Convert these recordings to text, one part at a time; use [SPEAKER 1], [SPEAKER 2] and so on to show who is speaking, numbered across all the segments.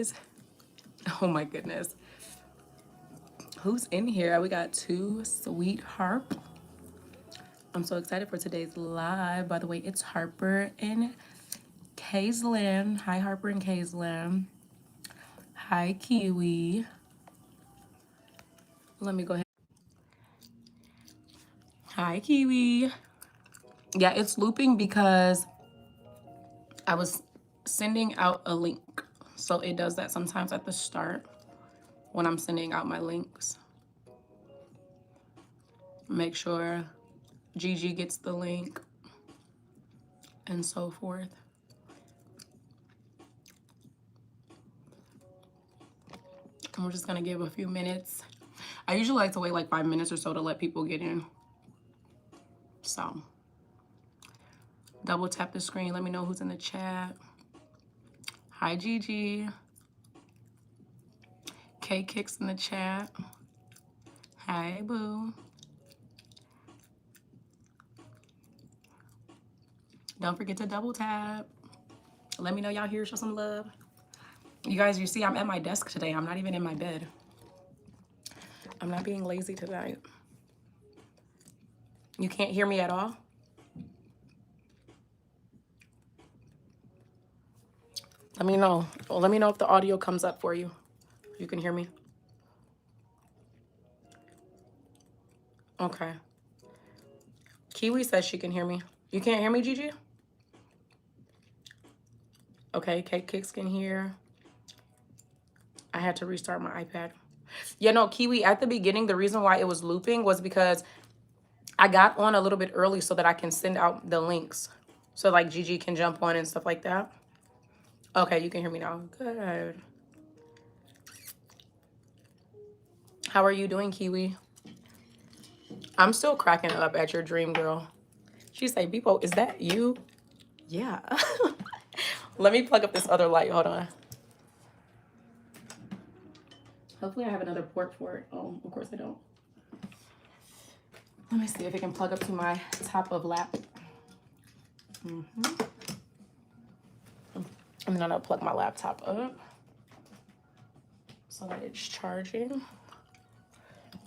[SPEAKER 1] guys. Oh my goodness. Who's in here? We got two Sweet Harp. I'm so excited for today's live. By the way, it's Harper and Kaislyn. Hi, Harper and Kaislyn. Hi, Kiwi. Let me go ahead. Hi, Kiwi. Yeah, it's looping because I was sending out a link. So it does that sometimes at the start when I'm sending out my links. Make sure Gigi gets the link and so forth. And we're just gonna give a few minutes. I usually like to wait like 5 minutes or so to let people get in. So double tap the screen. Let me know who's in the chat. Hi, Gigi. K Kicks in the chat. Hi, boo. Don't forget to double tap. Let me know y'all here. Show some love. You guys, you see I'm at my desk today. I'm not even in my bed. I'm not being lazy tonight. You can't hear me at all? Let me know. Let me know if the audio comes up for you. You can hear me. Okay. Kiwi says she can hear me. You can't hear me, Gigi? Okay, Cake Kicks can hear. I had to restart my iPad. Yeah, no, Kiwi, at the beginning, the reason why it was looping was because I got on a little bit early so that I can send out the links. So like Gigi can jump on and stuff like that. Okay, you can hear me now. Good. How are you doing, Kiwi? I'm still cracking up at your dream, girl. She say, Bebo, is that you? Yeah. Let me plug up this other light. Hold on. Hopefully I have another port for it. Oh, of course I don't. Let me see if it can plug up to my top of lap. I'm gonna plug my laptop up so that it's charging. I'm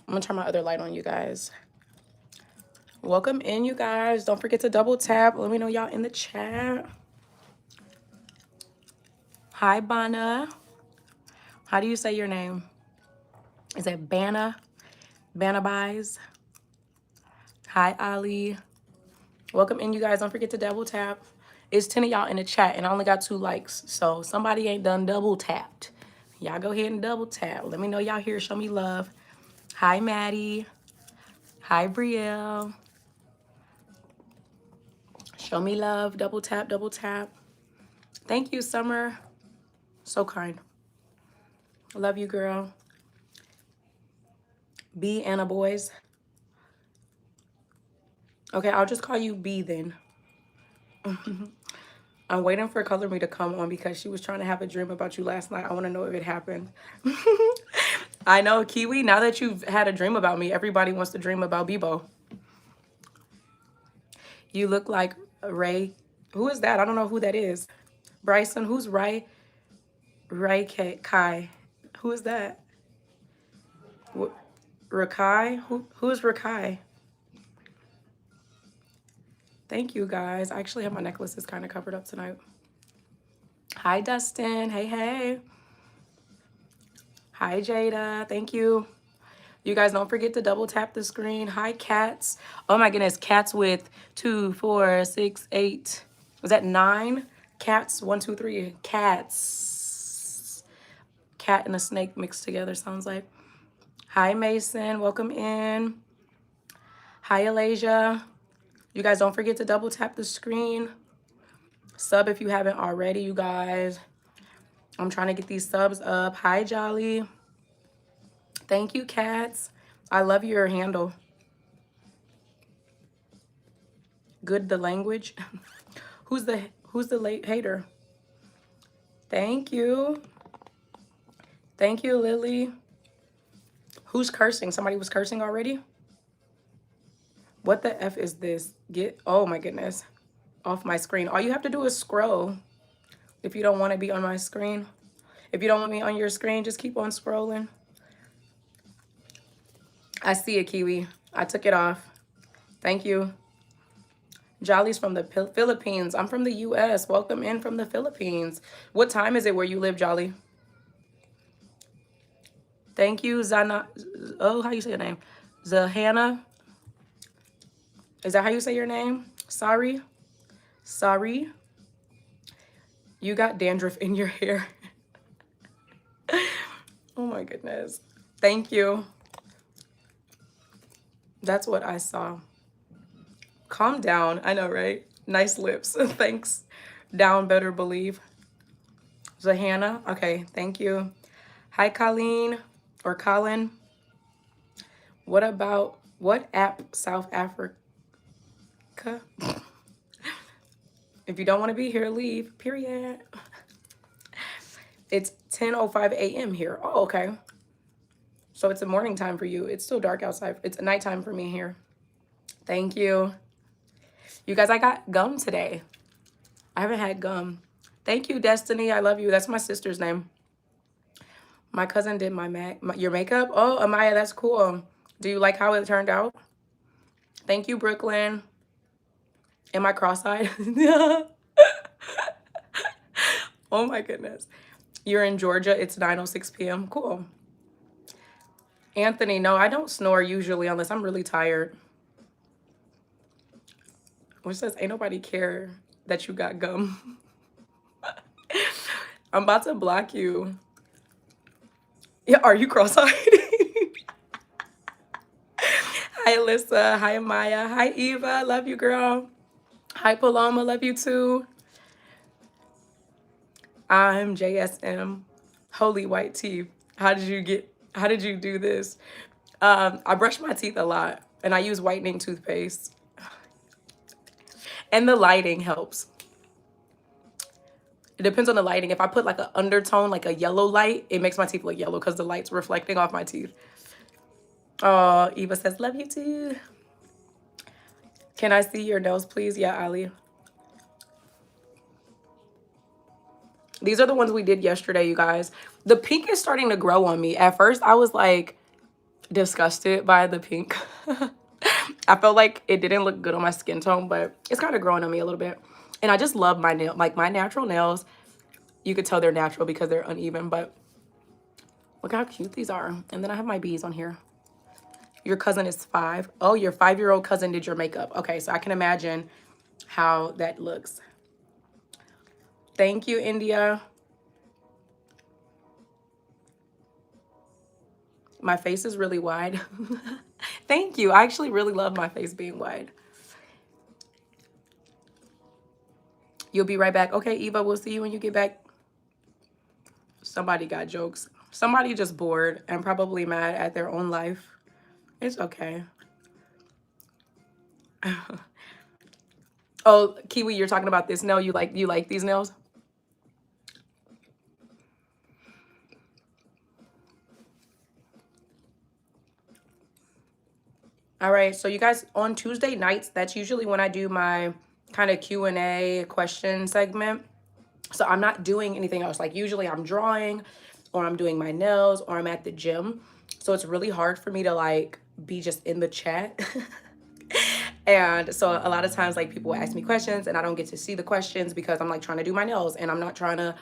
[SPEAKER 1] gonna turn my other light on, you guys. Welcome in, you guys. Don't forget to double tap. Let me know y'all in the chat. Hi, Bana. How do you say your name? Is it Bana? Bana Buys? Hi, Ali. Welcome in, you guys. Don't forget to double tap. It's 10 of y'all in the chat, and I only got 2 likes. So somebody ain't done double tapped. Y'all go ahead and double tap. Let me know y'all here. Show me love. Hi, Maddie. Hi, Brielle. Show me love. Double tap, double tap. Thank you, Summer. So kind. Love you, girl. B Anna Boys. Okay, I'll just call you B then. I'm waiting for Color Me to come on because she was trying to have a dream about you last night. I want to know if it happened. I know, Kiwi, now that you've had a dream about me, everybody wants to dream about Bebo. You look like Ray. Who is that? I don't know who that is. Bryson, who's Ray? Ray Kai. Who is that? Rakai? Who's Rakai? Thank you, guys. I actually have my necklaces kind of covered up tonight. Hi, Dustin. Hey, hey. Hi, Jada. Thank you. You guys don't forget to double tap the screen. Hi, Cats. Oh, my goodness. Cats with 2, 4, 6, 8. Was that 9? Cats. 1, 2, 3. Cats. Cat and a snake mixed together, sounds like. Hi, Mason. Welcome in. Hi, Alasia. You guys don't forget to double tap the screen. Sub if you haven't already, you guys. I'm trying to get these subs up. Hi, Jolly. Thank you, Cats. I love your handle. Good the language. Who's the late hater? Thank you. Thank you, Lily. Who's cursing? Somebody was cursing already? What the F is this? Oh my goodness. Off my screen. All you have to do is scroll if you don't want to be on my screen. If you don't want me on your screen, just keep on scrolling. I see it, Kiwi. I took it off. Thank you. Jolly's from the Philippines. I'm from the U.S. Welcome in from the Philippines. What time is it where you live, Jolly? Thank you, Zana. Oh, how you say your name? Zahana. Is that how you say your name? Sorry. Sorry. You got dandruff in your hair. Oh my goodness. Thank you. That's what I saw. Calm down. I know, right? Nice lips. Thanks. Down, better believe. Zahana. Okay, thank you. Hi, Colleen or Colin. What app South Africa? If you don't want to be here, leave. Period. It's 10:05 a.m. here. Oh, okay. So it's a morning time for you. It's still dark outside. It's a nighttime for me here. Thank you. You guys, I got gum today. I haven't had gum. Thank you, Destiny. I love you. That's my sister's name. My cousin did your makeup. Oh, Amaya, that's cool. Do you like how it turned out? Thank you, Brooklyn. Am I cross-eyed? Oh my goodness. You're in Georgia. It's 9:06 p.m. Cool. Anthony, no, I don't snore usually unless I'm really tired. Which says, ain't nobody care that you got gum. I'm about to block you. Yeah, are you cross-eyed? Hi, Alyssa. Hi, Maya. Hi, Eva. Love you, girl. Hi, Paloma. Love you, too. I'm JSM. Holy white teeth. How did you do this? I brush my teeth a lot, and I use whitening toothpaste. And the lighting helps. It depends on the lighting. If I put like an undertone, like a yellow light, it makes my teeth look yellow because the light's reflecting off my teeth. Oh, Eva says, love you too. Can I see your nails, please? Yeah, Ali. These are the ones we did yesterday, you guys. The pink is starting to grow on me. At first, I was like disgusted by the pink. I felt like it didn't look good on my skin tone, but it's kind of growing on me a little bit. And I just love my nail, like my natural nails. You could tell they're natural because they're uneven, but look how cute these are. And then I have my bees on here. Your cousin is 5. Oh, your 5-year-old cousin did your makeup. Okay, so I can imagine how that looks. Thank you, India. My face is really wide. Thank you. I actually really love my face being wide. You'll be right back. Okay, Eva, we'll see you when you get back. Somebody got jokes. Somebody just bored and probably mad at their own life. It's okay. Oh, Kiwi, you're talking about this nail. You like these nails? All right, so you guys, on Tuesday nights, that's usually when I do my kind of Q&A question segment. So I'm not doing anything else. Like usually I'm drawing or I'm doing my nails or I'm at the gym. So it's really hard for me to like be just in the chat. And so a lot of times like people ask me questions and I don't get to see the questions because I'm like trying to do my nails and I'm not trying to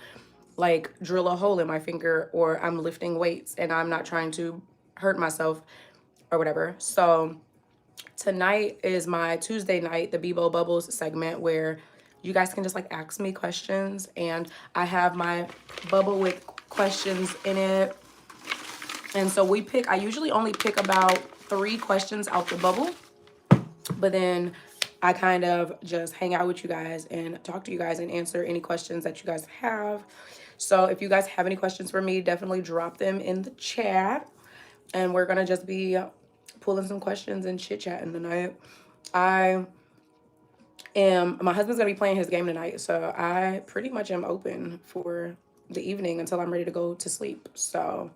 [SPEAKER 1] like drill a hole in my finger, or I'm lifting weights and I'm not trying to hurt myself or whatever. So tonight is my Tuesday night, the Bebo Bubbles segment, where you guys can just like ask me questions, and I have my bubble with questions in it. And so I usually only pick about 3 questions out the bubble, but then I kind of just hang out with you guys and talk to you guys and answer any questions that you guys have. So if you guys have any questions for me, definitely drop them in the chat, and we're gonna just be pulling some questions and chit-chatting tonight. My husband's gonna be playing his game tonight, so I pretty much am open for the evening until I'm ready to go to sleep. So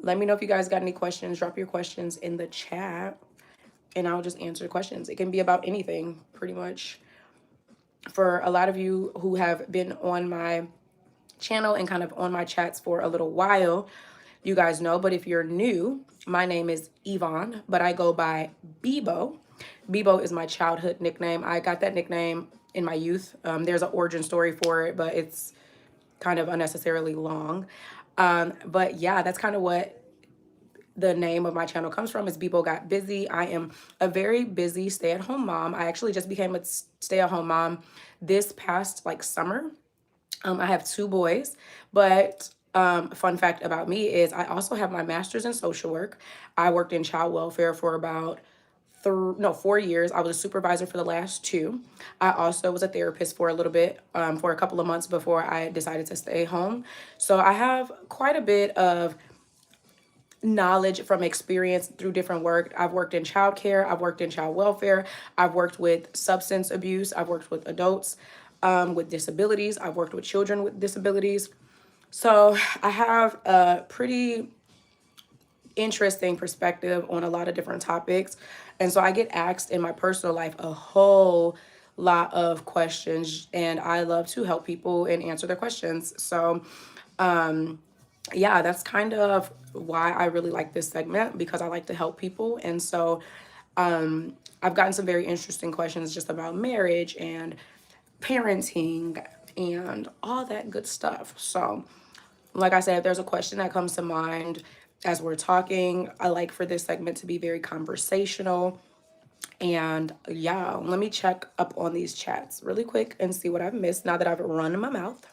[SPEAKER 1] let me know if you guys got any questions. Drop your questions in the chat and I'll just answer the questions. It can be about anything, pretty much. For a lot of you who have been on my channel and kind of on my chats for a little while, you guys know. But if you're new, my name is Evon, but I go by Bebo. Bebo is my childhood nickname. I got that nickname in my youth. There's an origin story for it, but it's kind of unnecessarily long. But yeah, that's kind of what the name of my channel comes from, is Bebo Got Busy. I am a very busy stay-at-home mom. I actually just became a stay-at-home mom this past like summer. I have 2 boys, but fun fact about me is I also have my master's in social work. I worked in child welfare for about 4 years. I was a supervisor for the last 2. I also was a therapist for a little bit, for a couple of months before I decided to stay home. So I have quite a bit of knowledge from experience through different work. I've worked in childcare, I've worked in child welfare, I've worked with substance abuse, I've worked with adults with disabilities, I've worked with children with disabilities. So I have a pretty interesting perspective on a lot of different topics. And so I get asked in my personal life a whole lot of questions, and I love to help people and answer their questions. So yeah, that's kind of why I really like this segment, because I like to help people. And so I've gotten some very interesting questions just about marriage and parenting and all that good stuff. So, like I said, if there's a question that comes to mind as we're talking, I like for this segment to be very conversational. And yeah, let me check up on these chats really quick and see what I've missed now that I've run my mouth.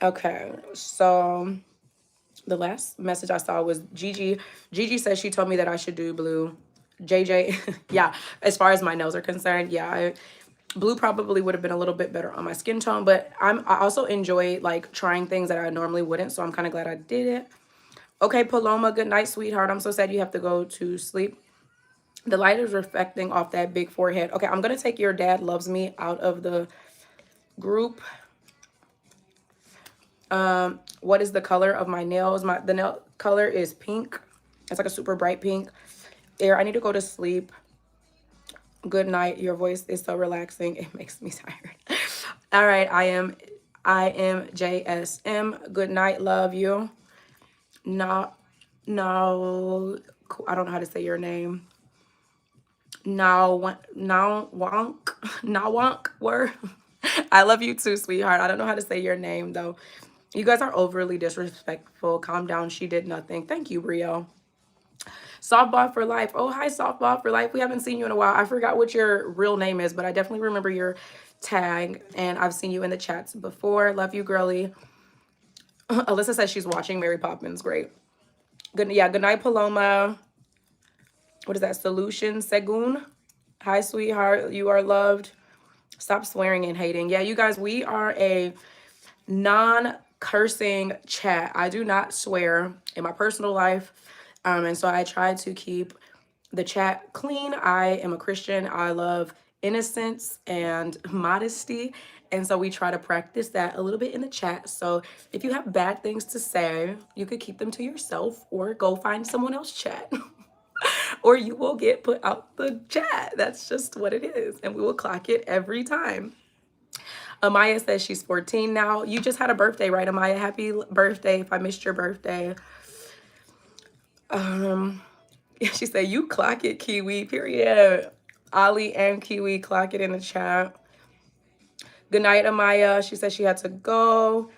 [SPEAKER 1] Okay, so the last message I saw was Gigi. Gigi says she told me that I should do blue. JJ, yeah, as far as my nails are concerned, yeah, blue probably would have been a little bit better on my skin tone, but I also enjoy like trying things that I normally wouldn't, so I'm kind of glad I did it. Okay, Paloma, good night, sweetheart. I'm so sad you have to go to sleep. The light is reflecting off that big forehead. Okay, I'm gonna take your dad loves me out of the group. What is the color of my nails? The nail color is pink. It's like a super bright pink. Air, I need to go to sleep. Good night. Your voice is so relaxing. It makes me tired. All right, I am JSM. Good night. Love you. No, no, I don't know how to say your name. Now, wonk, word. I love you too, sweetheart. I don't know how to say your name though. You guys are overly disrespectful. Calm down. She did nothing. Thank you, Rio. Softball for life. Oh, hi, Softball for life. We haven't seen you in a while. I forgot what your real name is, but I definitely remember your tag, and I've seen you in the chats before. Love you, girlie. Alyssa says she's watching Mary Poppins. Great. Good. Yeah. Good night, Paloma. What is that? Solution Segun. Hi, sweetheart. You are loved. Stop swearing and hating. Yeah, you guys, we are a non-cursing chat. I do not swear in my personal life. And so I try to keep the chat clean. I am a Christian. I love innocence and modesty. And so we try to practice that a little bit in the chat. So if you have bad things to say, you could keep them to yourself or go find someone else chat. Or you will get put out the chat. That's just what it is. And we will clock it every time. Amaya says she's 14 now. You just had a birthday, right, Amaya? Happy birthday if I missed your birthday. She said, you clock it, Kiwi, period. Ali and Kiwi, clock it in the chat. Good night, Amaya. She said she had to go.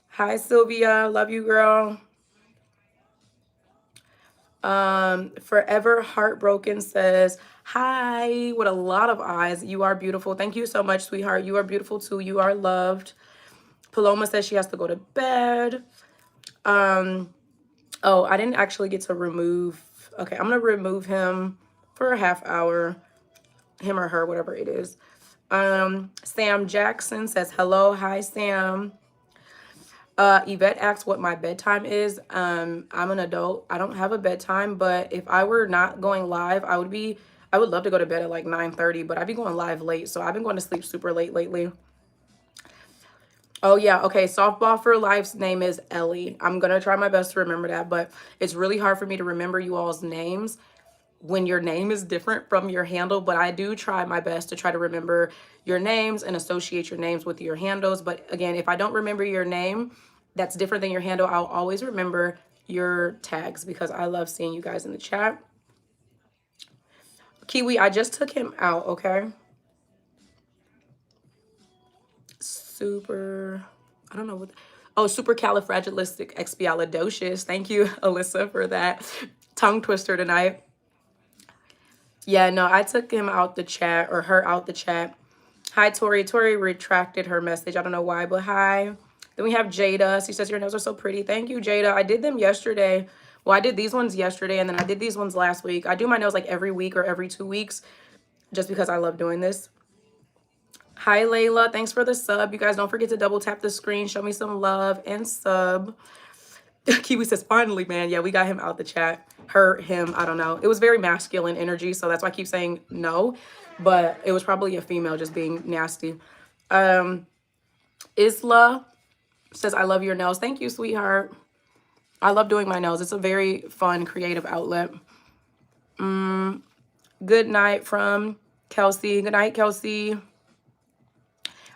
[SPEAKER 1] Hi, Sylvia. Love you, girl. Forever Heartbroken says, hi, with a lot of eyes. You are beautiful. Thank you so much, sweetheart. You are beautiful too. You are loved. Paloma says she has to go to bed. Oh, I didn't actually get to remove. Okay, I'm gonna remove him for a half hour. Him or her, whatever it is. Sam Jackson says hello. Hi, Sam. Yvette asks what my bedtime is. I'm an adult. I don't have a bedtime, but if I were not going live, I would love to go to bed at like 9:30, but I'd be going live late. So I've been going to sleep super late lately. Oh yeah, okay. Softball for Life's name is Ellie. I'm gonna try my best to remember that, but it's really hard for me to remember you all's names when your name is different from your handle, but I do try my best to try to remember your names and associate your names with your handles. But again, if I don't remember your name that's different than your handle, I'll always remember your tags because I love seeing you guys in the chat. Kiwi, I just took him out, okay? I don't know what, supercalifragilisticexpialidocious. Thank you, Alyssa, for that tongue twister tonight. Yeah, no, I took him out the chat, or her out the chat. Hi, Tori. Tori retracted her message. I don't know why, but hi. Then we have Jada. She says, your nails are so pretty. Thank you, Jada. I did them yesterday. Well, I did these ones yesterday, and then I did these ones last week. I do my nails like every week or every 2 weeks just because I love doing this. Hi, Layla. Thanks for the sub. You guys don't forget to double tap the screen. Show me some love and sub. Kiwi says, finally, man. Yeah, we got him out the chat. Her, him, I don't know. It was very masculine energy, so that's why I keep saying no. But it was probably a female just being nasty. Isla says, I love your nails. Thank you, sweetheart. I love doing my nails. It's a very fun, creative outlet. Good night from Kelsey. Good night, Kelsey.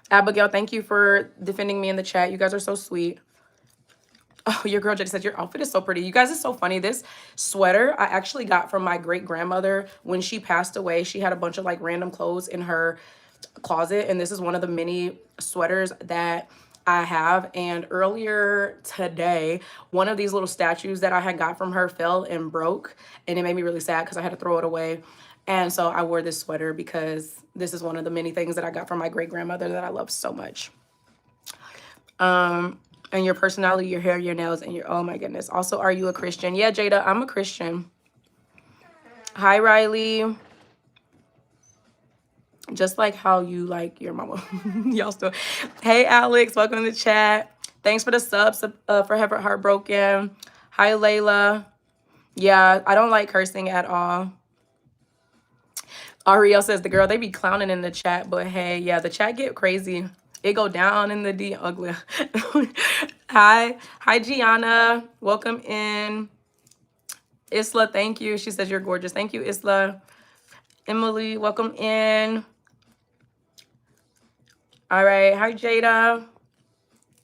[SPEAKER 1] Abigail, thank you for defending me in the chat. You guys are so sweet. Oh, your girl Jenny said, your outfit is so pretty. You guys, it's so funny. This sweater I actually got from my great-grandmother. When she passed away, she had a bunch of like random clothes in her closet. And this is one of the many sweaters that I have. And earlier today, one of these little statues that I had got from her fell and broke. And it made me really sad because I had to throw it away. And so I wore this sweater because this is one of the many things that I got from my great-grandmother that I love so much. And your personality, your hair, your nails, and your, oh my goodness. Also, are you a Christian? Yeah, Jada, I'm a Christian. Hi, Riley. Just like how you like your mama. Y'all still. Hey, Alex, welcome to the chat. Thanks for the subs for Heartbroken. Hi, Layla. Yeah, I don't like cursing at all. Ariel says, the girl, they be clowning in the chat, but hey, yeah, the chat get crazy. It go down in the D ugly. Hi, Gianna. Welcome in. Isla, thank you. She says you're gorgeous. Thank you, Isla. Emily, welcome in. All right. Hi, Jada.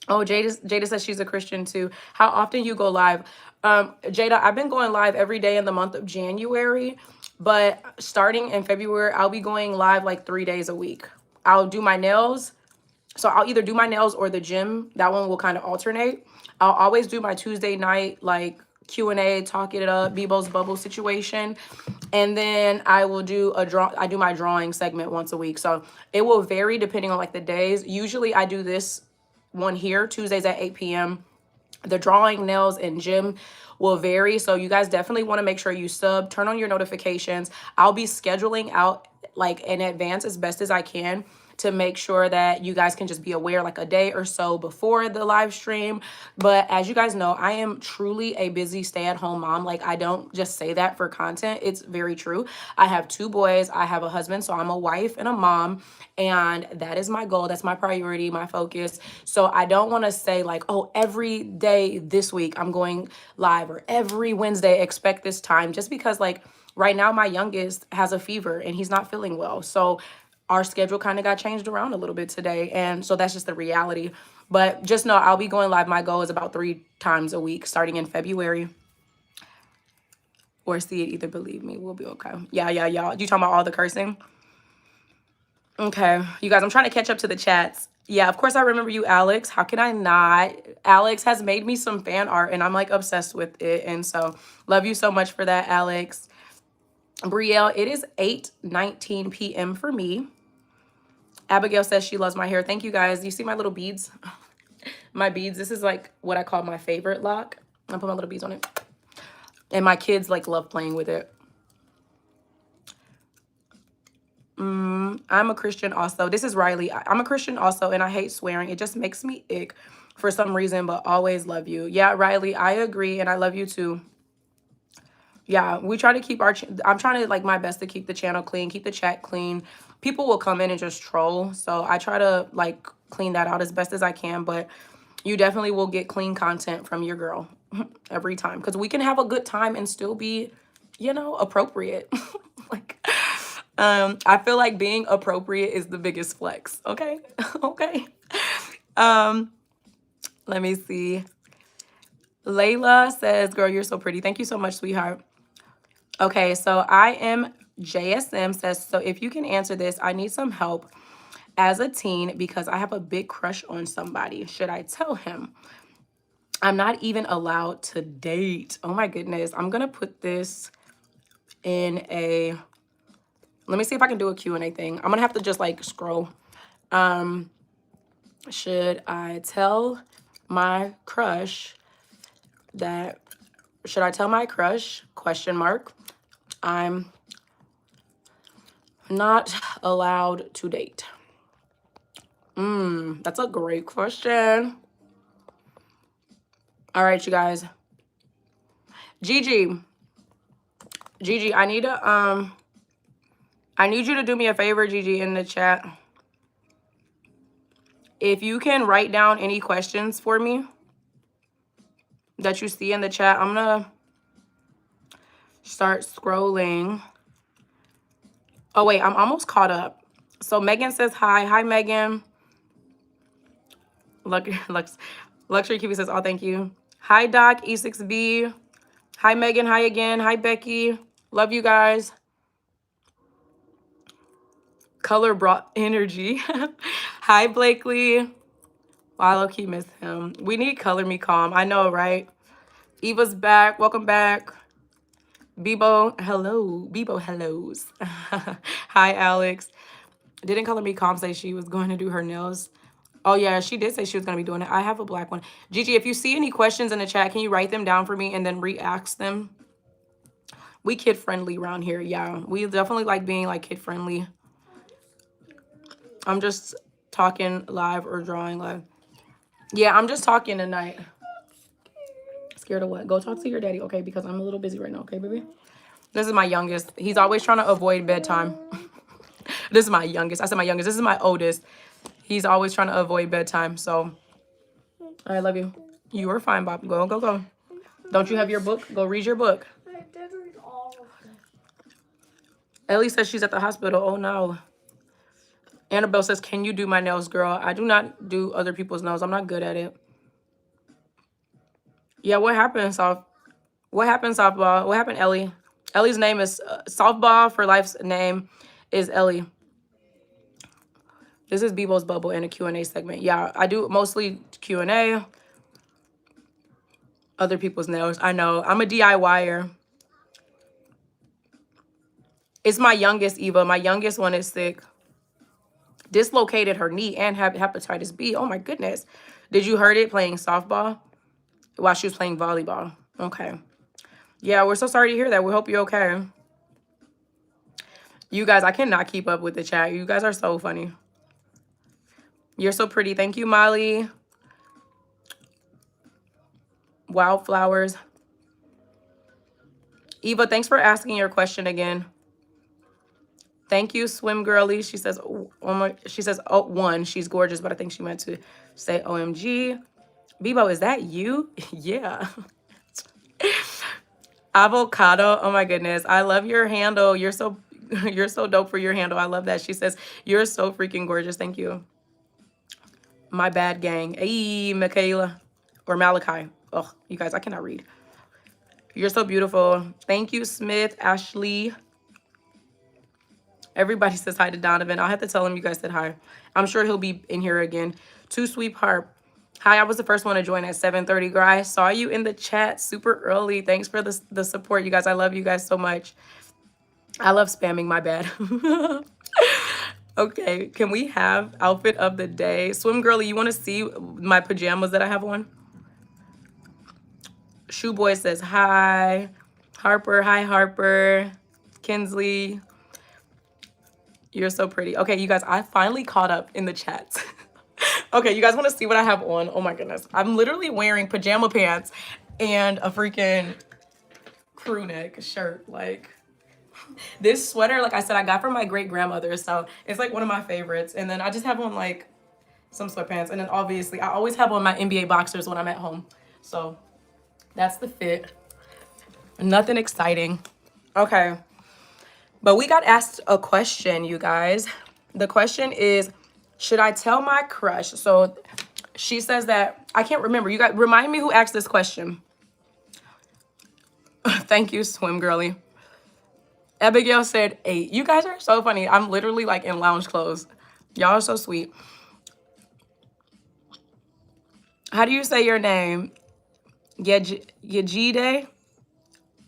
[SPEAKER 1] Oh, Jada says she's a Christian too. How often you go live? Jada, I've been going live every day in the month of January, but starting in February, I'll be going live like 3 days a week. I'll do my nails. So I'll either do my nails or the gym. That one will kind of alternate. I'll always do my Tuesday night, like Q&A, talking it up, Bebo's bubble situation. And then I will do I do my drawing segment once a week. So it will vary depending on like the days. Usually I do this one here, Tuesdays at 8 p.m. The drawing, nails, and gym will vary. So you guys definitely want to make sure you sub, turn on your notifications. I'll be scheduling out like in advance as best as I can to make sure that you guys can just be aware like a day or so before the live stream. But as you guys know, I am truly a busy stay-at-home mom. Like, I don't just say that for content. It's very true. I have 2 boys. I have a husband. So I'm a wife and a mom. And that is my goal. That's my priority, my focus. So I don't want to say like, oh, every day this week I'm going live, or every Wednesday expect this time, just because like right now my youngest has a fever and he's not feeling well. So our schedule kind of got changed around a little bit today. And so that's just the reality. But just know I'll be going live. My goal is about 3 times a week starting in February. Or see it either, believe me, we'll be okay. Yeah, y'all. You talking about all the cursing? Okay. You guys, I'm trying to catch up to the chats. Yeah, of course I remember you, Alex. How can I not? Alex has made me some fan art and I'm like obsessed with it. And so love you so much for that, Alex. Brielle, it is 8:19 p.m. for me. Abigail says she loves my hair. Thank you, guys. You see my little beads? My beads. This is like what I call my favorite lock. I put my little beads on it. And my kids like love playing with it. I'm a Christian also. This is Riley. I'm a Christian also, and I hate swearing. It just makes me ick for some reason, but always love you. Yeah, Riley, I agree, and I love you too. Yeah, we try to keep I'm trying to like my best to keep the channel clean, keep the chat clean. People will come in and just troll, so I try to like clean that out as best as I can, but you definitely will get clean content from your girl every time, because we can have a good time and still be you know, appropriate. Like, I feel like being appropriate is the biggest flex. Okay. Okay. Um, let me see. Layla says, girl, you're so pretty. Thank you so much, sweetheart. Okay, so I am JSM says, so if you can answer this, I need some help as a teen because I have a big crush on somebody. Should I tell him? I'm not even allowed to date. Oh my goodness. I'm going to put this in a, let me see if I can do a Q&A thing. I'm going to have to just like scroll. Should I tell my crush that, should I tell my crush, question mark, I'm not allowed to date? That's a great question. All right, you guys. Gigi, I need you to do me a favor, Gigi, in the chat. If you can write down any questions for me that you see in the chat, I'm gonna start scrolling. Oh wait, I'm almost caught up. So Megan says hi. Hi, Megan. Luxury QB says, oh, thank you. Hi, Doc, E6B. Hi, Megan. Hi again. Hi, Becky. Love you guys. Color brought energy. Hi, Blakely. I low-key miss him. We need Color Me Calm. I know, right? Eva's back. Welcome back. Bebo, hello. Bebo, hellos. Hi, Alex. Didn't Color Me Calm say she was going to do her nails? Oh, yeah, she did say she was going to be doing it. I have a black one. Gigi, if you see any questions in the chat, can you write them down for me and then re-ask them? We kid-friendly around here. Yeah, we definitely like being like kid-friendly. I'm just talking live or drawing live. Yeah, I'm just talking tonight. Scared of what? Go talk to your daddy, okay? Because I'm a little busy right now, okay, baby? This is my youngest. He's always trying to avoid bedtime. This is my youngest. I said my youngest. This is my oldest. He's always trying to avoid bedtime, so I love you. You are fine, Bob. Go, go, go. Don't you have your book? Go read your book.
[SPEAKER 2] I did read all of them.
[SPEAKER 1] Ellie says she's at the hospital. Oh, no. Annabelle says, can you do my nails, girl? I do not do other people's nails. I'm not good at it. Yeah, what happened, What happened, softball? What happened, Ellie? Ellie's name is Softball for Life's name is Ellie. This is Bebo's Bubble in a Q&A segment. Yeah, I do mostly Q&A. Other people's nails. I know. I'm a DIYer. It's my youngest, Eva. My youngest one is sick. Dislocated her knee and have hepatitis B. Oh, my goodness. Did you hurt it playing softball while she was playing volleyball? Okay. Yeah, we're so sorry to hear that. We hope you're okay. You guys, I cannot keep up with the chat. You guys are so funny. You're so pretty. Thank you, Molly. Wildflowers. Eva, thanks for asking your question again. Thank you, Swim Girlie. She says, oh my, she says, oh, one, she's gorgeous, but I think she meant to say OMG. Bebo, is that you? Yeah. Avocado. Oh my goodness. I love your handle. You're so dope for your handle. I love that. She says, you're so freaking gorgeous. Thank you. My bad, gang. Hey, Michaela. Or Malachi. Oh, you guys, I cannot read. You're so beautiful. Thank you, Smith, Ashley. Everybody says hi to Donovan. I'll have to tell him you guys said hi. I'm sure he'll be in here again. Too Sweet Harp. Hi, I was the first one to join at 7:30, girl. I saw you in the chat super early. Thanks for the support, you guys. I love you guys so much. I love spamming, my bad. Okay, can we have outfit of the day? Swim Girlie, you want to see my pajamas that I have on? Shoe Boy says hi. Harper, hi Harper. Kinsley, you're so pretty. Okay, you guys, I finally caught up in the chats. Okay, you guys want to see what I have on? Oh my goodness. I'm literally wearing pajama pants and a freaking crew neck shirt. Like, this sweater, like I said, I got from my great grandmother. So it's like one of my favorites. And then I just have on like some sweatpants. And then obviously I always have on my NBA boxers when I'm at home. So that's the fit. Nothing exciting. Okay. But we got asked a question, you guys. The question is, should I tell my crush? So she says that, I can't remember. You guys, remind me who asked this question. Thank you, swim girlie. Abigail said 8. You guys are so funny. I'm literally like in lounge clothes. Y'all are so sweet. How do you say your name? Yejide?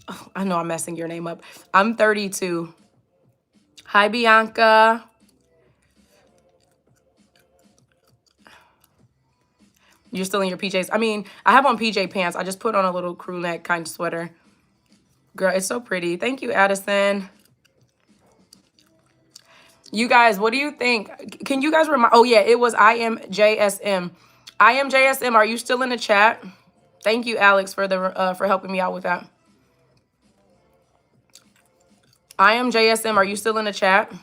[SPEAKER 1] Oh, I know I'm messing your name up. I'm 32. Hi, Bianca. You're still in your PJs. I mean, I have on PJ pants. I just put on a little crew neck kind of sweater. Girl, it's so pretty. Thank you, Addison. You guys, what do you think? Can you guys remind? Oh, yeah, it was IMJSM. IMJSM, are you still in the chat? Thank you, Alex, for helping me out with that. IMJSM, are you still in the chat?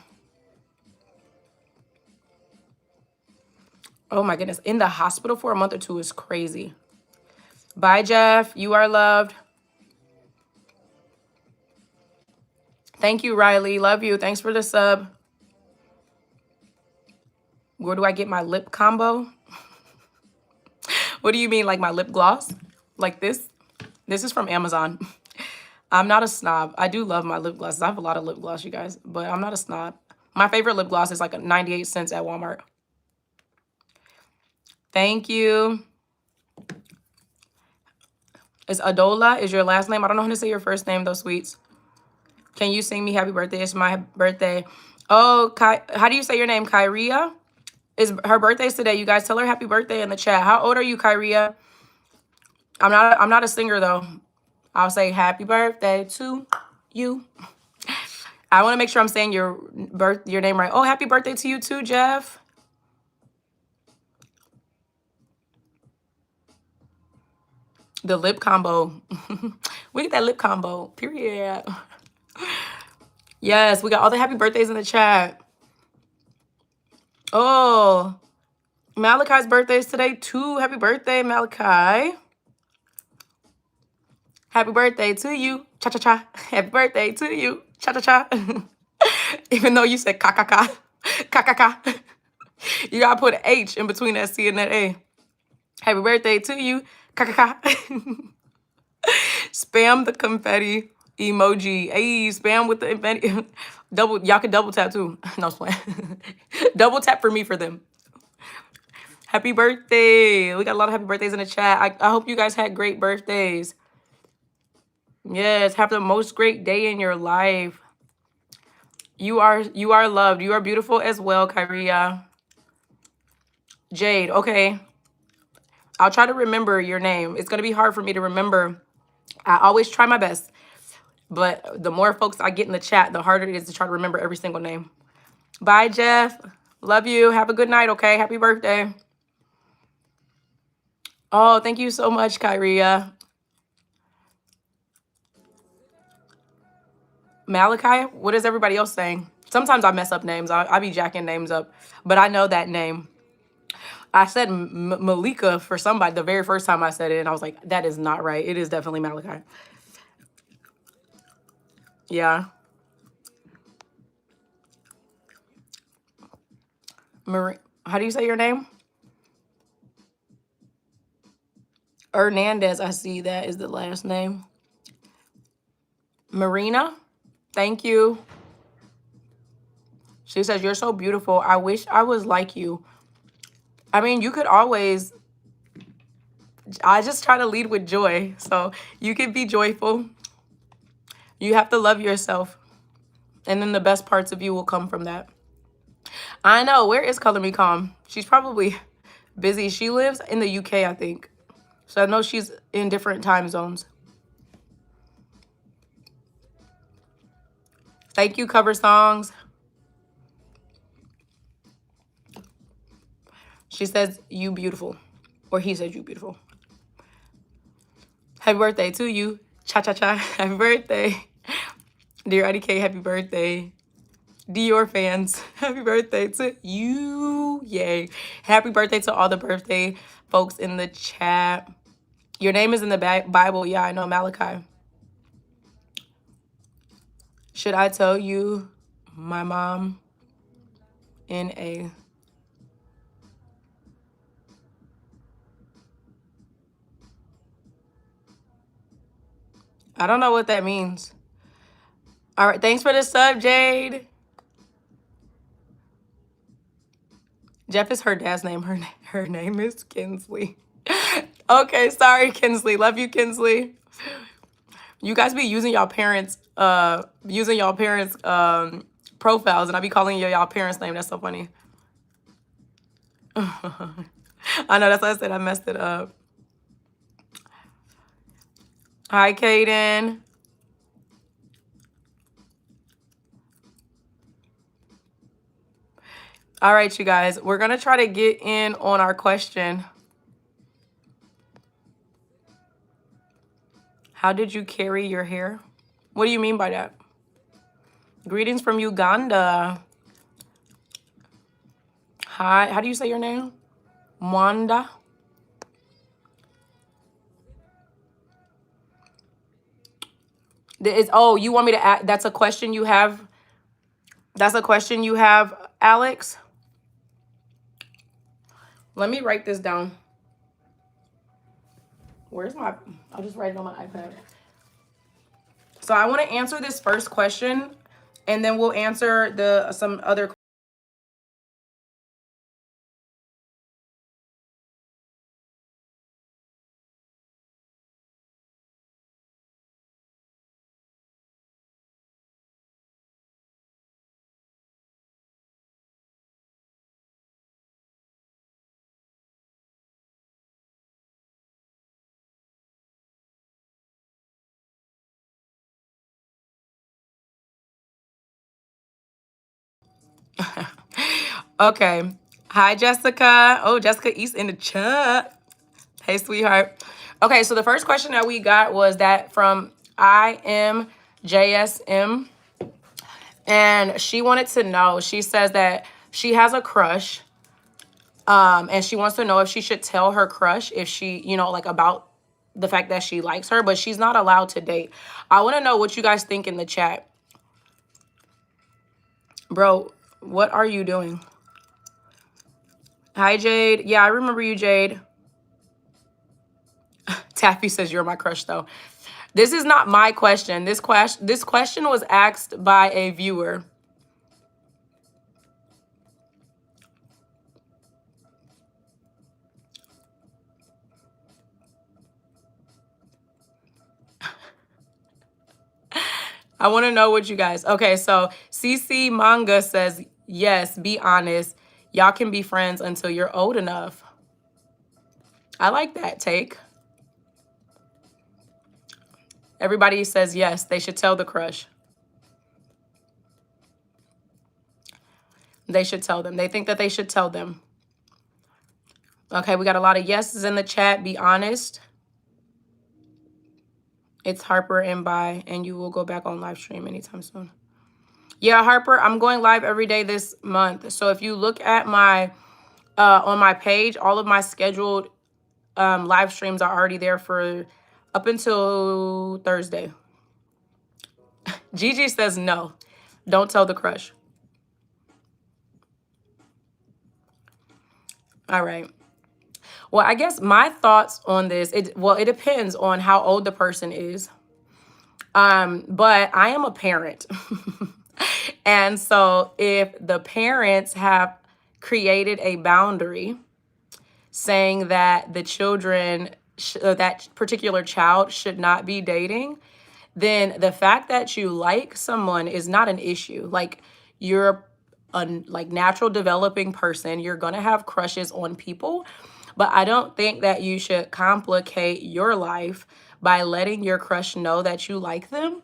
[SPEAKER 1] Oh, my goodness. In the hospital for a month or two is crazy. Bye, Jeff. You are loved. Thank you, Riley. Love you. Thanks for the sub. Where do I get my lip combo? What do you mean, like my lip gloss? Like this? This is from Amazon. I'm not a snob. I do love my lip glosses. I have a lot of lip gloss, you guys, but I'm not a snob. My favorite lip gloss is like 98 cents at Walmart. Thank you. Is Adola is your last name? I don't know how to say your first name though, sweets. Can you sing me happy birthday? It's my birthday. Oh, how do you say your name? Kyria? Is her birthday's today. You guys tell her happy birthday in the chat. How old are you, Kyria? I'm not a singer though. I'll say happy birthday to you. I want to make sure I'm saying your name right. Oh, happy birthday to you too, Jeff. The lip combo. We get that lip combo. Period. Yes, we got all the happy birthdays in the chat. Oh, Malachi's birthday is today too. Happy birthday, Malachi. Happy birthday to you. Cha-cha-cha. Happy birthday to you. Cha-cha-cha. Even though you said ka-ka-ka. Ka-ka-ka. You gotta put an H in between that C and that A. Happy birthday to you. Ka-ka-ka. Spam the confetti emoji. Hey, spam with the confetti. Y'all can double tap too. No, spam. Double tap for me for them. Happy birthday. We got a lot of happy birthdays in the chat. I hope you guys had great birthdays. Yes, have the most great day in your life. You are loved. You are beautiful as well, Kyria. Jade, okay. I'll try to remember your name. It's going to be hard for me to remember. I always try my best. But the more folks I get in the chat, the harder it is to try to remember every single name. Bye, Jeff. Love you. Have a good night, okay? Happy birthday. Oh, thank you so much, Kyria. Malachi? What is everybody else saying? Sometimes I mess up names. I be jacking names up. But I know that name. I said Malika for somebody the very first time I said it. And I was like, that is not right. It is definitely Malachi. Yeah. How do you say your name? Hernandez, I see that is the last name. Marina, thank you. She says, you're so beautiful. I wish I was like you. I mean, you could always, I just try to lead with joy. So you can be joyful. You have to love yourself. And then the best parts of you will come from that. I know. Where is Color Me Calm? She's probably busy. She lives in the UK, I think. So I know she's in different time zones. Thank you, Cover Songs. She says, you beautiful. Or he says, you beautiful. Happy birthday to you. Cha-cha-cha. Happy birthday. Dear IDK, happy birthday. Dior fans, happy birthday to you. Yay. Happy birthday to all the birthday folks in the chat. Your name is in the Bible. Yeah, I know, Malachi. Should I tell you my mom in a... I don't know what that means. All right, thanks for the sub, Jade. Jeff is her dad's name. Her name is Kinsley. Okay, sorry, Kinsley. Love you, Kinsley. You guys be using y'all parents' profiles, and I be calling y'all parents' name. That's so funny. I know, that's why I said I messed it up. Hi, Kaden. All right, you guys. We're going to try to get in on our question. How did you carry your hair? What do you mean by that? Greetings from Uganda. Hi. How do you say your name? Mwanda. Oh, you want me to add? That's a question you have? That's a question you have, Alex? Let me write this down. Where's my... I'll just write it on my iPad. So I want to answer this first question, and then we'll answer some other... Okay. Hi, Jessica. Oh, Jessica East in the chat. Hey, sweetheart. Okay, so the first question that we got was that from IMJSM. And she wanted to know, she says that she has a crush. And she wants to know if she should tell her crush if she, like about the fact that she likes her, but she's not allowed to date. I want to know what you guys think in the chat. Bro, what are you doing? Hi, Jade. Yeah, I remember you, Jade. Taffy says you're my crush, though. This is not my question. This question was asked by a viewer. I want to know what you guys... Okay, so CC Manga says, yes, be honest. Y'all can be friends until you're old enough. I like that take. Everybody says yes, they should tell the crush. They should tell them. They think that they should tell them. Okay, we got a lot of yeses in the chat. Be honest. It's Harper and Bye, and you will go back on live stream anytime soon. Yeah, Harper, I'm going live every day this month. So if you look at my on my page, all of my scheduled live streams are already there for up until Thursday. Gigi says no. Don't tell the crush. All right. Well, I guess my thoughts on this, it depends on how old the person is. But I am a parent. And so if the parents have created a boundary saying that the children, that particular child should not be dating, then the fact that you like someone is not an issue. Like, you're a natural developing person. You're going to have crushes on people. But I don't think that you should complicate your life by letting your crush know that you like them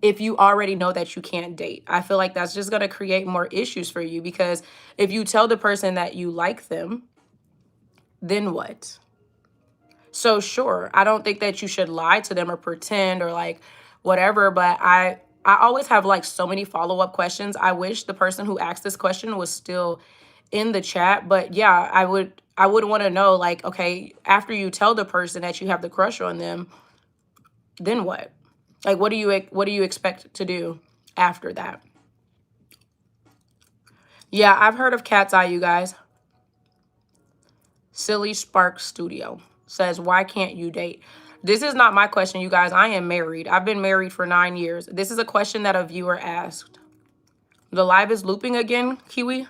[SPEAKER 1] if you already know that you can't date. I feel like that's just going to create more issues for you, because if you tell the person that you like them, then what? So sure, I don't think that you should lie to them or pretend or like whatever, but I always have like so many follow-up questions. I wish the person who asked this question was still in the chat, but yeah, I would want to know, like, okay, after you tell the person that you have the crush on them, then what? Like, what do you expect to do? after that. Yeah, I've heard of Cat's Eye, you guys. Silly Spark Studio says, why can't you date? This is not my question, you guys. I am married. I've been married for 9 years. This is a question that a viewer asked. The live is looping again, Kiwi.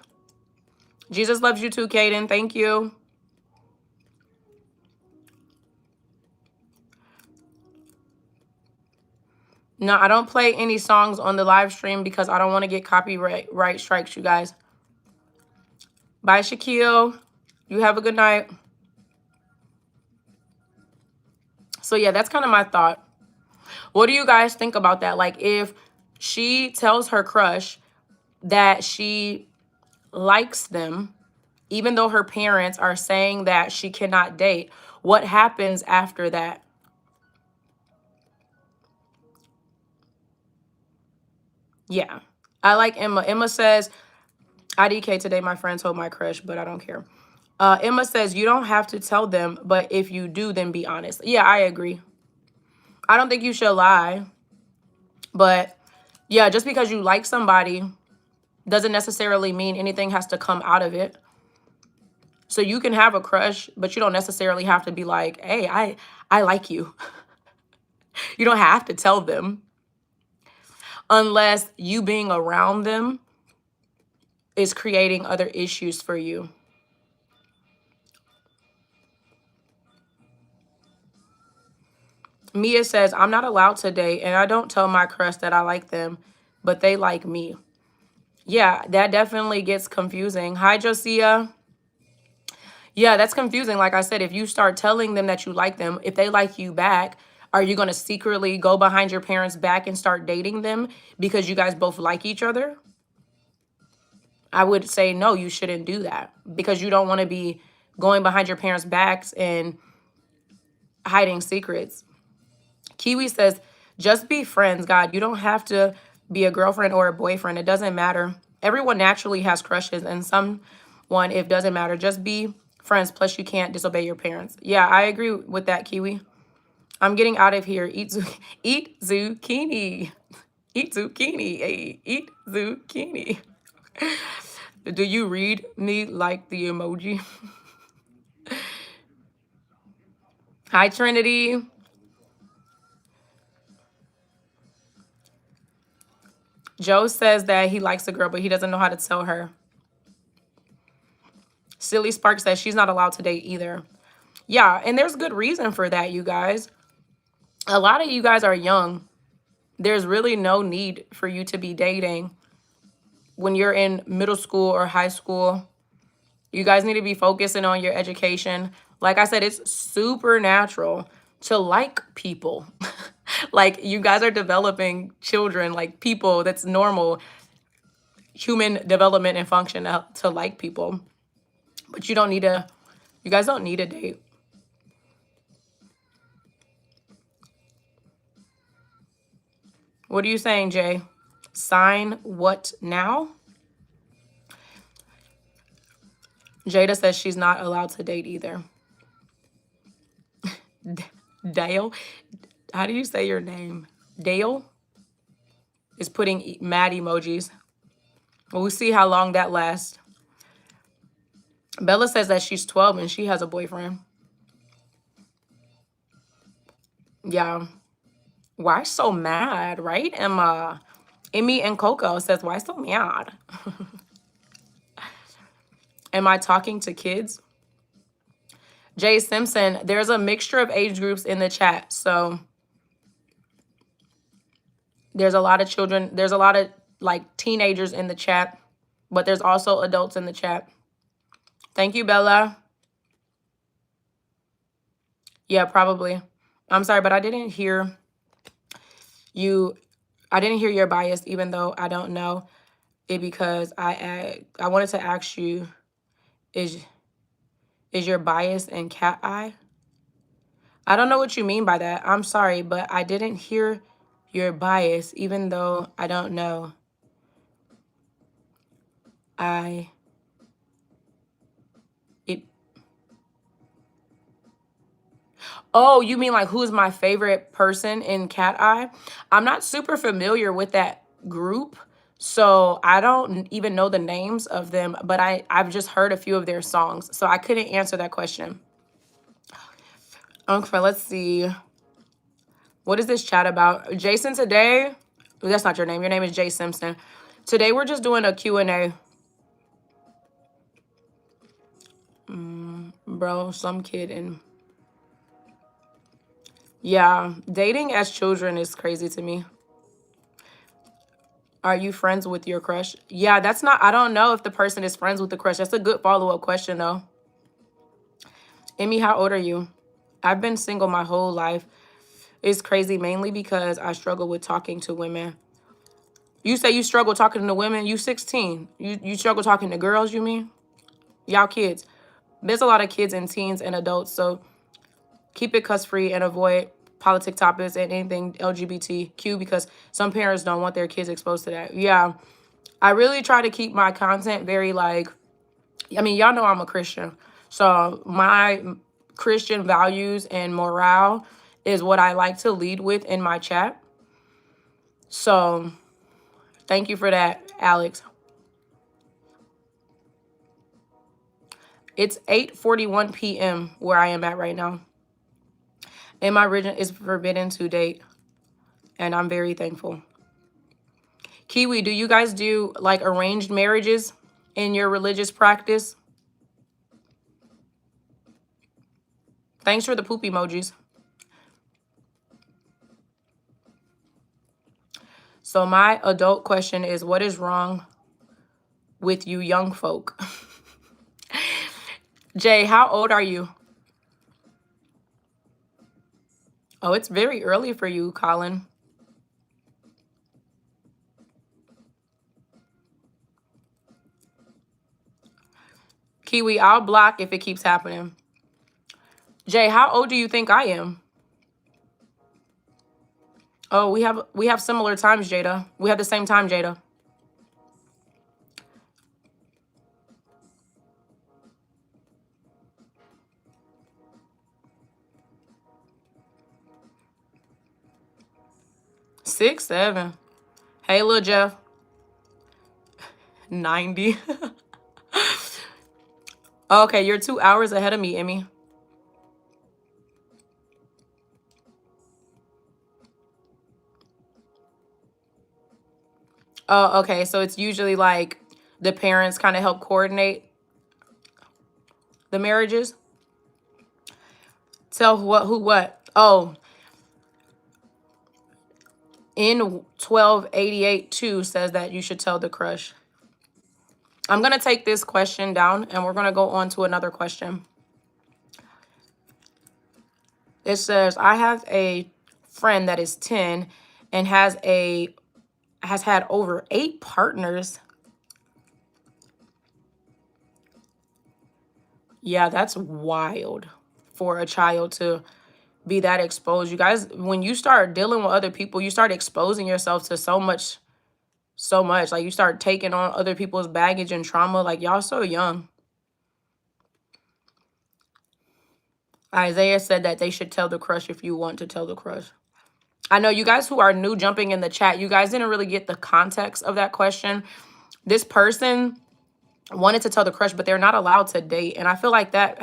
[SPEAKER 1] Jesus loves you too, Kaden. Thank you. No, I don't play any songs on the live stream because I don't want to get copyright strikes, you guys. Bye, Shaquille. You have a good night. So, yeah, that's kind of my thought. What do you guys think about that? Like, if she tells her crush that she likes them, even though her parents are saying that she cannot date, what happens after that? Yeah. I like Emma. Emma says, IDK today, my friend told my crush, but I don't care. Emma says, you don't have to tell them, but if you do, then be honest. Yeah, I agree. I don't think you should lie. But yeah, just because you like somebody doesn't necessarily mean anything has to come out of it. So you can have a crush, but you don't necessarily have to be like, hey, I like you. You don't have to tell them unless you being around them is creating other issues for you. Mia says, I'm not allowed to date, and I don't tell my crush that I like them, but they like me. Yeah, that definitely gets confusing. Hi, Josia. Yeah, that's confusing. Like I said, if you start telling them that you like them, if they like you back, are you going to secretly go behind your parents' back and start dating them because you guys both like each other? I would say, no, you shouldn't do that because you don't want to be going behind your parents' backs and hiding secrets. Kiwi says, just be friends, God. You don't have to be a girlfriend or a boyfriend. It doesn't matter. Everyone naturally has crushes, and someone, it doesn't matter. Just be friends. Plus, you can't disobey your parents. Yeah, I agree with that, Kiwi. I'm getting out of here. Eat zucchini. Eat zucchini. Hey, eat zucchini. Do you read me like the emoji? Hi, Trinity. Joe says that he likes a girl, but he doesn't know how to tell her. Silly Spark says she's not allowed to date either. Yeah, and there's good reason for that, you guys. A lot of you guys are young. There's really no need for you to be dating when you're in middle school or high school. You guys need to be focusing on your education. Like I said, it's super natural to like people. Like, you guys are developing children, like people. That's normal human development and function to like people. But you guys don't need a date. What are you saying, Jay? Sign what now? Jada says she's not allowed to date either. Dale? How do you say your name? Dale is putting mad emojis. We'll see how long that lasts. Bella says that she's 12 and she has a boyfriend. Yeah. Why so mad, right, Emma? Emmy and Coco says, why so mad? Am I talking to kids? Jay Simpson, there's a mixture of age groups in the chat. So there's a lot of children. There's a lot of like teenagers in the chat, but there's also adults in the chat. Thank you, Bella. Yeah, probably. I'm sorry, but I didn't hear you. I didn't hear your bias, even though I don't know it, because I wanted to ask you, is your bias in cat eye? I don't know what you mean by that. I'm sorry, but I didn't hear your bias, even though I don't know. Oh, you mean like who's my favorite person in cat eye? I'm not super familiar with that group. So I don't even know the names of them, but I've just heard a few of their songs. So I couldn't answer that question. Okay, let's see. What is this chat about? Jason, today, that's not your name. Your name is Jay Simpson. Today we're just doing a Q&A. Bro, some kid in... Yeah, dating as children is crazy to me. Are you friends with your crush? Yeah, that's not... I don't know if the person is friends with the crush. That's a good follow-up question, though. Emmy, how old are you? I've been single my whole life. It's crazy, mainly because I struggle with talking to women. You say you struggle talking to women? You 16. You struggle talking to girls, you mean? Y'all kids. There's a lot of kids and teens and adults, so keep it cuss-free and avoid politic topics and anything LGBTQ because some parents don't want their kids exposed to that. Yeah, I really try to keep my content very like... I mean, y'all know I'm a Christian. So my Christian values and morale is what I like to lead with in my chat. So thank you for that, Alex. It's 8:41 p.m. where I am at right now. And my religion is forbidden to date. And I'm very thankful. Kiwi, do you guys do like arranged marriages in your religious practice? Thanks for the poop emojis. So my adult question is, what is wrong with you young folk? Jay, how old are you? Oh, it's very early for you, Colin. Kiwi, I'll block if it keeps happening. Jay, how old do you think I am? Oh, we have similar times, Jada. We have the same time, Jada. Six, 7. Hey, Lil Jeff. 90. Okay, you're 2 hours ahead of me, Emmy. Oh, okay. So it's usually like the parents kind of help coordinate the marriages. Tell who what? Oh, in 1288 2 says that you should tell the crush. I'm going to take this question down and we're going to go on to another question. It says, I have a friend that is 10 and has had over 8 partners. Yeah, that's wild for a child to be that exposed. You guys, when you start dealing with other people, you start exposing yourself to so much. Like you start taking on other people's baggage and trauma. Like y'all so young. Isaiah said that they should tell the crush if you want to tell the crush. I know you guys who are new jumping in the chat, you guys didn't really get the context of that question. This person wanted to tell the crush, but they're not allowed to date. And I feel like that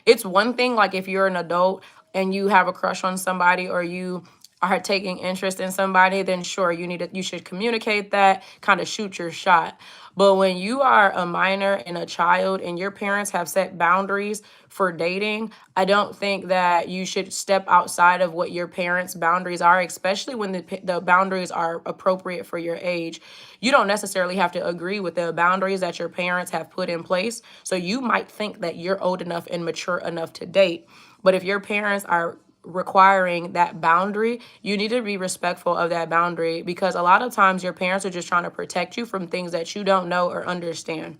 [SPEAKER 1] it's one thing like if you're an adult and you have a crush on somebody or you are taking interest in somebody, then sure, you should communicate that, kind of shoot your shot. But when you are a minor and a child and your parents have set boundaries for dating, I don't think that you should step outside of what your parents' boundaries are, especially when the boundaries are appropriate for your age. You don't necessarily have to agree with the boundaries that your parents have put in place. So you might think that you're old enough and mature enough to date. But if your parents are requiring that boundary, you need to be respectful of that boundary because a lot of times your parents are just trying to protect you from things that you don't know or understand.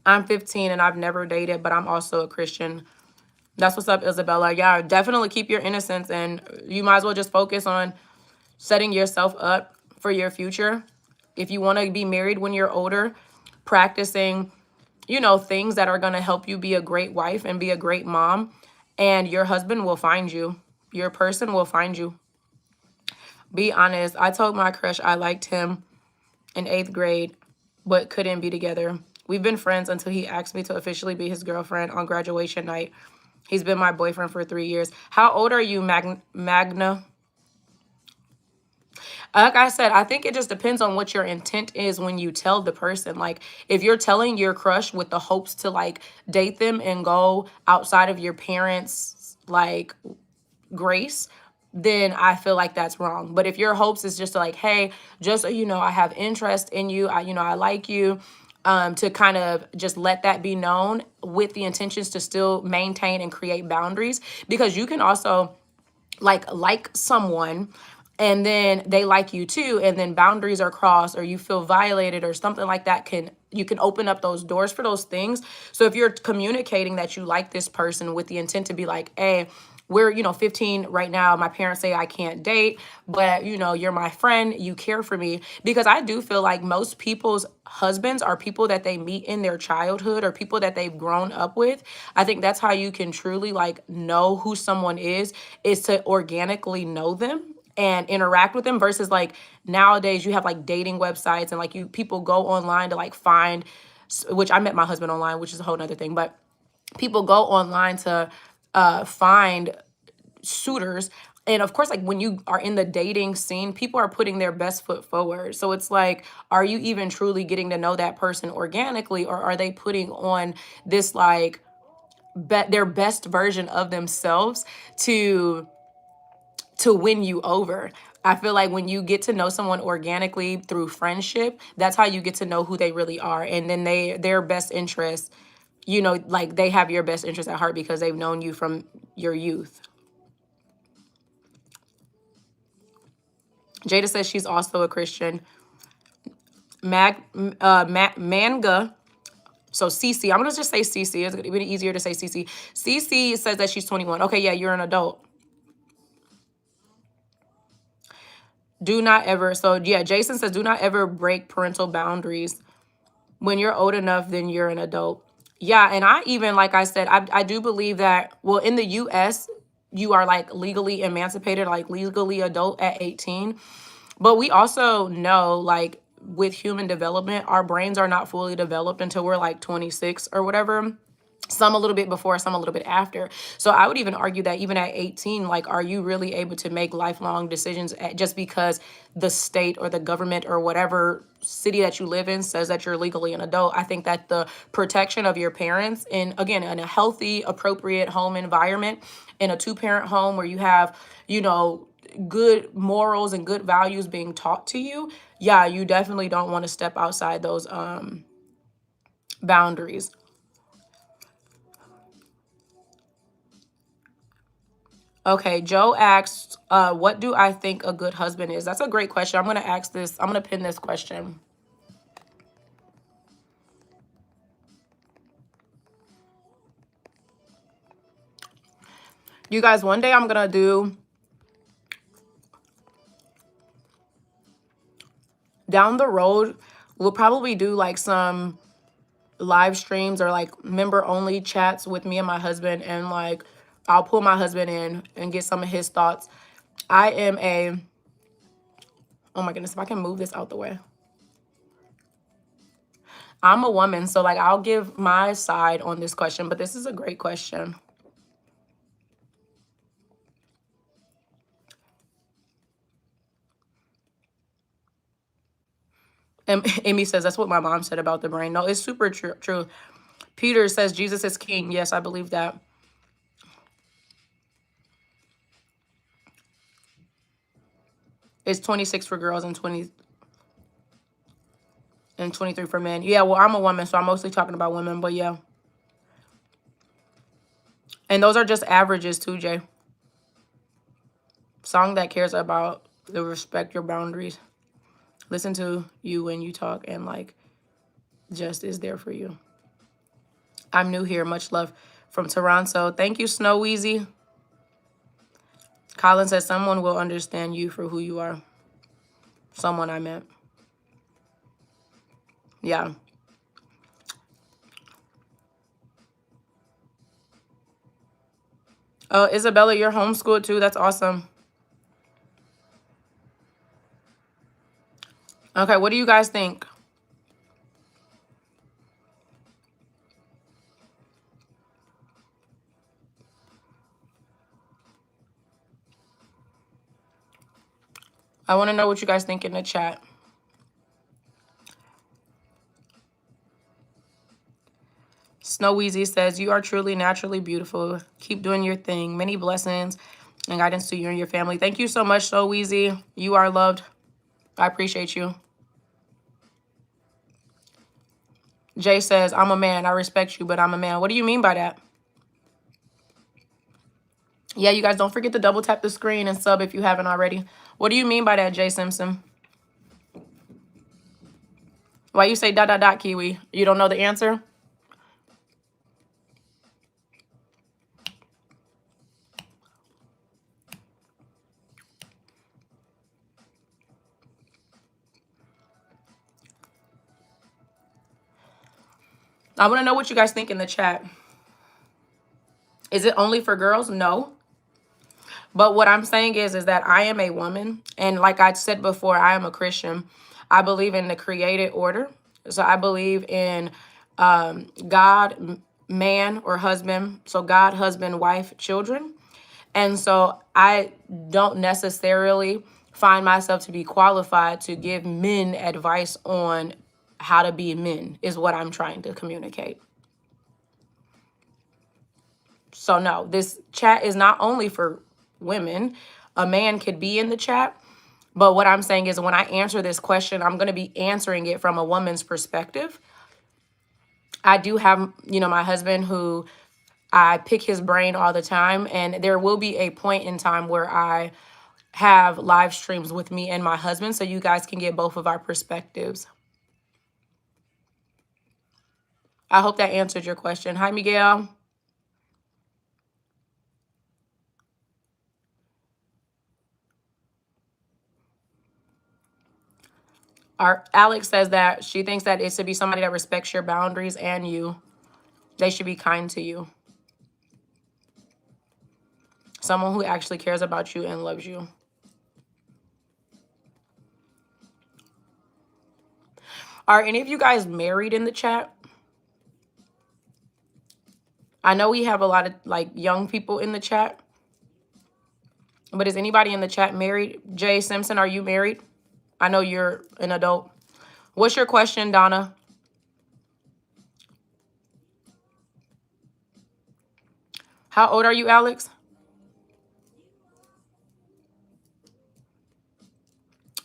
[SPEAKER 1] I'm 15 and I've never dated, but I'm also a Christian. That's what's up, Isabella. Yeah, definitely keep your innocence and you might as well just focus on setting yourself up for your future. If you want to be married when you're older, practicing, things that are going to help you be a great wife and be a great mom. And your husband will find you. Your person will find you. Be honest. I told my crush I liked him in 8th grade, but couldn't be together. We've been friends until he asked me to officially be his girlfriend on graduation night. He's been my boyfriend for 3 years. How old are you, Magna? Like I said, I think it just depends on what your intent is when you tell the person. Like, if you're telling your crush with the hopes to like date them and go outside of your parents' like grace, then I feel like that's wrong. But if your hopes is just to like, hey, just so you know, I have interest in you, I like you, to kind of just let that be known with the intentions to still maintain and create boundaries, because you can also like someone and then they like you too, and then boundaries are crossed or you feel violated or something like that, you can open up those doors for those things. So if you're communicating that you like this person with the intent to be like, hey, we're 15 right now, my parents say I can't date, but you're my friend, you care for me. Because I do feel like most people's husbands are people that they meet in their childhood or people that they've grown up with. I think that's how you can truly like know who someone is to organically know them and interact with them, versus like nowadays you have like dating websites and like people go online to like find, which I met my husband online, which is a whole nother thing, but people go online to find suitors. And of course, like when you are in the dating scene, people are putting their best foot forward. So it's like, are you even truly getting to know that person organically, or are they putting on this like their best version of themselves to win you over? I feel like when you get to know someone organically through friendship, that's how you get to know who they really are. And then their best interest, like they have your best interest at heart because they've known you from your youth. Jada says she's also a Christian. Manga. So Cece, I'm gonna just say Cece. It's gonna be easier to say Cece. Cece says that she's 21. Okay, yeah, you're an adult. Do not ever. So yeah, Jason says do not ever break parental boundaries. When you're old enough, then you're an adult. Yeah, and I even, like I said, I do believe that, well, in the US, you are like legally emancipated, like legally adult at 18. But we also know, like, with human development, our brains are not fully developed until we're like 26 or whatever. Some a little bit before, some a little bit after. So I would even argue that even at 18, like, are you really able to make lifelong decisions just because the state or the government or whatever city that you live in says that you're legally an adult? I think that the protection of your parents, in, again, in a healthy, appropriate home environment, in a two-parent home where you have, good morals and good values being taught to you, yeah, you definitely don't want to step outside those boundaries. Okay, Joe asked, what do I think a good husband is? That's a great question. I'm going to ask this. I'm going to pin this question. You guys, one day I'm going to do, down the road, we'll probably do like some live streams or like member only chats with me and my husband. And like, I'll pull my husband in and get some of his thoughts. I am a, oh my goodness, if I can move this out the way. I'm a woman, so like I'll give my side on this question, but this is a great question. And Amy says that's what my mom said about the brain. No, it's super true. Peter says Jesus is king. Yes, I believe that. It's 26 for girls and 23 for men. Yeah, well, I'm a woman, so I'm mostly talking about women, but yeah. And those are just averages too, Jay. Song that cares about the respect your boundaries. Listen to you when you talk and like just is there for you. I'm new here. Much love from Toronto. Thank you, Snow Weezy. Colin says someone will understand you for who you are. Someone I meant. Yeah. Isabella, you're homeschooled too. That's awesome. Okay, what do you guys think? I want to know what you guys think in the chat. Snow Weezy says, you are truly naturally beautiful. Keep doing your thing. Many blessings and guidance to you and your family. Thank you so much, Snow Weezy. You are loved. I appreciate you. Jay says, I'm a man. I respect you, but I'm a man. What do you mean by that? Yeah, you guys don't forget to double tap the screen and sub if you haven't already. What do you mean by that, Jay Simpson? Why you say ... Kiwi? You don't know the answer? I want to know what you guys think in the chat. Is it only for girls? No. But what I'm saying is that I am a woman. And like I said before, I am a Christian. I believe in the created order. So I believe in God, man or husband. So God, husband, wife, children. And so I don't necessarily find myself to be qualified to give men advice on how to be men, is what I'm trying to communicate. So no, this chat is not only for women. A man could be in the chat. But what I'm saying is when I answer this question, I'm going to be answering it from a woman's perspective. I do have, my husband who I pick his brain all the time. And there will be a point in time where I have live streams with me and my husband so you guys can get both of our perspectives. I hope that answered your question. Hi, Miguel. Alex says that she thinks that it should be somebody that respects your boundaries and you. They should be kind to you. Someone who actually cares about you and loves you. Are any of you guys married in the chat? I know we have a lot of young people in the chat. But is anybody in the chat married? Jay Simpson, are you married? I know you're an adult. What's your question, Donna? How old are you, Alex?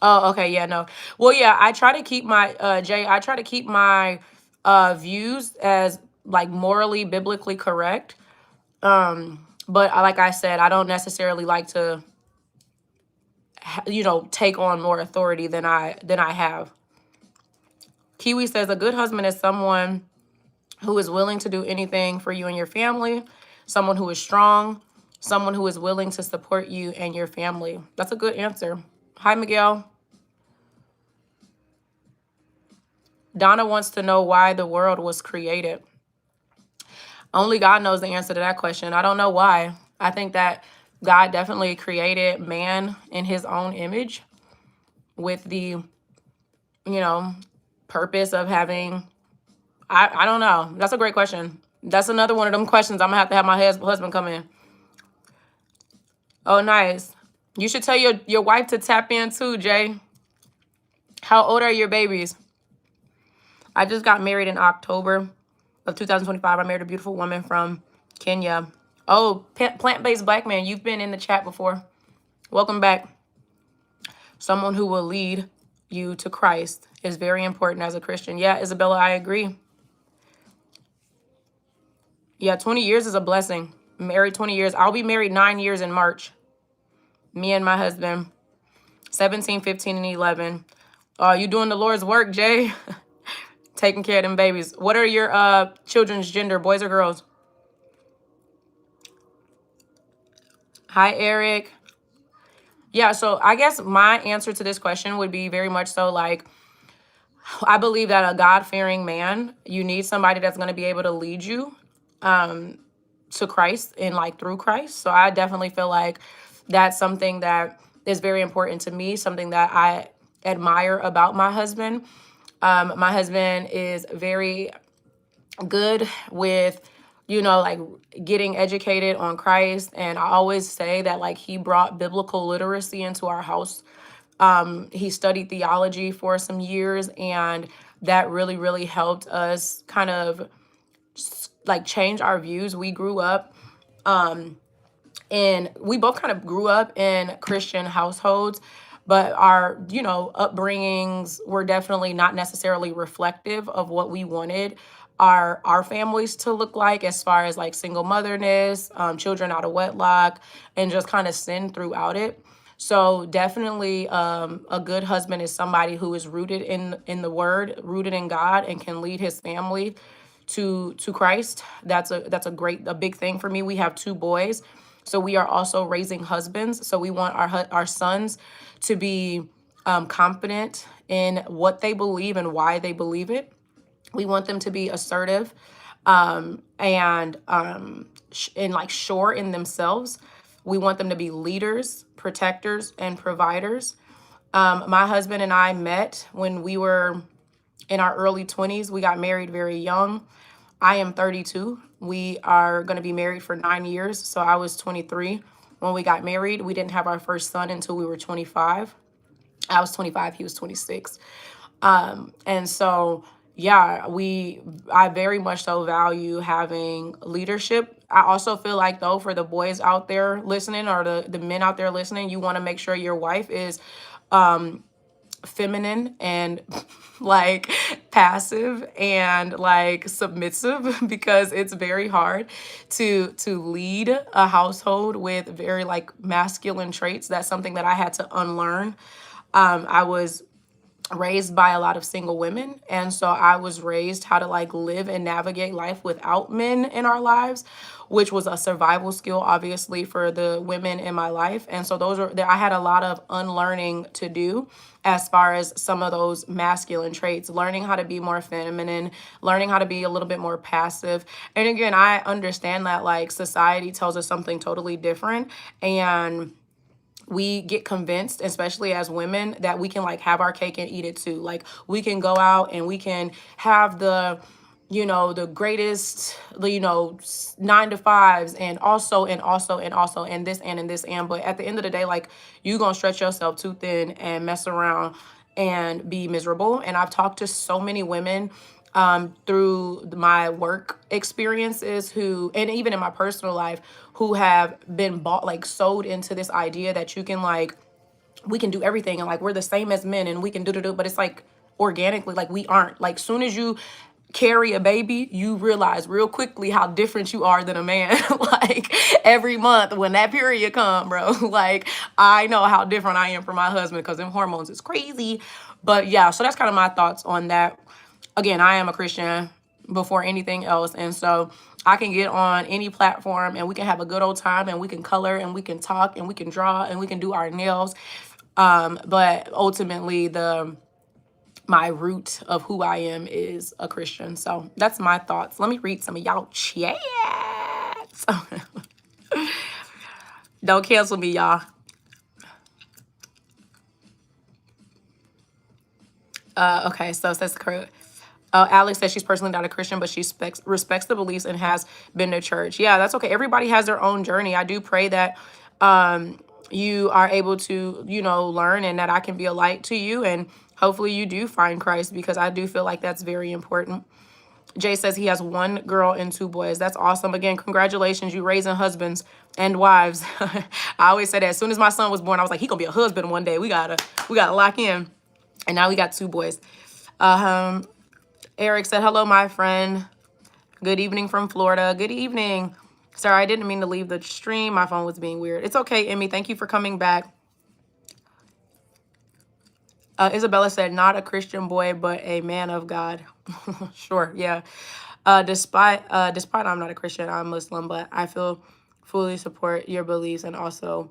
[SPEAKER 1] Oh, okay. Yeah, no. Well, yeah, I try to keep my, Jay, I try to keep my views as morally, biblically correct. But like I said, I don't necessarily like to, take on more authority than I have. Kiwi says a good husband is someone who is willing to do anything for you and your family, someone who is strong, someone who is willing to support you and your family. That's a good answer. Hi, Miguel. Donna wants to know why the world was created. Only God knows the answer to that question. I don't know why. I think that God definitely created man in his own image with the, purpose of having, I don't know. That's a great question. That's another one of them questions I'm going to have my husband come in. Oh, nice. You should tell your wife to tap in too, Jay. How old are your babies? I just got married in October of 2025. I married a beautiful woman from Kenya. Oh, plant-based black man, you've been in the chat before. Welcome back. Someone who will lead you to Christ is very important as a Christian. Yeah, Isabella, I agree. Yeah, 20 years is a blessing. Married 20 years. I'll be married 9 years in March. Me and my husband. 17, 15, and 11. You doing the Lord's work, Jay? Taking care of them babies. What are your children's gender, boys or girls? Hi, Eric. Yeah, so I guess my answer to this question would be very much so I believe that a God-fearing man, you need somebody that's going to be able to lead you to Christ and through Christ. So I definitely feel like that's something that is very important to me, something that I admire about my husband. My husband is very good with, like getting educated on Christ. And I always say that like he brought biblical literacy into our house. He studied theology for some years, and that really, really helped us kind of like change our views. We grew up and we both kind of grew up in Christian households, but our, upbringings were definitely not necessarily reflective of what we wanted our families to look like, as far as like single motherness, children out of wedlock, and just kind of sin throughout it. So definitely, a good husband is somebody who is rooted in the Word, rooted in God, and can lead his family to Christ. That's a big thing for me. We have two boys, so we are also raising husbands. So we want our sons to be confident in what they believe and why they believe it. We want them to be assertive, and like sure in themselves. We want them to be leaders, protectors, and providers. My husband and I met when we were in our early 20s. We got married very young. I am 32. We are going to be married for 9 years. So I was 23 when we got married. We didn't have our first son until we were 25. I was 25, he was 26. And so, yeah, I very much so value having leadership. I also feel like, though, for the boys out there listening, or the men out there listening, you want to make sure your wife is feminine and like passive and like submissive, because it's very hard to lead a household with very like masculine traits. That's something that I had to unlearn. I was raised by a lot of single women, and so I was raised how to like live and navigate life without men in our lives, which was a survival skill obviously for the women in my life. And so I had a lot of unlearning to do, as far as some of those masculine traits, learning how to be more feminine, learning how to be a little bit more passive. And again, I understand that like society tells us something totally different, and we get convinced, especially as women, that we can like have our cake and eat it too. Like we can go out and we can have the greatest, 9 to 5s, and also and this and this and, but at the end of the day, like you gonna stretch yourself too thin and mess around and be miserable. And I've talked to so many women through my work experiences, and even in my personal life, who have been bought, like sold into this idea that you can like, we can do everything, and like we're the same as men, and we can do, but it's like organically, like we aren't. Like soon as you carry a baby, you realize real quickly how different you are than a man. Like every month when that period come, bro, like I know how different I am from my husband, because them hormones is crazy. But yeah, so that's kind of my thoughts on that. Again, I am a Christian before anything else, and so I can get on any platform and we can have a good old time, and we can color, and we can talk, and we can draw, and we can do our nails. But ultimately, my root of who I am is a Christian. So that's my thoughts. Let me read some of y'all chats. Don't cancel me, y'all. Okay, so it says correct. Alex says she's personally not a Christian, but she respects the beliefs and has been to church. Yeah, that's okay. Everybody has their own journey. I do pray that you are able to, learn, and that I can be a light to you. And hopefully you do find Christ, because I do feel like that's very important. Jay says he has 1 girl and 2 boys. That's awesome. Again, congratulations. You raising husbands and wives. I always say that as soon as my son was born, I was like, he gonna be a husband one day. We gotta lock in. And now we got 2 boys. Eric said, hello, my friend. Good evening from Florida. Good evening. Sorry, I didn't mean to leave the stream. My phone was being weird. It's okay, Emmy. Thank you for coming back. Isabella said, not a Christian boy, but a man of God. Sure, yeah. Despite I'm not a Christian, I'm Muslim, but I feel fully support your beliefs. And also,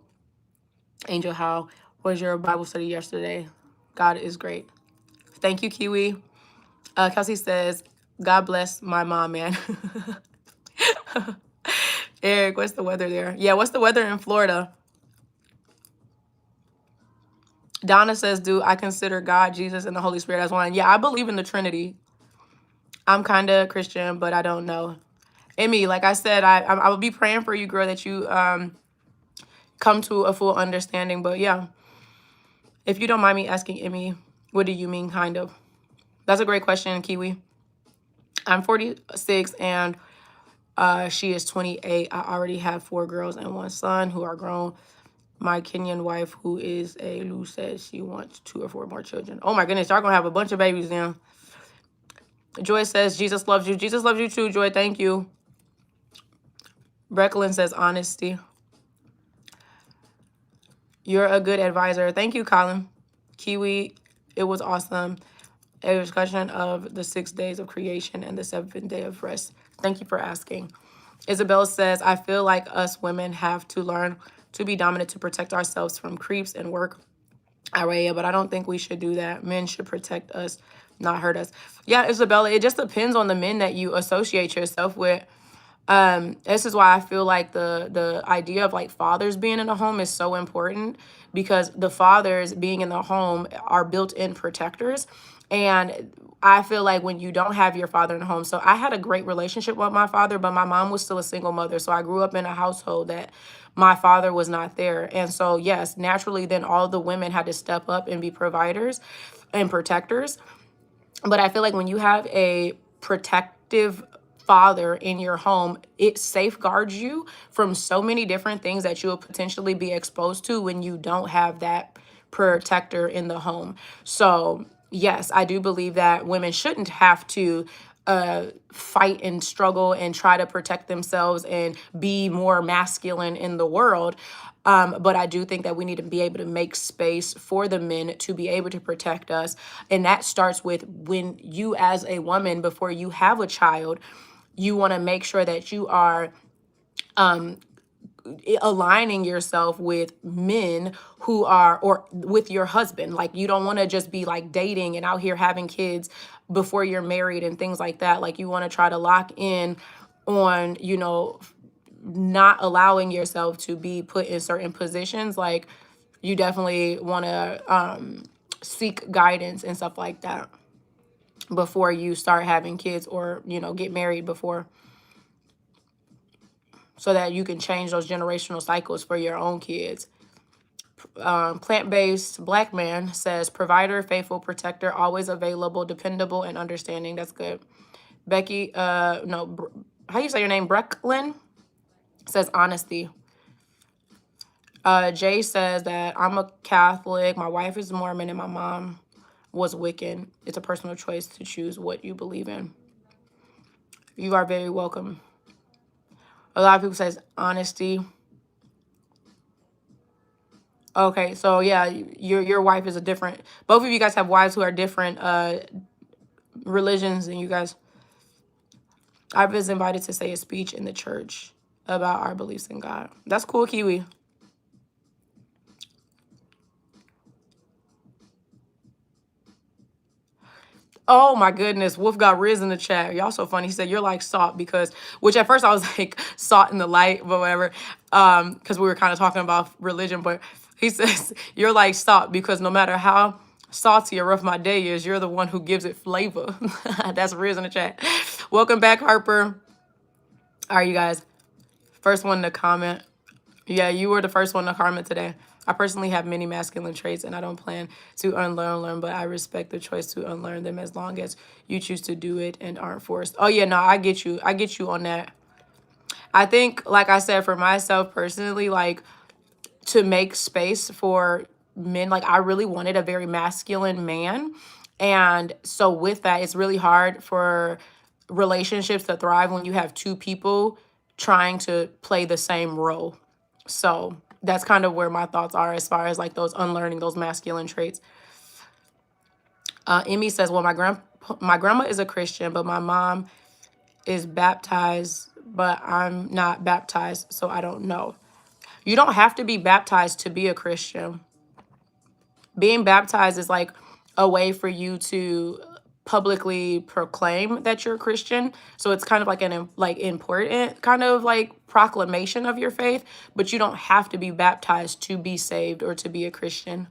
[SPEAKER 1] Angel, how was your Bible study yesterday? God is great. Thank you, Kiwi. Kelsey says, God bless my mom, man. Eric, what's the weather there? Yeah, what's the weather in Florida? Donna says, do I consider God, Jesus, and the Holy Spirit as one? Yeah, I believe in the Trinity. I'm kind of Christian, but I don't know. Emmy, like I said, I will be praying for you, girl, that you come to a full understanding. But yeah, if you don't mind me asking, Emmy, what do you mean, kind of? That's a great question, Kiwi. I'm 46 and she is 28. I already have 4 girls and 1 son who are grown. My Kenyan wife, who is a Lu, says she wants 2 or 4 more children. Oh my goodness, y'all gonna have a bunch of babies then. Joy says, Jesus loves you. Jesus loves you too, Joy. Thank you. Brecklin says, honesty. You're a good advisor. Thank you, Colin. Kiwi, it was awesome. A discussion of the 6 days of creation and the 7th day of rest. Thank you for asking. Isabel says, I feel like us women have to learn to be dominant to protect ourselves from creeps and work. Araya, but I don't think we should do that. Men should protect us, not hurt us. Yeah, Isabella, it just depends on the men that you associate yourself with. This is why I feel like the idea of like fathers being in the home is so important, because the fathers being in the home are built-in protectors. And I feel like when you don't have your father in the home, so I had a great relationship with my father, but my mom was still a single mother. So I grew up in a household that my father was not there. And so, yes, naturally, then all the women had to step up and be providers and protectors. But I feel like when you have a protective father in your home, it safeguards you from so many different things that you'll potentially be exposed to when you don't have that protector in the home. So, yes, I do believe that women shouldn't have to fight and struggle and try to protect themselves and be more masculine in the world. But I do think that we need to be able to make space for the men to be able to protect us. And that starts with when you, as a woman, before you have a child, you want to make sure that you are aligning yourself with men who are, or with your husband. Like, you don't want to just be like dating and out here having kids before you're married and things like that. Like, you want to try to lock in on, not allowing yourself to be put in certain positions. Like, you definitely want to seek guidance and stuff like that before you start having kids, or get married before, so that you can change those generational cycles for your own kids. Plant-based black man says, provider, faithful, protector, always available, dependable, and understanding. That's good. Becky, no, how you say your name? Brecklin says honesty. Jay says that I'm a Catholic, my wife is Mormon, and my mom was Wiccan. It's a personal choice to choose what you believe in. You are very welcome. A lot of people says honesty. Okay, so yeah, your wife is a different. Both of you guys have wives who are different religions, and you guys. I was invited to say a speech in the church about our beliefs in God. That's cool, Kiwi. Oh my goodness, Wolf got Riz in the chat. Y'all so funny. He said, you're like salt, because, which at first I was like salt in the light, but whatever. Because we were kind of talking about religion, but he says, you're like salt, because no matter how salty or rough my day is, you're the one who gives it flavor. That's Riz in the chat. Welcome back, Harper. All right, you guys. First one to comment. Yeah, you were the first one to comment today. I personally have many masculine traits, and I don't plan to learn, but I respect the choice to unlearn them as long as you choose to do it and aren't forced. Oh yeah, no, I get you. I get you on that. I think, like I said, for myself personally, like, to make space for men, like, I really wanted a very masculine man. And so with that, it's really hard for relationships to thrive when you have 2 people trying to play the same role. So that's kind of where my thoughts are as far as like those unlearning those masculine traits. Emmy says, well, my grandma is a Christian, but my mom is baptized, but I'm not baptized, so I don't know. You don't have to be baptized to be a Christian. Being baptized is like a way for you to publicly proclaim that you're a Christian. So it's kind of like an important kind of like proclamation of your faith, but you don't have to be baptized to be saved or to be a Christian.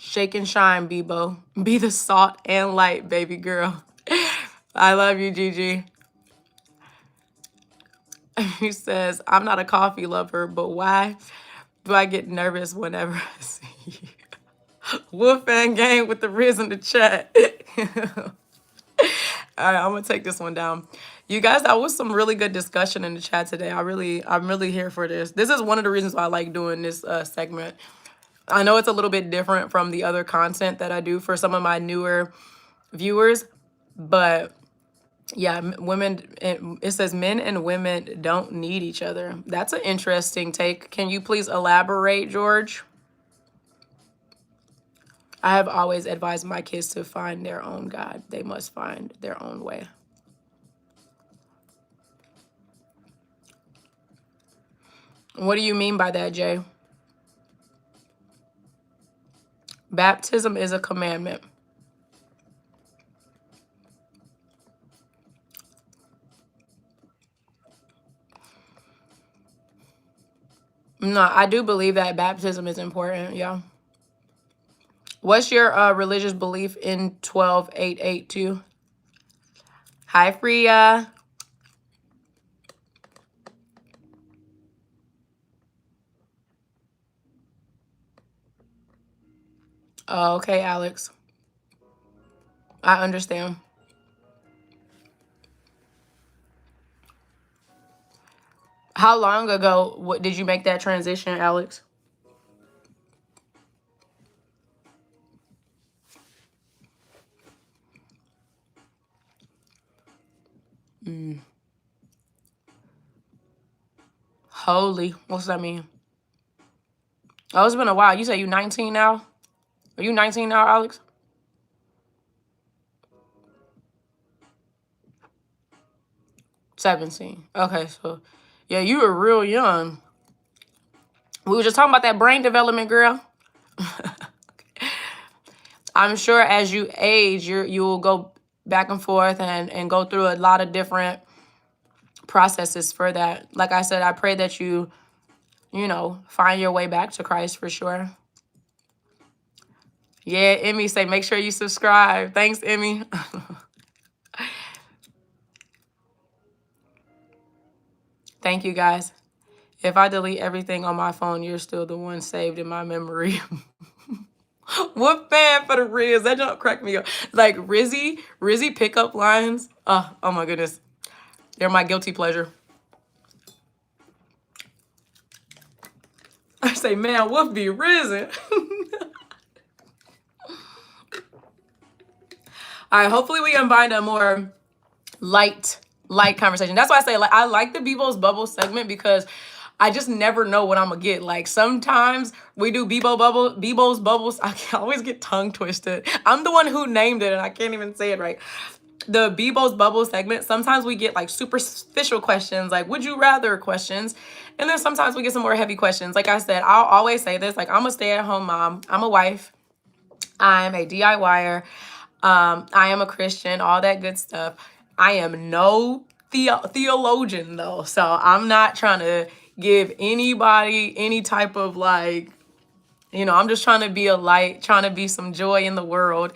[SPEAKER 1] Shake and shine, Bebo. Be the salt and light, baby girl. I love you, Gigi. He says, I'm not a coffee lover, but why do I get nervous whenever I see you? Wolf fan gang with the Riz in the chat. All right, I'm gonna take this one down. You guys, that was some really good discussion in the chat today. I'm really here for this. This is one of the reasons why I like doing this segment. I know it's a little bit different from the other content that I do for some of my newer viewers, but yeah, women, it says men and women don't need each other. That's an interesting take. Can you please elaborate, George? I have always advised my kids to find their own God. They must find their own way. What do you mean by that, Jay? Baptism is a commandment. No, I do believe that baptism is important, yeah. What's your religious belief in 12882? Hi, Freya. Oh, okay, Alex. I understand. How long ago did you make that transition, Alex? Holy, what's that mean? Oh, it's been a while. You say you 19 now? Are you 19 now, Alex? 17. Okay, so yeah, you were real young. We were just talking about that brain development, girl. I'm sure as you age, you will go back and forth and go through a lot of different processes for that. Like I said, I pray that you find your way back to Christ for sure. Yeah, Emmy say make sure you subscribe. Thanks, Emmy. Thank you, guys. If I delete everything on my phone, you're still the one saved in my memory. What fan for the Riz? That don't crack me up. Like Rizzy pickup lines. Oh my goodness. They're my guilty pleasure. I say, man, Wolf be risen. All right, hopefully we can find a more light conversation. That's why I say, like, I like the Bebo's Bubble segment because I just never know what I'm gonna get. Like sometimes we do Bebo's Bubbles. I can always get tongue twisted. I'm the one who named it and I can't even say it right. The Bebo's Bubble segment, sometimes we get like superficial questions, like would you rather questions. And then sometimes we get some more heavy questions. Like I said, I'll always say this, like I'm a stay-at-home mom. I'm a wife. I'm a DIYer. I am a Christian, all that good stuff. I am no theologian though. So I'm not trying to give anybody any type of like, I'm just trying to be a light, trying to be some joy in the world.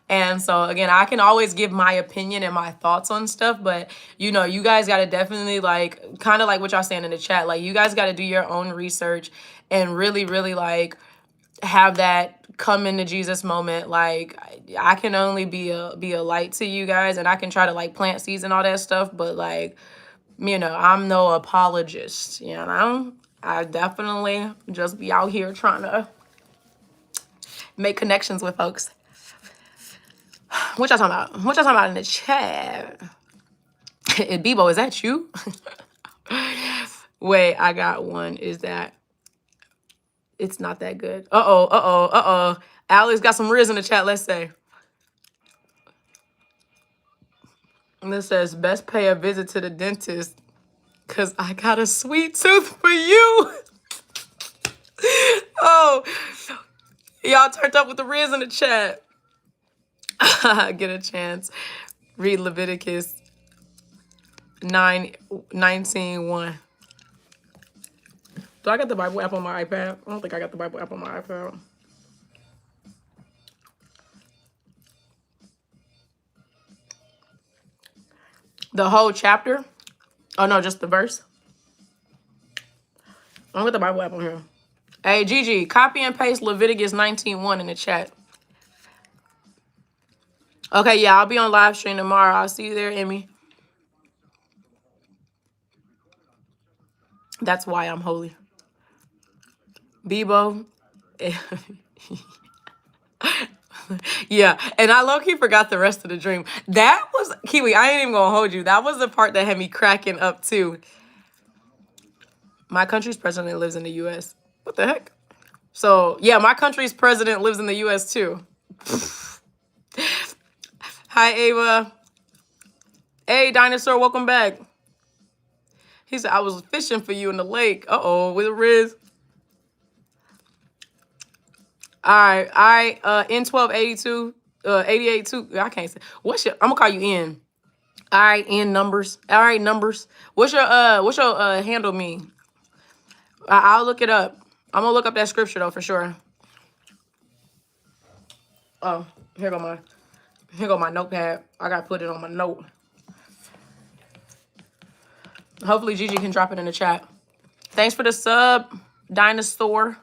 [SPEAKER 1] And so again, I can always give my opinion and my thoughts on stuff, but you guys got to definitely like, kind of like what y'all saying in the chat, like you guys got to do your own research and really, really like have that come into Jesus moment. Like I can only be a light to you guys and I can try to like plant seeds and all that stuff, but like, I'm no apologist, I definitely just be out here trying to make connections with folks. What y'all talking about? What y'all talking about in the chat? Bebo, is that you? Wait, I got one. Is that it's not that good? Alex got some Riz in the chat, let's say. And this says, best pay a visit to the dentist because I got a sweet tooth for you. Oh, y'all turned up with the Riz in the chat. Get a chance. Read Leviticus 19:1. Do I got the Bible app on my iPad? I don't think I got the Bible app on my iPad. The whole chapter? Oh, no, just the verse? I'm with the Bible app on here. Hey, Gigi, copy and paste Leviticus 19:1 in the chat. Okay, yeah, I'll be on live stream tomorrow. I'll see you there, Emmy. That's why I'm holy. Bebo. Yeah, and I low-key forgot the rest of the dream. That was, Kiwi, I ain't even gonna hold you. That was the part that had me cracking up, too. My country's president lives in the U.S. What the heck? So, yeah, my country's president lives in the U.S., too. Hi, Ava. Hey, Dinosaur, welcome back. He said, I was fishing for you in the lake. Uh-oh, with a Riz. All right, N1282, 882. I can't say. What's your, I'm gonna call you N. All right, N numbers. All right, numbers. What's your handle mean? I'll look it up. I'm gonna look up that scripture though for sure. Oh, here go my notepad. I gotta put it on my note. Hopefully Gigi can drop it in the chat. Thanks for the sub, Dinosaur.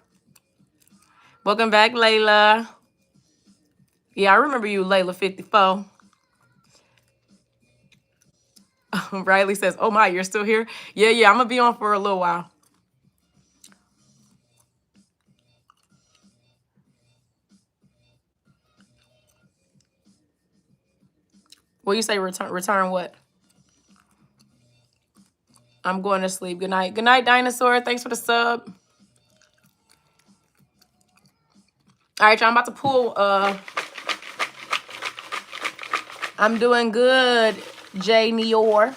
[SPEAKER 1] Welcome back, Layla. Yeah, I remember you, Layla 54. Riley says, oh my, you're still here? Yeah, I'm gonna be on for a little while. What you say, return what? I'm going to sleep. Good night. Good night, Dinosaur. Thanks for the sub. All right, y'all, I'm about to pull. I'm doing good, Jay Neor.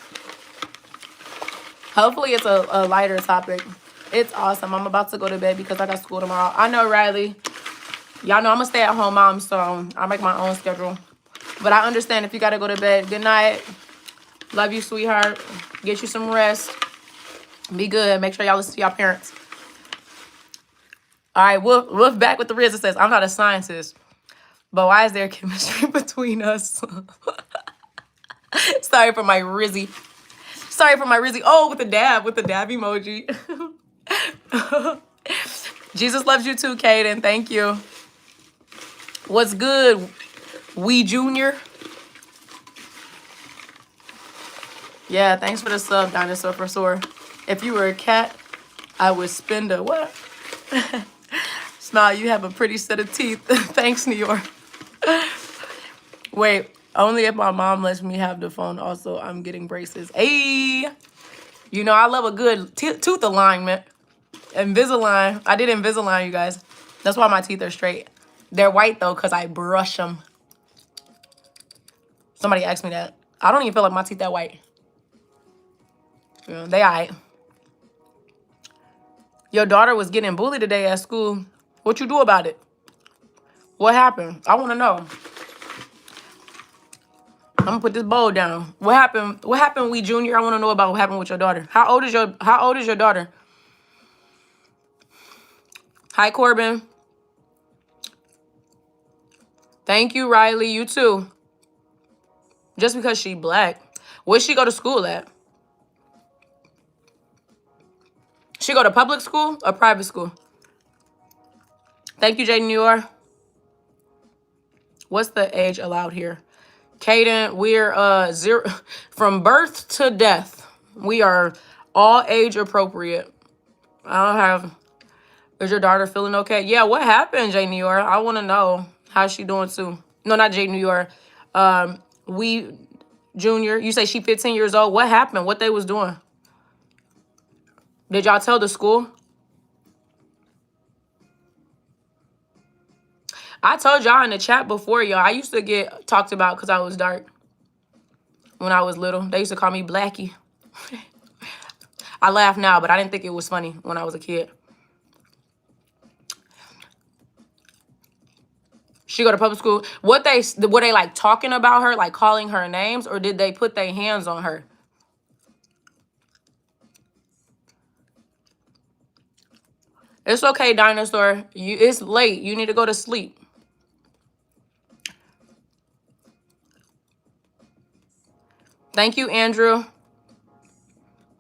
[SPEAKER 1] Hopefully it's a lighter topic. It's awesome. I'm about to go to bed because I got school tomorrow. I know, Riley. Y'all know I'm a stay-at-home mom, so I make my own schedule. But I understand if you got to go to bed. Good night. Love you, sweetheart. Get you some rest. Be good. Make sure y'all listen to y'all parents. All right, Wolf back with the Riz. It says, I'm not a scientist, but why is there chemistry between us? Sorry for my Rizzy. Sorry for my Rizzy. Oh, with the dab emoji. Jesus loves you too, Kaden. Thank you. What's good, Wee Junior? Yeah, thanks for the sub, Dinosaur for Sore. If you were a cat, I would spend a what? Smile, you have a pretty set of teeth. Thanks, New York. Wait, only if my mom lets me have the phone. Also, I'm getting braces. Hey, you know I love a good tooth alignment. Invisalign. I did Invisalign, you guys. That's why my teeth are straight. They're white though, cause I brush them. Somebody asked me that. I don't even feel like my teeth that white. Yeah, they alright. Your daughter was getting bullied today at school. What you do about it? What happened? I want to know. I'm gonna put this bowl down. What happened? What happened, Wee Junior? I want to know about what happened with your daughter. How old is your daughter? Hi, Corbin. Thank you, Riley. You too. Just because she black. Where'd she go to school at? She go to public school or private school? Thank you, Jaden Muir. What's the age allowed here? Kaden, we're 0 from birth to death. We are all age appropriate. I don't have. Is your daughter feeling okay? Yeah, what happened, Jay New York? I want to know how's she doing too. No, not Jay New York. We Junior. You say she 15 years old. What happened? What they was doing? Did y'all tell the school? I told y'all in the chat before, y'all. I used to get talked about because I was dark when I was little. They used to call me Blackie. I laugh now, but I didn't think it was funny when I was a kid. She go to public school. Were they like talking about her, like calling her names, or did they put their hands on her? It's okay, Dinosaur. It's late. You need to go to sleep. Thank you, Andrew.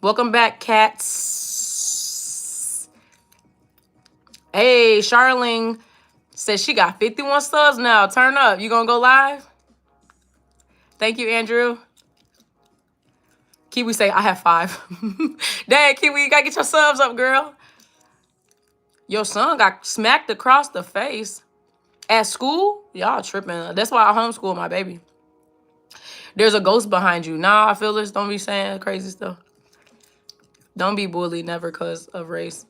[SPEAKER 1] Welcome back, cats. Hey, Charlene says she got 51 subs now. Turn up. You gonna go live? Thank you, Andrew. Kiwi say, I have 5. Dang, Kiwi, you gotta get your subs up, girl. Your son got smacked across the face. At school? Y'all tripping. That's why I homeschool my baby. There's a ghost behind you. Nah, I feel this. Don't be saying crazy stuff. Don't be bullied never because of race.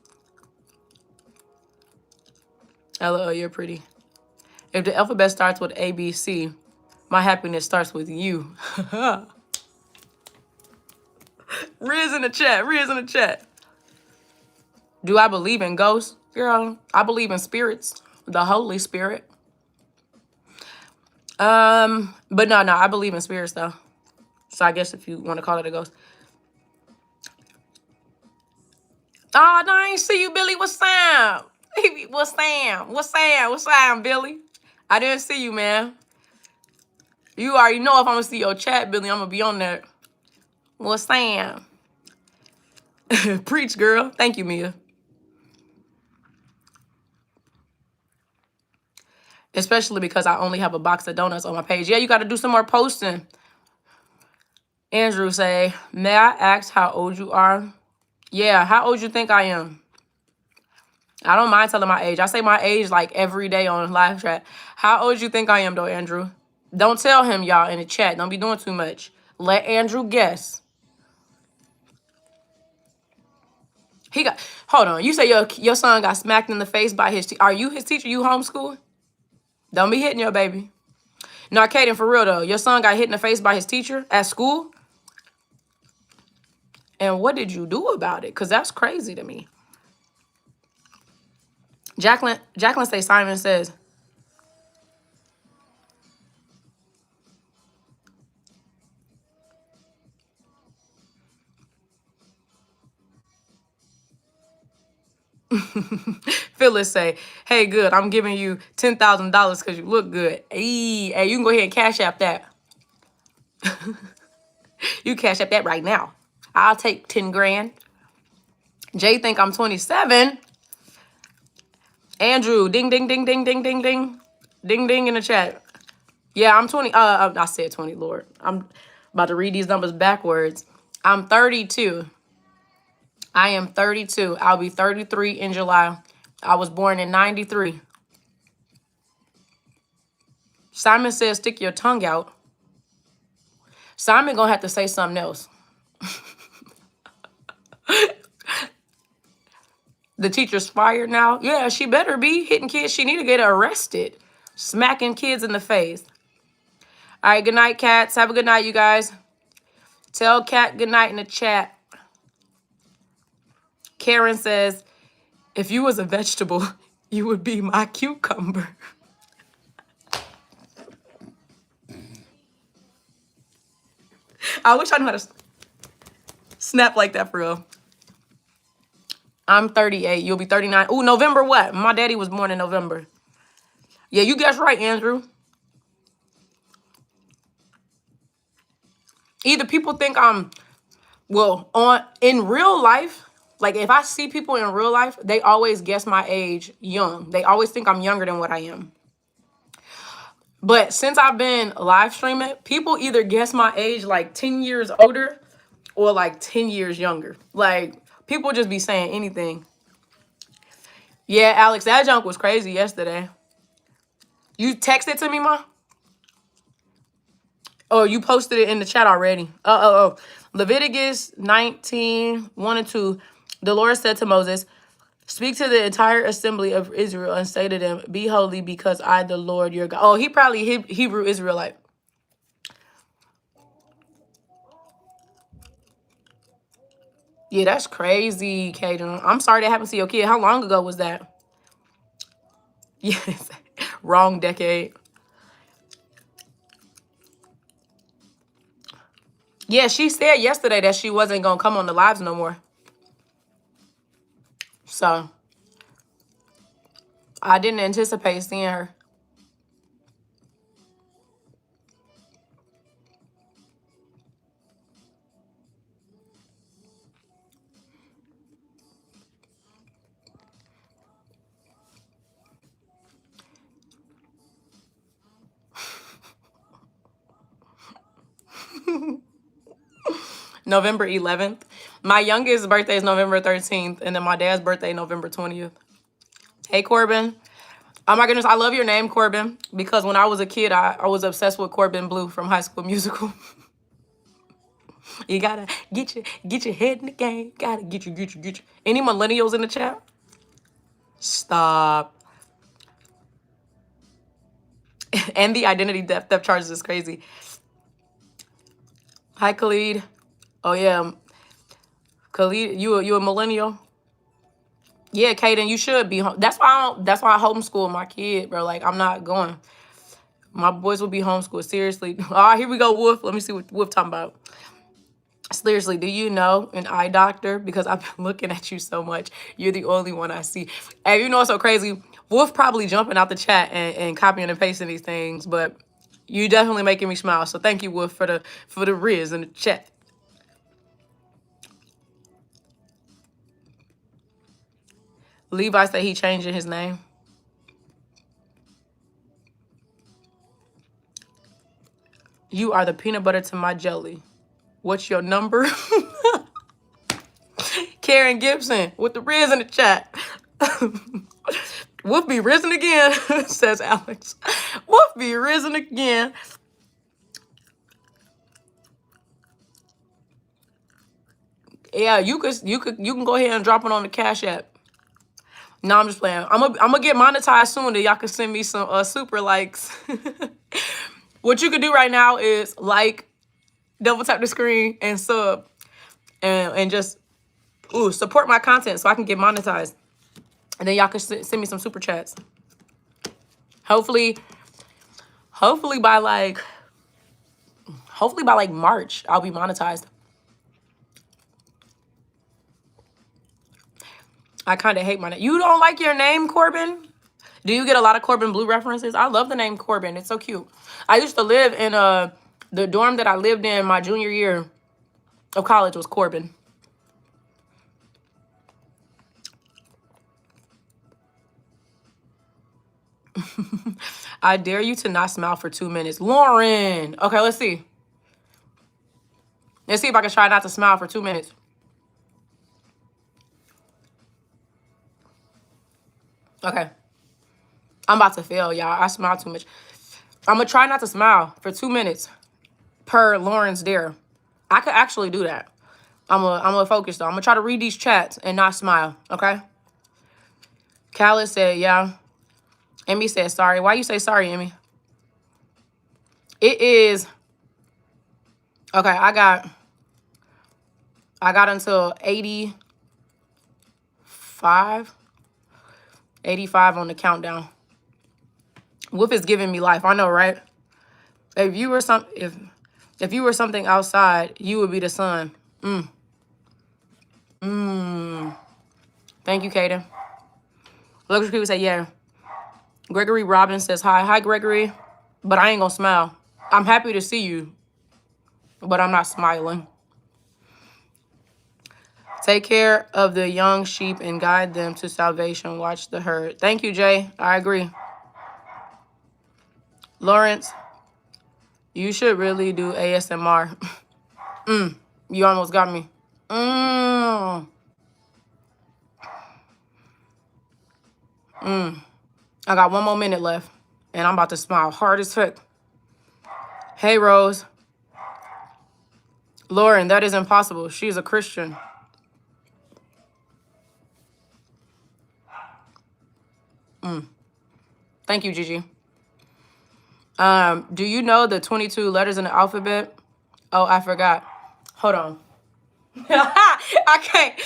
[SPEAKER 1] LOL, you're pretty. If the alphabet starts with A, B, C, my happiness starts with you. Riz in the chat. Riz in the chat. Do I believe in ghosts? Girl, I believe in spirits. The Holy Spirit. But no, I believe in spirits though. So I guess if you want to call it a ghost. Oh, no, I ain't see you, Billy. What's Sam? What's Sam? What's Sam? What's Sam, Billy? I didn't see you, man. You already know if I'm gonna see your chat, Billy, I'm gonna be on there. What's Sam? Preach, girl. Thank you, Mia. Especially because I only have a box of donuts on my page. Yeah, you got to do some more posting. Andrew say, may I ask how old you are? Yeah, how old you think I am? I don't mind telling my age. I say my age like every day on live chat. How old you think I am though, Andrew? Don't tell him, y'all, in the chat. Don't be doing too much. Let Andrew guess. He got, hold on. You say your son got smacked in the face by his teacher. Are you his teacher? You homeschool? Don't be hitting your baby. No, Kaden, for real though. Your son got hit in the face by his teacher at school? And what did you do about it? Because that's crazy to me. Jacqueline say Simon says. Phyllis say, hey, good. I'm giving you $10,000 because you look good. Hey, you can go ahead and cash app that. You cash app that right now. I'll take 10 grand. Jay think I'm 27. Andrew, ding, ding, ding, ding, ding, ding, ding. Ding, ding in the chat. Yeah, I'm 20. I said 20, Lord. I'm about to read these numbers backwards. I'm 32. I am 32. I'll be 33 in July. I was born in 93. Simon says, stick your tongue out. Simon gonna have to say something else. The teacher's fired now. Yeah, she better be hitting kids. She need to get arrested. Smacking kids in the face. All right, good night, cats. Have a good night, you guys. Tell Cat good night in the chat. Karen says, if you was a vegetable, you would be my cucumber. I wish I knew how to snap like that for real. I'm 38. You'll be 39. Ooh, November what? My daddy was born in November. Yeah, you guessed right, Andrew. Either people think I'm, well, in real life, like if I see people in real life, they always guess my age young. They always think I'm younger than what I am. But since I've been live streaming, people either guess my age like 10 years older or like 10 years younger. Like, people just be saying anything. Yeah, Alex, that junk was crazy yesterday. You texted to me, Ma? Oh, you posted it in the chat already. Leviticus 19, 1 and 2. The Lord said to Moses, speak to the entire assembly of Israel and say to them, be holy because I, the Lord, your God. Oh, he probably Hebrew Israelite. Yeah, that's crazy, Kaden. I'm sorry that happened to your kid. How long ago was that? Yes, wrong decade. Yeah, she said yesterday that she wasn't going to come on the lives no more. So, I didn't anticipate seeing her. November 11th. My youngest birthday is November 13th, and then my dad's birthday, November 20th. Hey, Corbin. Oh my goodness, I love your name, Corbin, because when I was a kid, I was obsessed with Corbin Blue from High School Musical. You gotta get your head in the game. Gotta get you. Any millennials in the chat? Stop. And the identity theft charges is crazy. Hi, Khalid. Oh yeah, Khalid, you a millennial? Yeah, Kaden, you should be home. That's why I homeschool my kid, bro. Like, I'm not going. My boys will be homeschooled. Seriously. All right, here we go, Wolf. Let me see what Wolf talking about. Seriously, do you know an eye doctor? Because I've been looking at you so much. You're the only one I see. And you know what's so crazy? Wolf probably jumping out the chat and copying and pasting these things, but you definitely making me smile. So thank you, Wolf, for the riz in the chat. Levi said he changing his name. You are the peanut butter to my jelly. What's your number? Karen Gibson with the riz in the chat. Wolf be risen again, says Alex. Wolf be risen again. Yeah, you can go ahead and drop it on the Cash App. No, I'm just playing. I'm gonna get monetized soon. That y'all can send me some super likes. What you can do right now is like, double tap the screen, and sub, and just support my content so I can get monetized. And then y'all can send me some super chats. Hopefully by like March, I'll be monetized. I kind of hate my name. You don't like your name, Corbin? Do you get a lot of Corbin Blue references? I love the name Corbin. It's so cute. I used to live in the dorm that I lived in my junior year of college was Corbin. I dare you to not smile for 2 minutes. Lauren. Okay, let's see. Let's see if I can try not to smile for 2 minutes. Okay. I'm about to fail, y'all. I smile too much. I'm going to try not to smile for 2 minutes per Lauren's dare. I could actually do that. I'm gonna focus, though. I'm going to try to read these chats and not smile, okay? Khaled said, yeah. Emmy said, sorry. Why you say sorry, Emmy? It is... Okay, I got until 85 on the countdown. Wolf is giving me life. I know, right? If you were something outside, you would be the sun. Thank you, Kaden. Luxury people say, yeah. Gregory Robbins says, hi. Hi, Gregory. But I ain't gonna smile. I'm happy to see you, but I'm not smiling. Take care of the young sheep and guide them to salvation. Watch the herd. Thank you, Jay. I agree. Lawrence, you should really do ASMR. You almost got me. I got 1 more minute left, and I'm about to smile hard as heck. Hey, Rose. Lauren, that is impossible. She's a Christian. Thank you, Gigi. Do you know the 22 letters in the alphabet? Oh, I forgot. Hold on. I can't.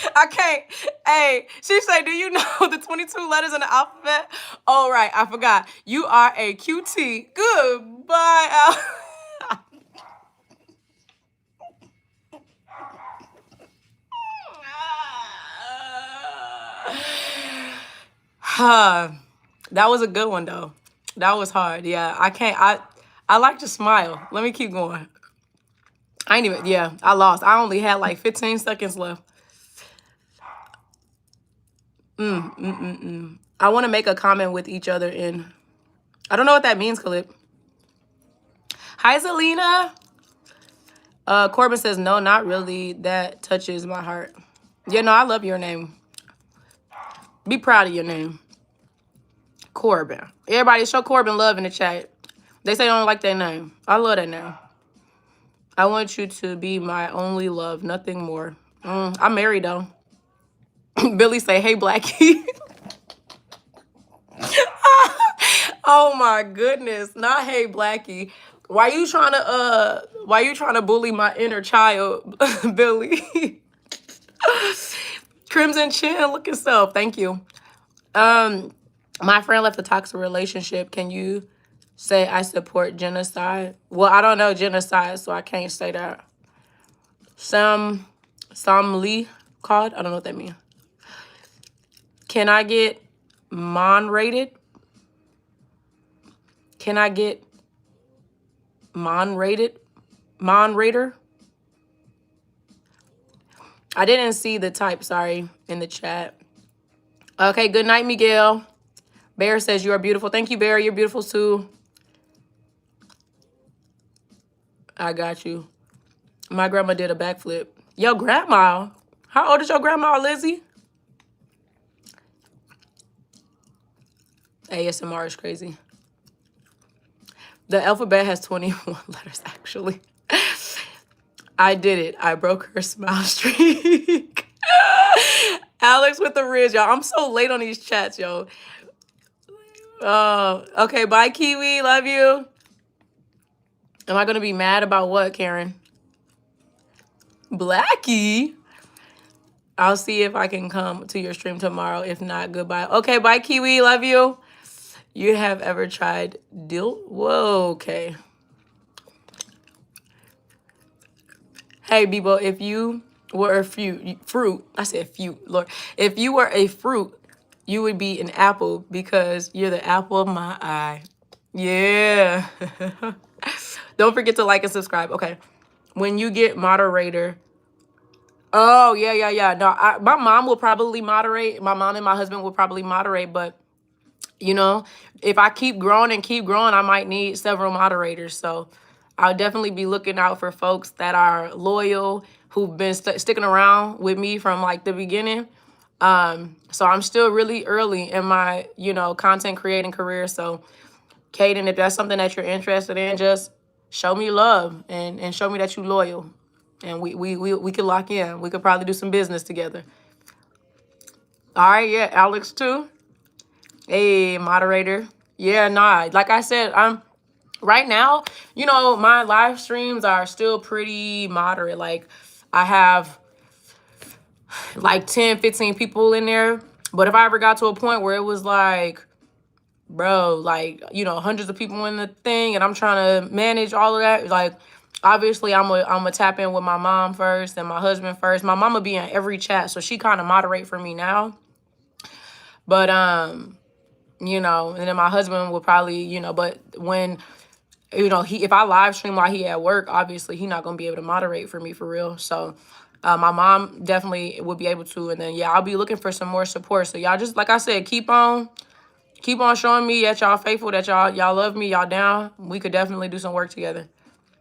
[SPEAKER 1] Hey, she said, do you know the 22 letters in the alphabet? Oh, right, I forgot. You are a QT. Goodbye, Al. That was a good one, though. That was hard. Yeah, I like to smile. Let me keep going. I ain't even, yeah, I lost. I only had like 15 seconds left. I want to make a comment with each other in, I don't know what that means, Khalid. Hi, Zelina. Corbin says, no, not really. That touches my heart. Yeah, no, I love your name. Be proud of your name. Corbin. Everybody show Corbin love in the chat. They say they don't like that name. I love that name. I want you to be my only love, nothing more. I'm married though. Billy say, hey, Blackie. Oh my goodness. Not hey, Blackie. Why you trying to bully my inner child, Billy? Crimson Chin, look yourself. Thank you. My friend left a toxic relationship. Can you say I support genocide? Well, I don't know genocide, so I can't say that. Some Lee called. I don't know what that means. Can I get rated? Can I get rated? Rater? I didn't see the type, sorry, in the chat. Okay, good night, Miguel. Bear says you are beautiful. Thank you, Bear. You're beautiful too. I got you. My grandma did a backflip. Yo, grandma? How old is your grandma, Lizzie? ASMR is crazy. The alphabet has 21 letters, actually. I did it. I broke her smile streak. Alex with the ridge, y'all. I'm so late on these chats, yo. Okay, bye, Kiwi. Love you. Am I going to be mad about what, Karen? Blackie? I'll see if I can come to your stream tomorrow. If not, goodbye. Okay, bye, Kiwi. Love you. You have ever tried dill? Whoa, okay. Hey, Bebo, if you were a fruit, I said fruit, Lord. If you were a fruit, you would be an apple because you're the apple of my eye. Yeah. Don't forget to like and subscribe. Okay. When you get moderator. Oh, yeah. No, my mom will probably moderate. My mom and my husband will probably moderate, but you know, if I keep growing, I might need several moderators. So I'll definitely be looking out for folks that are loyal, who've been sticking around with me from like the beginning. So I'm still really early in my, content creating career. So Kaden, if that's something that you're interested in, just show me love and show me that you're loyal. And we could lock in. We could probably do some business together. All right, yeah, Alex too. Hey, moderator. Yeah, nah. Like I said, I'm right now, my live streams are still pretty moderate. Like I have like 10, 15 people in there. But if I ever got to a point where it was like, bro, like, hundreds of people in the thing and I'm trying to manage all of that, like obviously I'm a tap in with my mom first and my husband first. My mama be in every chat, so she kind of moderate for me now. But and then my husband will probably, but when if I live stream while he at work, obviously he not gonna be able to moderate for me for real. So my mom definitely would be able to, and then yeah, I'll be looking for some more support. So y'all just, like I said, keep on showing me that y'all faithful, that y'all love me, y'all down. We could definitely do some work together.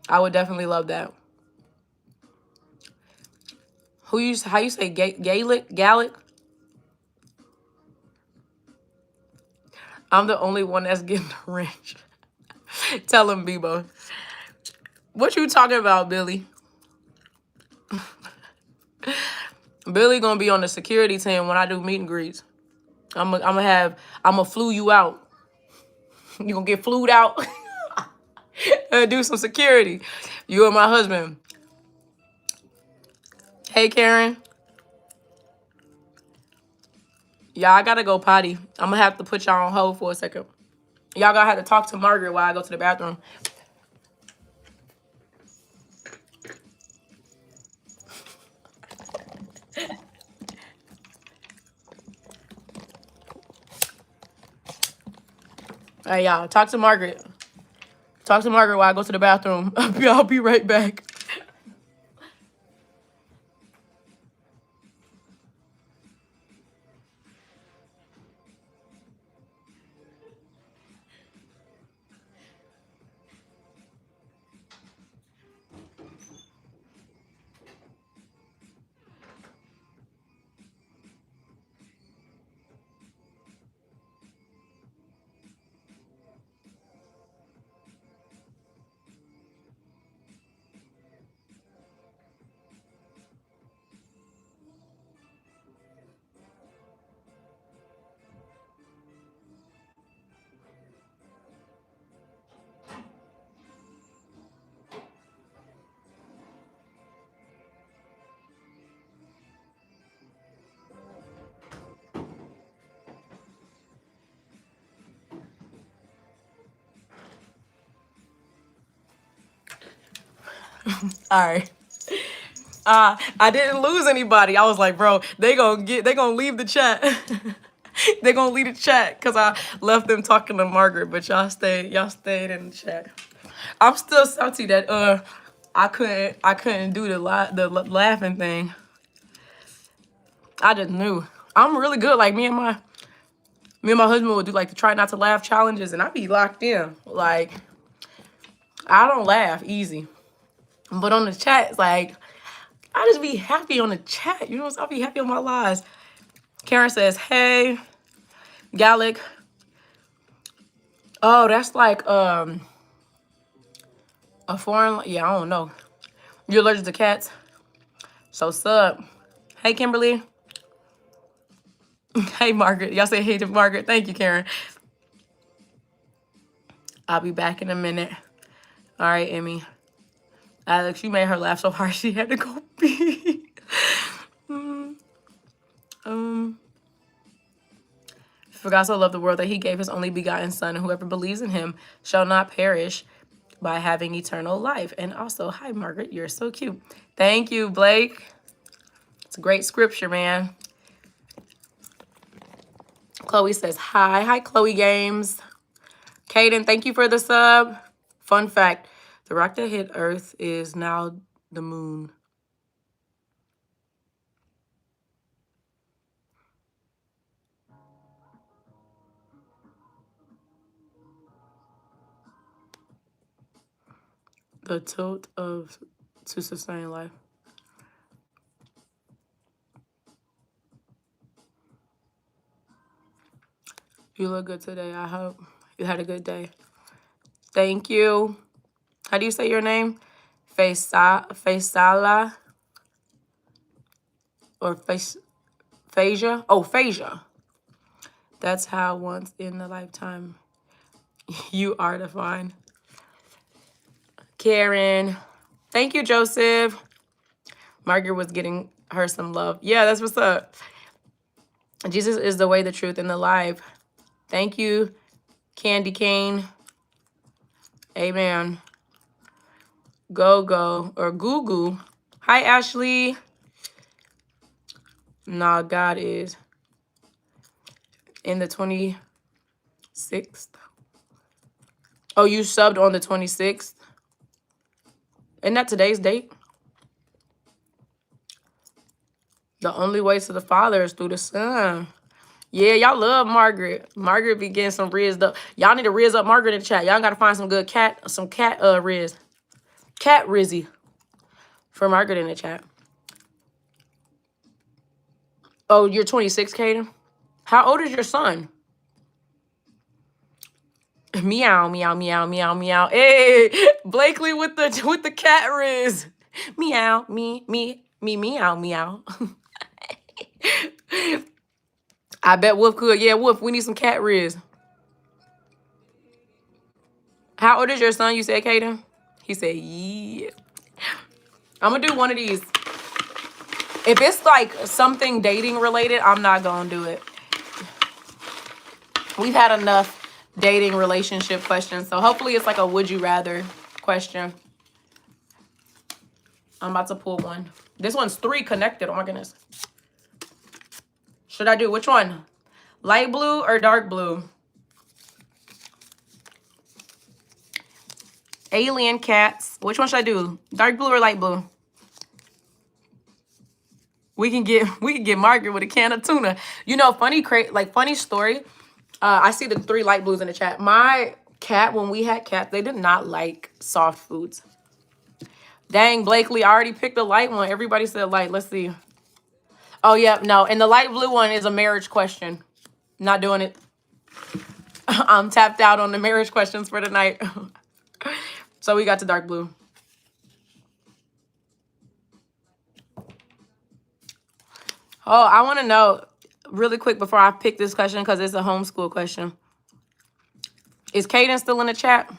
[SPEAKER 1] I would definitely love that. How you say Gallic? I'm the only one that's getting the wrench. Tell him, Bebo. What you talking about, Billy? Billy gonna be on the security team when I do meet and greets. I'm gonna flew you out. You gonna get flued out and do some security. You and my husband. Hey, Karen. Y'all, I gotta go potty. I'm gonna have to put y'all on hold for a second. Y'all gonna have to talk to Margaret while I go to the bathroom. Hey, y'all, talk to Margaret. Talk to Margaret while I go to the bathroom. I'll be right back. All right. I didn't lose anybody. I was like, bro, they gonna leave the chat. They gonna leave the chat because I left them talking to Margaret, but y'all stayed in the chat. I'm still salty that I couldn't do the laughing thing. I just knew. I'm really good. Like me and my husband would do like the try not to laugh challenges, and I be locked in. Like I don't laugh easy, but on the chat, it's like I just be happy on the chat. You know what I'm saying? I'll be happy on my lives. Karen says, hey, Gallic. Oh, that's like a foreign, yeah, I don't know. You're allergic to cats? So sub. Hey, Kimberly. Hey, Margaret. Y'all say hey to Margaret. Thank you, Karen. I'll be back in a minute. All right, Emmy. Alex, you made her laugh so hard she had to go pee. For God so loved the world that he gave his only begotten son, and whoever believes in him shall not perish by having eternal life. And also, hi, Margaret. You're so cute. Thank you, Blake. It's a great scripture, man. Chloe says, hi. Hi, Chloe Games. Kaden, thank you for the sub. Fun fact, the rock that hit Earth is now the moon. The tilt of to sustain life. You look good today. I hope you had a good day. Thank you. How do you say your name? Faisala or Phasia? Oh, Phasia. That's how once in a lifetime you are defined. Karen. Thank you, Joseph. Margaret was getting her some love. Yeah, that's what's up. Jesus is the way, the truth, and the life. Thank you, Candy Cane. Amen. Go or Goo Goo. Hi, Ashley. Nah, God is in the 26th. Oh, you subbed on the 26th? Isn't that today's date? The only way to the Father is through the Son. Yeah, y'all love Margaret. Margaret be getting some rizzed up. Y'all need to rizz up Margaret in the chat. Y'all gotta find some good cat rizz. Cat rizzy for Margaret in the chat. Oh, you're 26, Kaden? How old is your son? Meow, meow, meow, meow, meow. Hey, Blakely with the cat riz. Meow, meow, meow. I bet Wolf could. Yeah, Wolf, we need some cat riz. How old is your son, you said, Kaden? He said, yeah. I'm gonna do one of these. If it's like something dating related, I'm not gonna do it. We've had enough dating relationship questions, so hopefully it's like a would you rather question. I'm about to pull one. This one's 3 connected. Oh my goodness. Should I do which one? Light blue or dark blue? Alien cats. Which one should I do? Dark blue or light blue? We can get Margaret with a can of tuna. You know, funny story. I see the 3 light blues in the chat. My cat, when we had cats, they did not like soft foods. Dang, Blakely, I already picked the light one. Everybody said light. Let's see. Oh, yeah, no. And the light blue one is a marriage question. Not doing it. I'm tapped out on the marriage questions for tonight. So we got to dark blue. Oh, I want to know really quick before I pick this question because it's a homeschool question. Is Kaden still in the chat?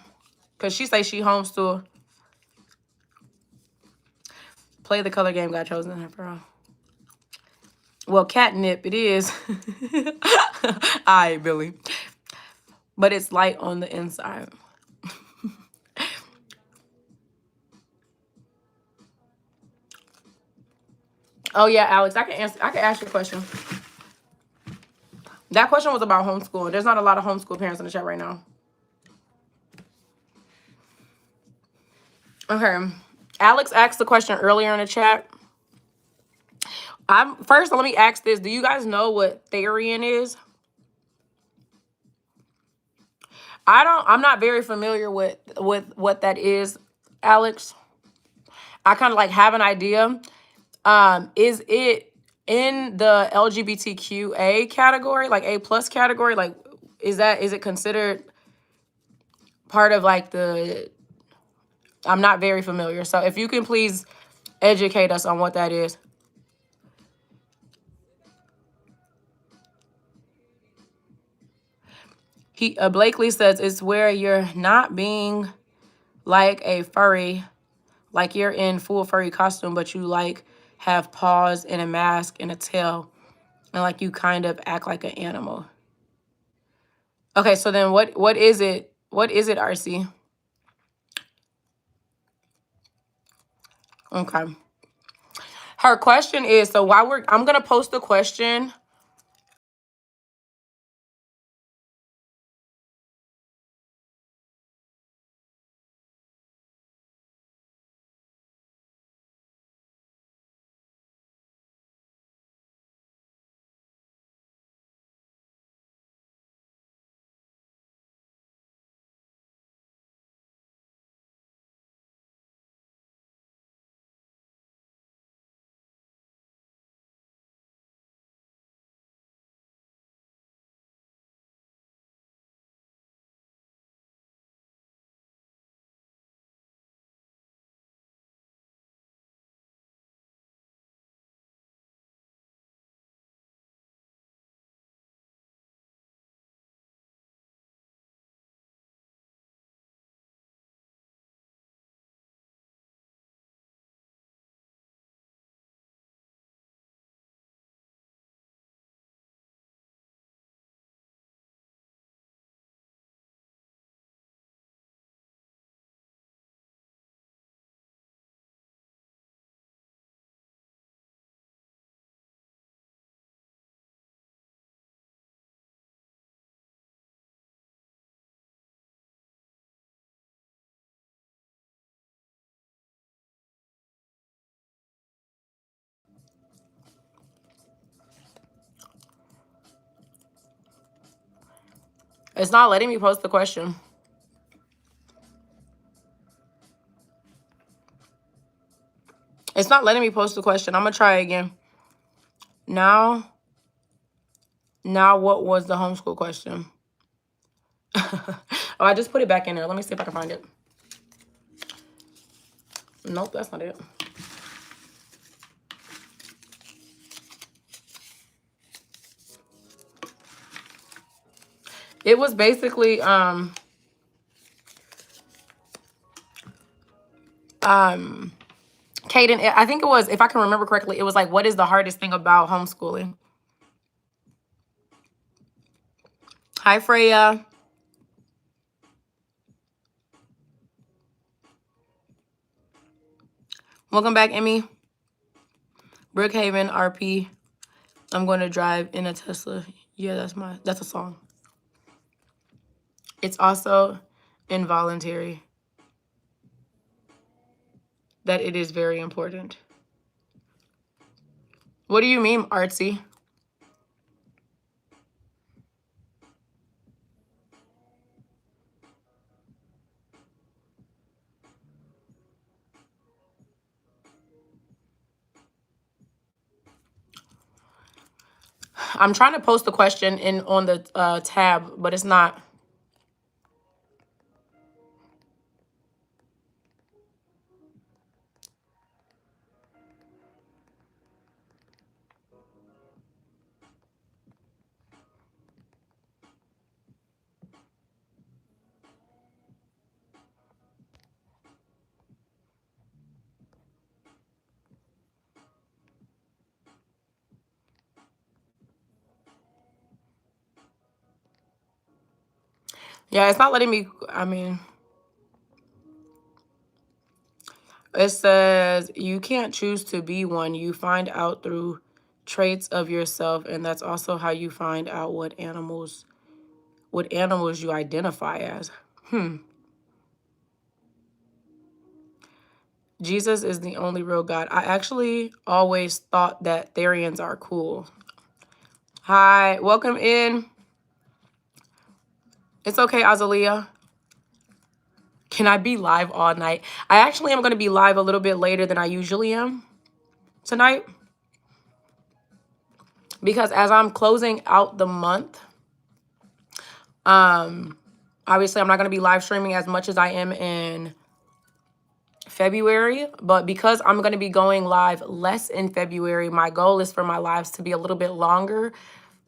[SPEAKER 1] Because she say she homeschool. Play the color game got chosen after all. Well, catnip it is. All right, Billy. But it's light on the inside. Oh yeah, Alex, I can answer. I can ask you a question. That question was about homeschool. There's not a lot of homeschool parents in the chat right now. Okay. Alex asked the question earlier in the chat. First, let me ask this. Do you guys know what Therian is? I'm not very familiar with what that is, Alex. I kind of like have an idea. Is it in the LGBTQA category, like A plus category? Like, is it considered part of like the? I'm not very familiar. So if you can please educate us on what that is. Blakely says it's where you're not being like a furry, like you're in full furry costume, but you like have paws and a mask and a tail, and like you kind of act like an animal. Okay, so then what is it? What is it, RC? Okay. Her question is, so I'm gonna post the question. It's not letting me post the question. It's not letting me post the question. I'm gonna try again. Now what was the homeschool question? Oh, I just put it back in there. Let me see if I can find it. Nope, that's not it. It was basically Kaden, I think it was, if I can remember correctly, it was like, what is the hardest thing about homeschooling? Hi, Freya. Welcome back, Emmy. Brookhaven, RP. I'm going to drive in a Tesla. Yeah, that's a song. It's also involuntary. That it is very important. What do you mean, artsy? I'm trying to post the question on the tab, but it's not. Yeah, it's not letting me. I mean, It says, you can't choose to be one. You find out through traits of yourself, and that's also how you find out what animals you identify as. Jesus is the only real God. I actually always thought that Therians are cool. Hi, welcome in. It's okay, Azalea. Can I be live all night? I actually am going to be live a little bit later than I usually am tonight, because as I'm closing out the month, obviously I'm not going to be live streaming as much as I am in February, but because I'm going to be going live less in February, my goal is for my lives to be a little bit longer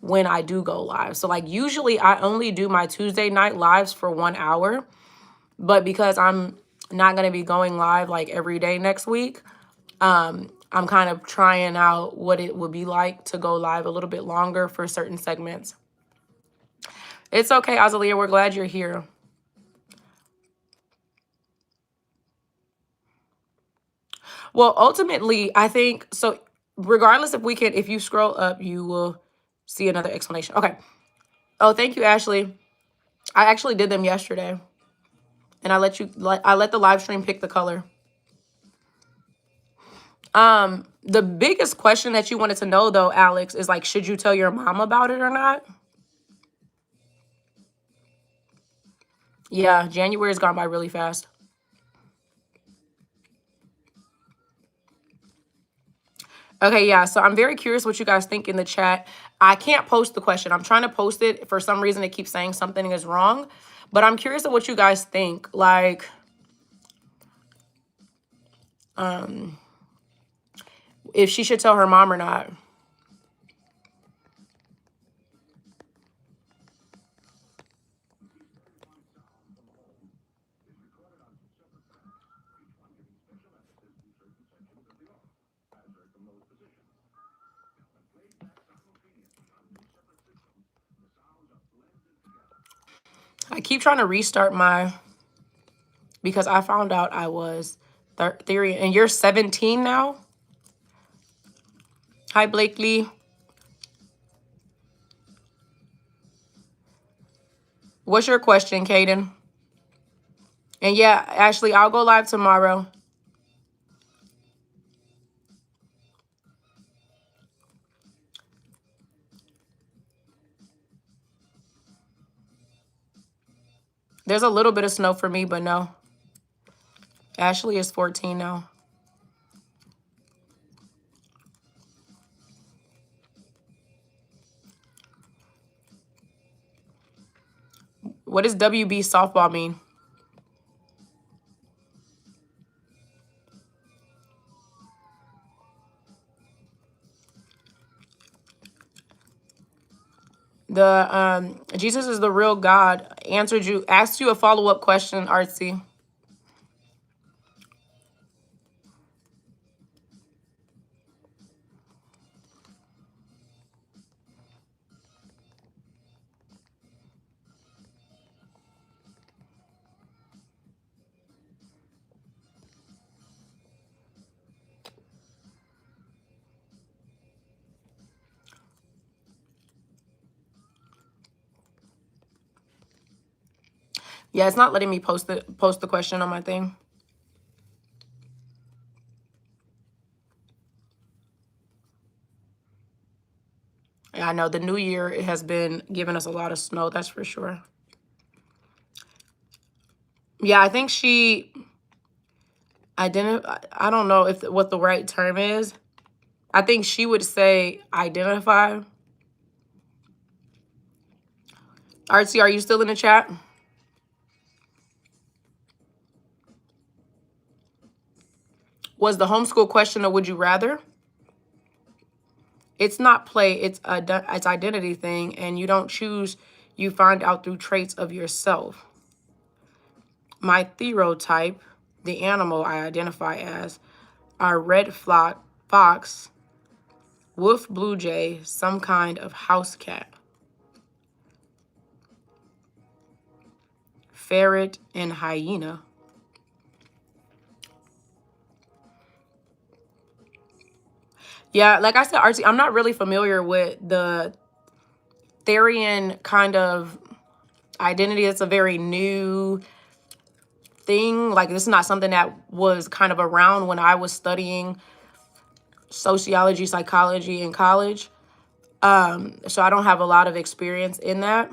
[SPEAKER 1] when I do go live. So like usually I only do my Tuesday night lives for 1 hour, but because I'm not going to be going live like every day next week, I'm kind of trying out what it would be like to go live a little bit longer for certain segments. It's okay, Azalea. We're glad you're here. Well, ultimately, I think so. Regardless if you scroll up, you will see another explanation. Okay. Oh, thank you, Ashley. I actually did them yesterday, and I let the live stream pick the color. The biggest question that you wanted to know though, Alex, is like, should you tell your mom about it or not? Yeah, January's gone by really fast. Okay, yeah, so I'm very curious what you guys think in the chat. I can't post the question. I'm trying to post it. For some reason, it keeps saying something is wrong. But I'm curious of what you guys think. Like, if she should tell her mom or not. I keep trying to restart because I found out I was theory, and you're 17 now? Hi, Blakely. What's your question, Kaden? And yeah, Ashley, I'll go live tomorrow. There's a little bit of snow for me, but no. Ashley is 14 now. What does WB softball mean? Jesus is the real God asked you a follow-up question, Artsy. Yeah, it's not letting me post the question on my thing. Yeah, I know the new year has been giving us a lot of snow, that's for sure. Yeah, I think I don't know what the right term is. I think she would say identify. Artsy, are you still in the chat? Was the homeschool question a would you rather? It's not play, it's identity thing, and you don't choose, you find out through traits of yourself. My therotype, the animal I identify as, are red fox, wolf blue jay, some kind of house cat, ferret, and hyena. Yeah, like I said, Archie, I'm not really familiar with the Therian kind of identity. It's a very new thing. Like, this is not something that was kind of around when I was studying sociology, psychology in college. So I don't have a lot of experience in that.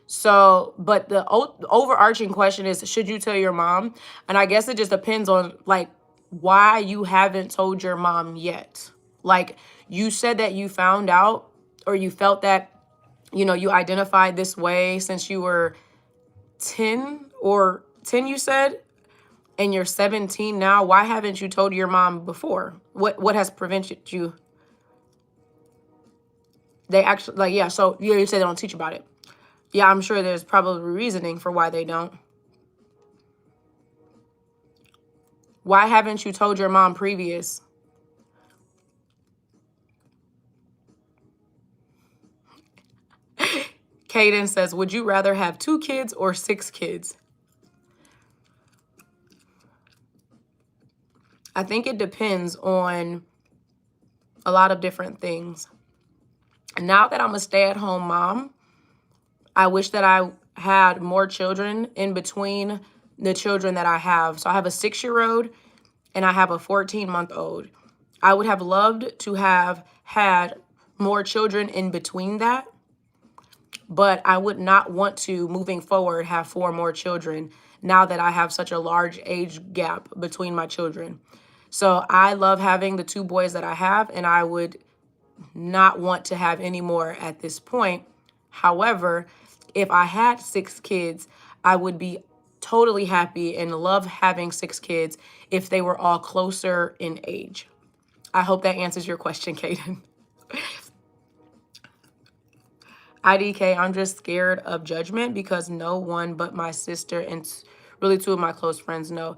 [SPEAKER 1] So, but the overarching question is, should you tell your mom? And I guess it just depends on like why you haven't told your mom yet. Like, you said that you found out or you felt that, you identified this way since you were 10 you said, and you're 17 now. Why haven't you told your mom before? What has prevented you? They actually, like, yeah, so you say they don't teach about it. Yeah, I'm sure there's probably reasoning for why they don't. Why haven't you told your mom previous? Kaden says, would you rather have 2 kids or 6 kids? I think it depends on a lot of different things. Now that I'm a stay-at-home mom, I wish that I had more children in between the children that I have. So I have a 6-year-old and I have a 14-month-old. I would have loved to have had more children in between that, but I would not want to, moving forward, have 4 more children now that I have such a large age gap between my children. So I love having the 2 boys that I have, and I would not want to have any more at this point. However, if I had 6 kids, I would be totally happy and love having 6 kids if they were all closer in age. I hope that answers your question, Kaden. IDK, I'm just scared of judgment because no one but my sister and really 2 of my close friends know.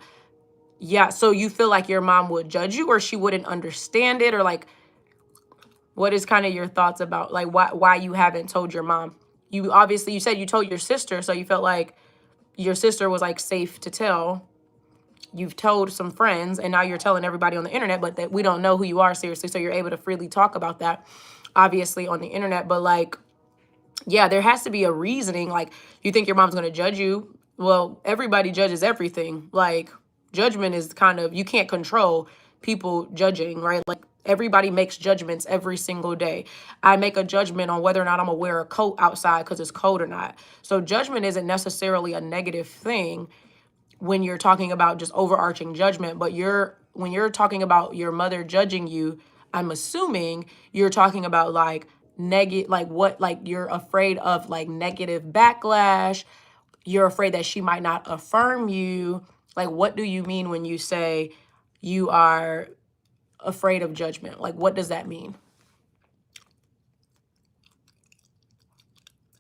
[SPEAKER 1] Yeah, so you feel like your mom would judge you or she wouldn't understand it, or like, what is kind of your thoughts about like why you haven't told your mom? You obviously, you said you told your sister, so you felt like your sister was like safe to tell. You've told some friends and now you're telling everybody on the internet, but that we don't know who you are seriously, so you're able to freely talk about that obviously on the internet. But like, yeah, there has to be a reasoning. Like, you think your mom's going to judge you? Well, everybody judges everything. Like, judgment is kind of, you can't control people judging, right? Like, everybody makes judgments every single day. I make a judgment on whether or not I'm gonna wear a coat outside because it's cold or not. So judgment isn't necessarily a negative thing when you're talking about just overarching judgment, but when you're talking about your mother judging you, I'm assuming you're talking about like negative, like what, like you're afraid of like negative backlash. You're afraid that she might not affirm you. Like, what do you mean when you say you are afraid of judgment? Like, what does that mean?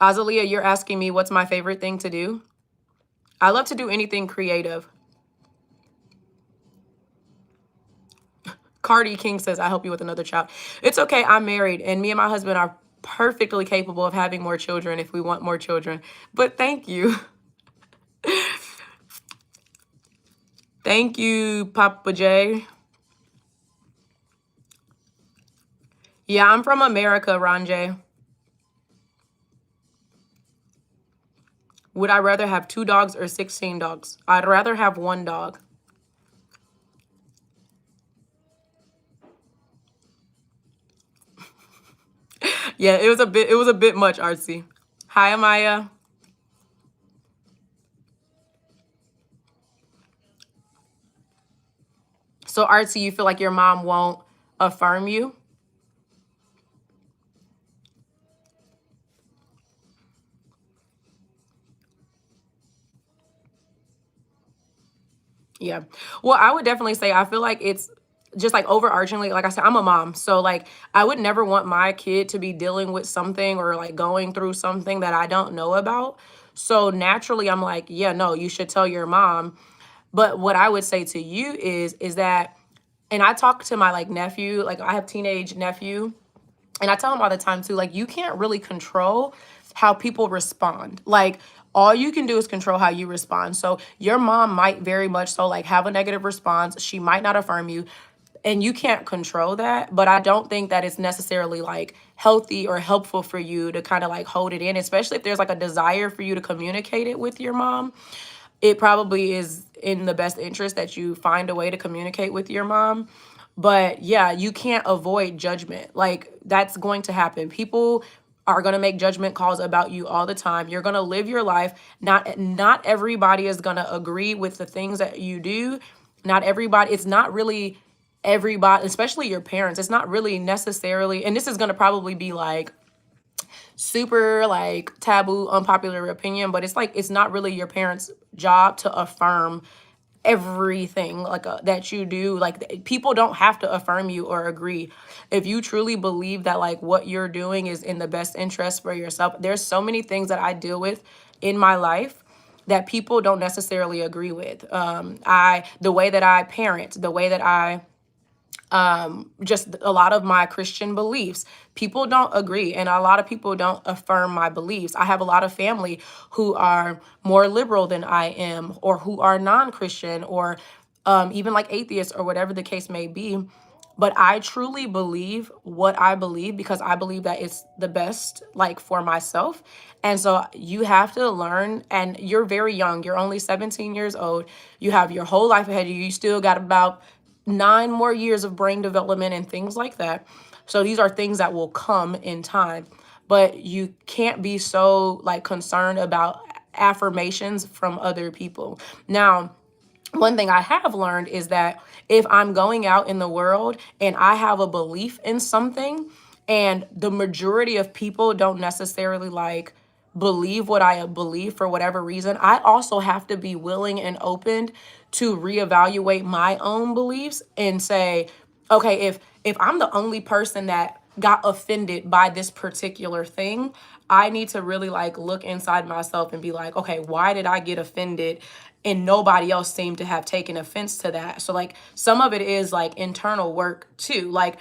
[SPEAKER 1] Azalia, you're asking me what's my favorite thing to do? I love to do anything creative. Cardi King says, I help you with another child. It's okay, I'm married, and me and my husband are perfectly capable of having more children if we want more children. But thank you. Thank you, Papa J. Yeah, I'm from America, Ronjay. Would I rather have 2 dogs or 16 dogs? I'd rather have 1 dog. Yeah, it was a bit much, Artsy. Hi, Amaya. So, Artsy, you feel like your mom won't affirm you? Yeah. Well, I would definitely say I feel like it's just like overarchingly, like I said, I'm a mom. So like I would never want my kid to be dealing with something or like going through something that I don't know about. So naturally I'm like, yeah, no, you should tell your mom. But what I would say to you is that, and I talk to my like nephew, like I have teenage nephew, and I tell him all the time too, like, you can't really control how people respond. Like, all you can do is control how you respond. So your mom might very much so like have a negative response. She might not affirm you. and you can't control that, but I don't think that it's necessarily like healthy or helpful for you to kind of like hold it in, especially if there's like a desire for you to communicate it with your mom. It probably is in the best interest that you find a way to communicate with your mom. But yeah, you can't avoid judgment. Like, that's going to happen. People are going to make judgment calls about you all the time. You're going to live your life. Not everybody is going to agree with the things that you do. Not everybody, it's not really everybody, especially your parents. It's not really necessarily, and this is going to probably be like super like taboo, unpopular opinion, but it's like it's not really your parents' job to affirm everything like that you do. Like, people don't have to affirm you or agree. If you truly believe that like what you're doing is in the best interest for yourself, there's so many things that I deal with in my life that people don't necessarily agree with. The way that I parent, the way that I just a lot of my Christian beliefs. People don't agree, and a lot of people don't affirm my beliefs. I have a lot of family who are more liberal than I am, or who are non-Christian, or even like atheists, or whatever the case may be. But I truly believe what I believe because I believe that it's the best, like, for myself. And so you have to learn, and you're very young. You're only 17 years old. You have your whole life ahead of you. You still got about 9 more years of brain development and things like that. So these are things that will come in time. But you can't be so like concerned about affirmations from other people. Now, one thing I have learned is that if I'm going out in the world and I have a belief in something, and the majority of people don't necessarily like believe what I believe for whatever reason, I also have to be willing and open to reevaluate my own beliefs and say, okay, if I'm the only person that got offended by this particular thing, I need to really like look inside myself and be like, okay, why did I get offended and nobody else seemed to have taken offense to that? So like some of it is like internal work too. Like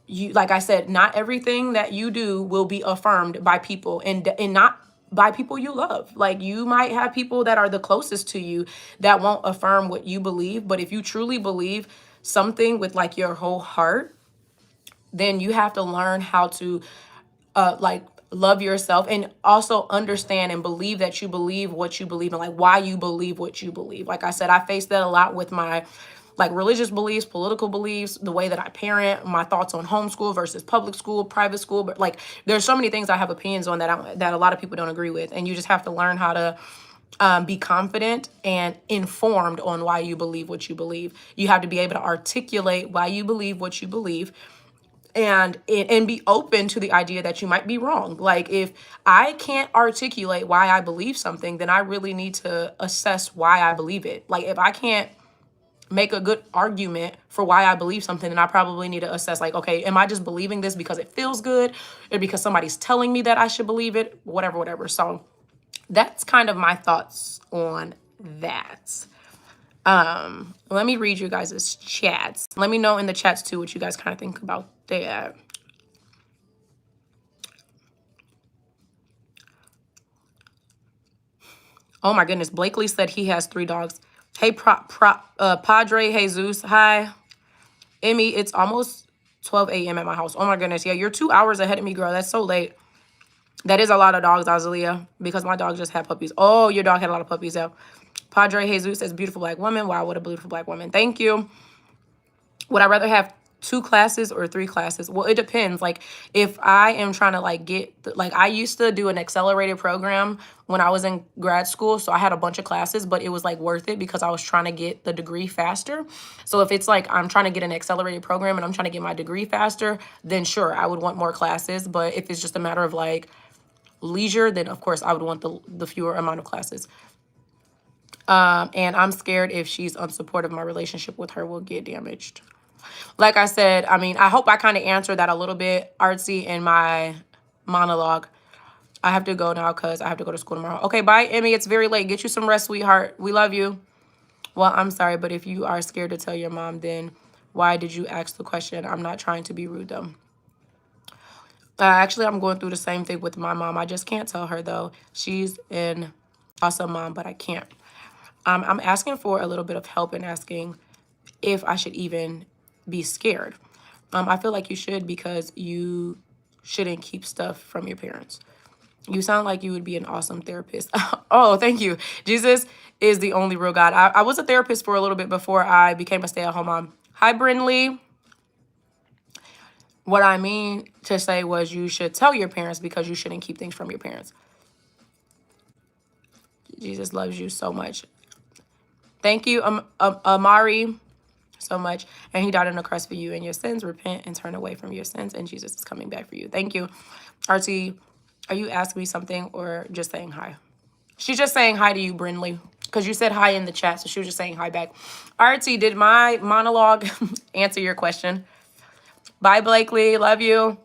[SPEAKER 1] I said, not everything that you do will be affirmed by people, and not by people you love. Like, you might have people that are the closest to you that won't affirm what you believe, but if you truly believe something with like your whole heart, then you have to learn how to like love yourself, and also understand and believe that you believe what you believe, and like why you believe what you believe. Like I said, I faced that a lot with my like religious beliefs, political beliefs, the way that I parent, my thoughts on homeschool versus public school, private school. But like, there's so many things I have opinions on that a lot of people don't agree with, and you just have to learn how to be confident and informed on why you believe what you believe. You have to be able to articulate why you believe what you believe, and be open to the idea that you might be wrong. Like, if I can't articulate why I believe something, then I really need to assess why I believe it. Like, if I can't make a good argument for why I believe something, then I probably need to assess, like, okay, am I just believing this because it feels good, or because somebody's telling me that I should believe it? Whatever. So that's kind of my thoughts on that. Let me read you guys' chats. Let me know in the chats too what you guys kind of think about that. Oh my goodness, Blakely said he has 3 dogs. Hey, Padre Jesus. Hi, Emmy. It's almost 12 a.m. at my house. Oh my goodness. Yeah, you're 2 hours ahead of me, girl. That's so late. That is a lot of dogs, Azalia, because my dog just had puppies. Oh, your dog had a lot of puppies, yeah. Padre Jesus says, beautiful black woman. Wow, what a beautiful black woman. Thank you. Would I rather have 2 classes or 3 classes? Well, it depends. Like, if I am trying to like like, I used to do an accelerated program when I was in grad school. So I had a bunch of classes, but it was like worth it because I was trying to get the degree faster. So if it's like I'm trying to get an accelerated program and I'm trying to get my degree faster, then sure, I would want more classes. But if it's just a matter of like leisure, then of course I would want the fewer amount of classes. And I'm scared if she's unsupportive, my relationship with her will get damaged. Like I said, I mean, I hope I kind of answered that a little bit, Artsy, in my monologue. I have to go now because I have to go to school tomorrow. Okay, bye, Emmy. It's very late. Get you some rest, sweetheart. We love you. Well, I'm sorry, but if you are scared to tell your mom, then why did you ask the question? I'm not trying to be rude, though. Actually, I'm going through the same thing with my mom. I just can't tell her, though. She's an awesome mom, but I can't. I'm asking for a little bit of help and asking if I should even be scared. I feel like you should, because you shouldn't keep stuff from your parents. You sound like you would be an awesome therapist. Oh, thank you. Jesus is the only real God. I was a therapist for a little bit before I became a stay-at-home mom. Hi, Brinley. What I mean to say was you should tell your parents, because you shouldn't keep things from your parents. Jesus loves you so much. Thank you, Amari, so much. And he died on the cross for you and your sins. Repent and turn away from your sins, and Jesus is coming back for you. Thank you. RT, are you asking me something or just saying hi? She's just saying hi to you, Brinley, because you said hi in the chat, so she was just saying hi back. RT, did my monologue answer your question? Bye, Blakely. Love you.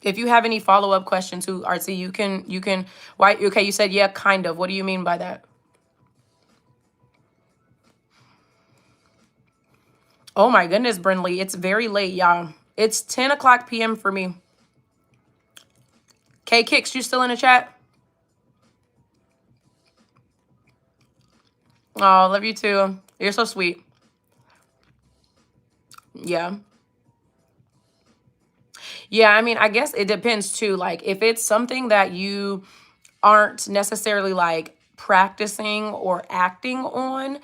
[SPEAKER 1] If you have any follow-up questions to RT, you can why okay, you said yeah, kind of. What do you mean by that? Oh my goodness, Brinley. It's very late, y'all. It's 10 o'clock p.m. for me. K Kicks, you still in the chat? Oh, love you too. You're so sweet. Yeah. Yeah, I mean, I guess it depends too. Like, if it's something that you aren't necessarily like practicing or acting on,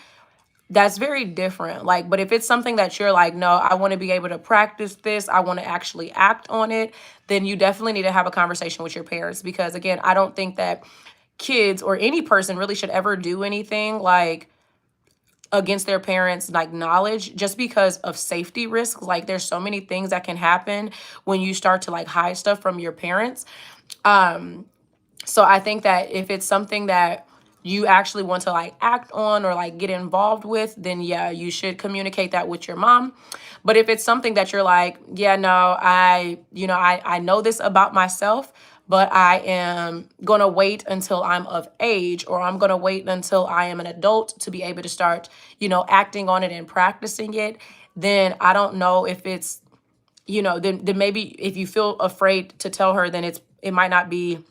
[SPEAKER 1] that's very different. Like, but if it's something that you're like, no, I want to be able to practice this, I want to actually act on it, then you definitely need to have a conversation with your parents. Because again, I don't think that kids or any person really should ever do anything like against their parents like knowledge, just because of safety risks. Like, there's so many things that can happen when you start to like hide stuff from your parents. So I think that if it's something that you actually want to like act on or like get involved with, then yeah, you should communicate that with your mom. But if it's something that you're like, yeah, no, I know this about myself, but I am going to wait until I'm of age, or I'm going to wait until I am an adult to be able to start, acting on it and practicing it, then I don't know if it's, then maybe if you feel afraid to tell her, then it might not be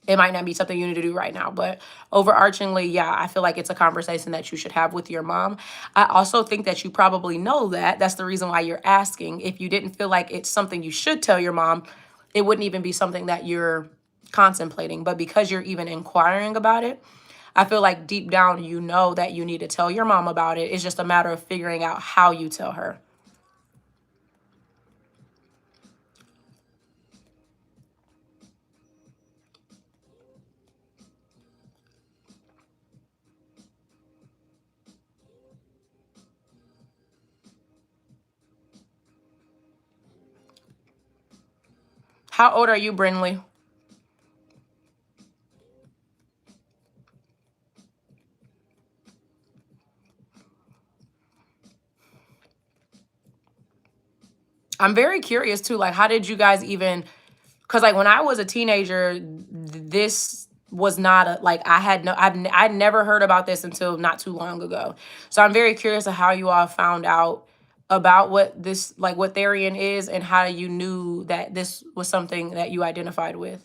[SPEAKER 1] something you need to do right now. But overarchingly, yeah, I feel like it's a conversation that you should have with your mom. I also think that you probably know that. That's the reason why you're asking. If you didn't feel like it's something you should tell your mom, it wouldn't even be something that you're contemplating. But because you're even inquiring about it, I feel like deep down you know that you need to tell your mom about it. It's just a matter of figuring out how you tell her. How old are you, Brinley? I'm very curious too. Like, how did you guys even? Because like when I was a teenager, this was not a like I had no I'd never heard about this until not too long ago. So I'm very curious of how you all found out about what this like what Therian is, and how you knew that this was something that you identified with.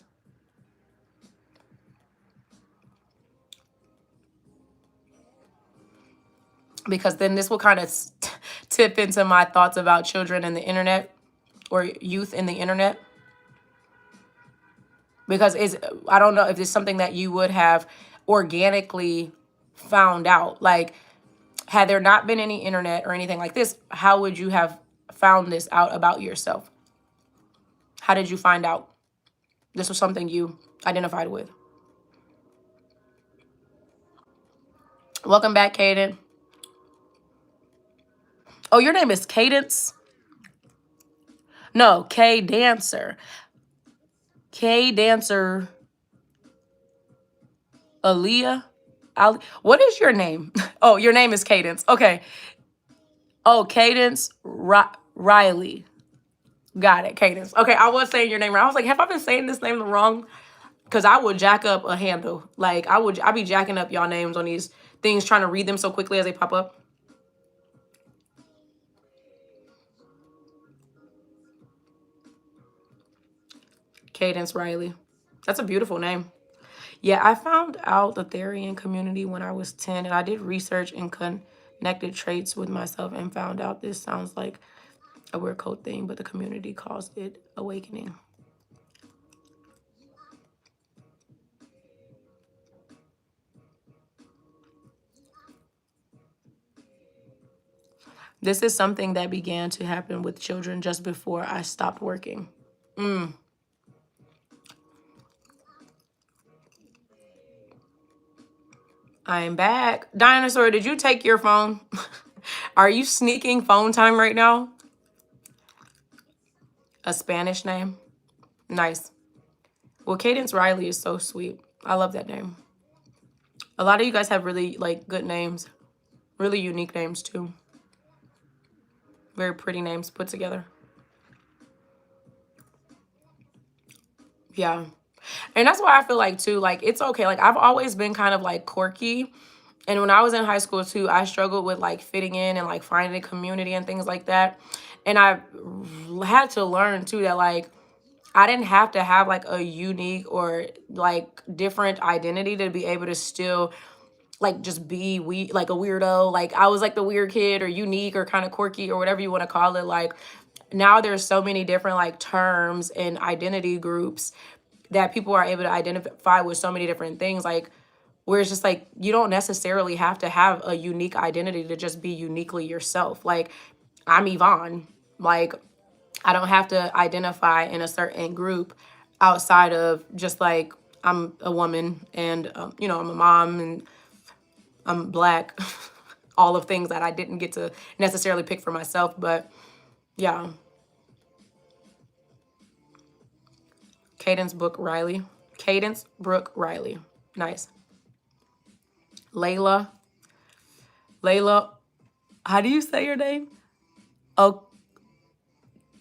[SPEAKER 1] Because then this will kind of tip into my thoughts about children and the internet, or youth in the internet. Because I don't know if it's something that you would have organically found out. Like, had there not been any internet or anything like this, how would you have found this out about yourself? How did you find out this was something you identified with? Welcome back, Kaden. Oh, your name is Cadence? No, K Dancer. K Dancer Aaliyah. What is your name? Oh, your name is Cadence. Okay. Oh, Cadence Riley. Got it, Cadence. Okay, I was saying your name wrong. I was like, have I been saying this name wrong? Because I would jack up a handle. Like, I'd be jacking up y'all names on these things, trying to read them so quickly as they pop up. Cadence Riley. That's a beautiful name. Yeah, I found out the Therian community when I was 10, and I did research and connected traits with myself and found out this sounds like a weird code thing, but the community calls it awakening. This is something that began to happen with children just before I stopped working. I'm back. Dinosaur, did you take your phone? Are you sneaking phone time right now? A Spanish name? Nice. Well, Cadence Riley is so sweet. I love that name. A lot of you guys have really like good names. Really unique names too. Very pretty names put together. Yeah. And that's why I feel like too, like it's okay. Like I've always been kind of like quirky. And when I was in high school too, I struggled with like fitting in and like finding a community and things like that. And I had to learn too that like I didn't have to have like a unique or like different identity to be able to still like just be like a weirdo. Like I was like the weird kid or unique or kind of quirky or whatever you want to call it. Like now there's so many different like terms and identity groups that people are able to identify with so many different things. Like where it's just like you don't necessarily have to have a unique identity to just be uniquely yourself. Like I'm Evon. Like I don't have to identify in a certain group outside of just like I'm a woman and you know, I'm a mom and I'm black. All of things that I didn't get to necessarily pick for myself, but yeah. Cadence Brooke Riley. Cadence Brooke Riley. Nice. Layla. Layla. How do you say your name? Oh,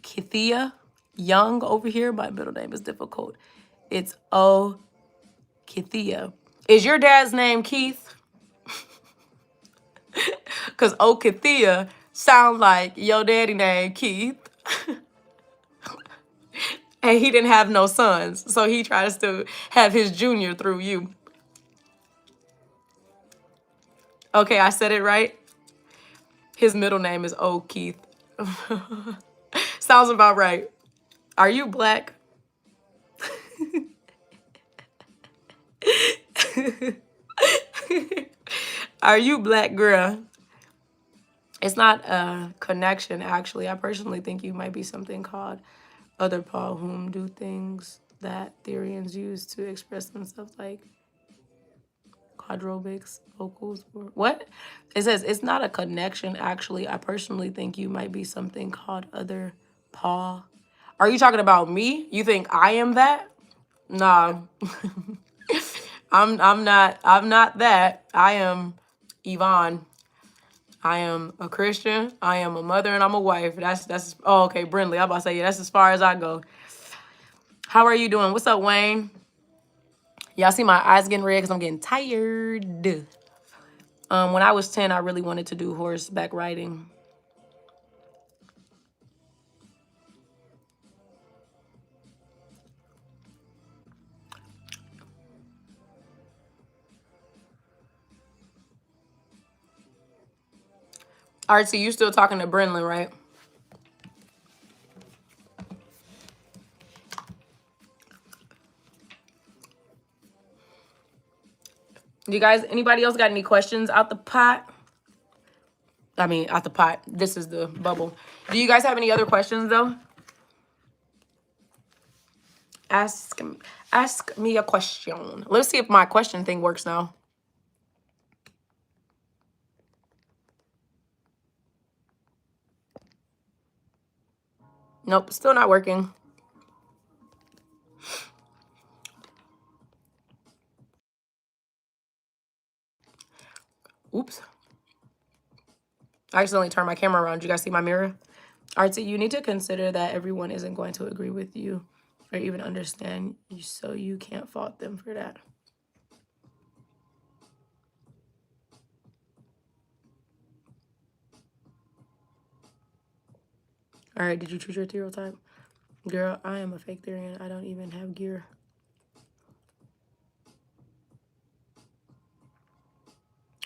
[SPEAKER 1] Kithia Young over here. My middle name is difficult. It's O Kithia. Is your dad's name Keith? Because O Kithia sounds like your daddy name Keith. And he didn't have no sons. So he tries to have his junior through you. Okay, I said it right. His middle name is O Keith. Sounds about right. Are you black? Are you black, girl? It's not a connection, actually. I personally think you might be something called other Paul, whom do things that Therians use to express themselves, like quadrobics, vocals, or what? It says it's not a connection, actually. I personally think you might be something called other Paul. Are you talking about me? You think I am that? Nah. I'm not that. I am Evon. I am a Christian. I am a mother and I'm a wife. That's oh okay, Brindley. I'm about to say yeah, that's as far as I go. How are you doing? What's up, Wayne? Y'all see my eyes getting red because I'm getting tired. When I was 10, I really wanted to do horseback riding. All right, so you still talking to Brindley, right? You guys, anybody else got any questions out the pot? I mean, out the pot. This is the bubble. Do you guys have any other questions, though? Ask, ask me a question. Let's see if my question thing works now. Nope, still not working. Oops. I accidentally turned my camera around. You guys see my mirror? All right, so you need to consider that everyone isn't going to agree with you or even understand you, so you can't fault them for that. All right, did you choose your ethereal type? Girl, I am a fake Therian. I don't even have gear.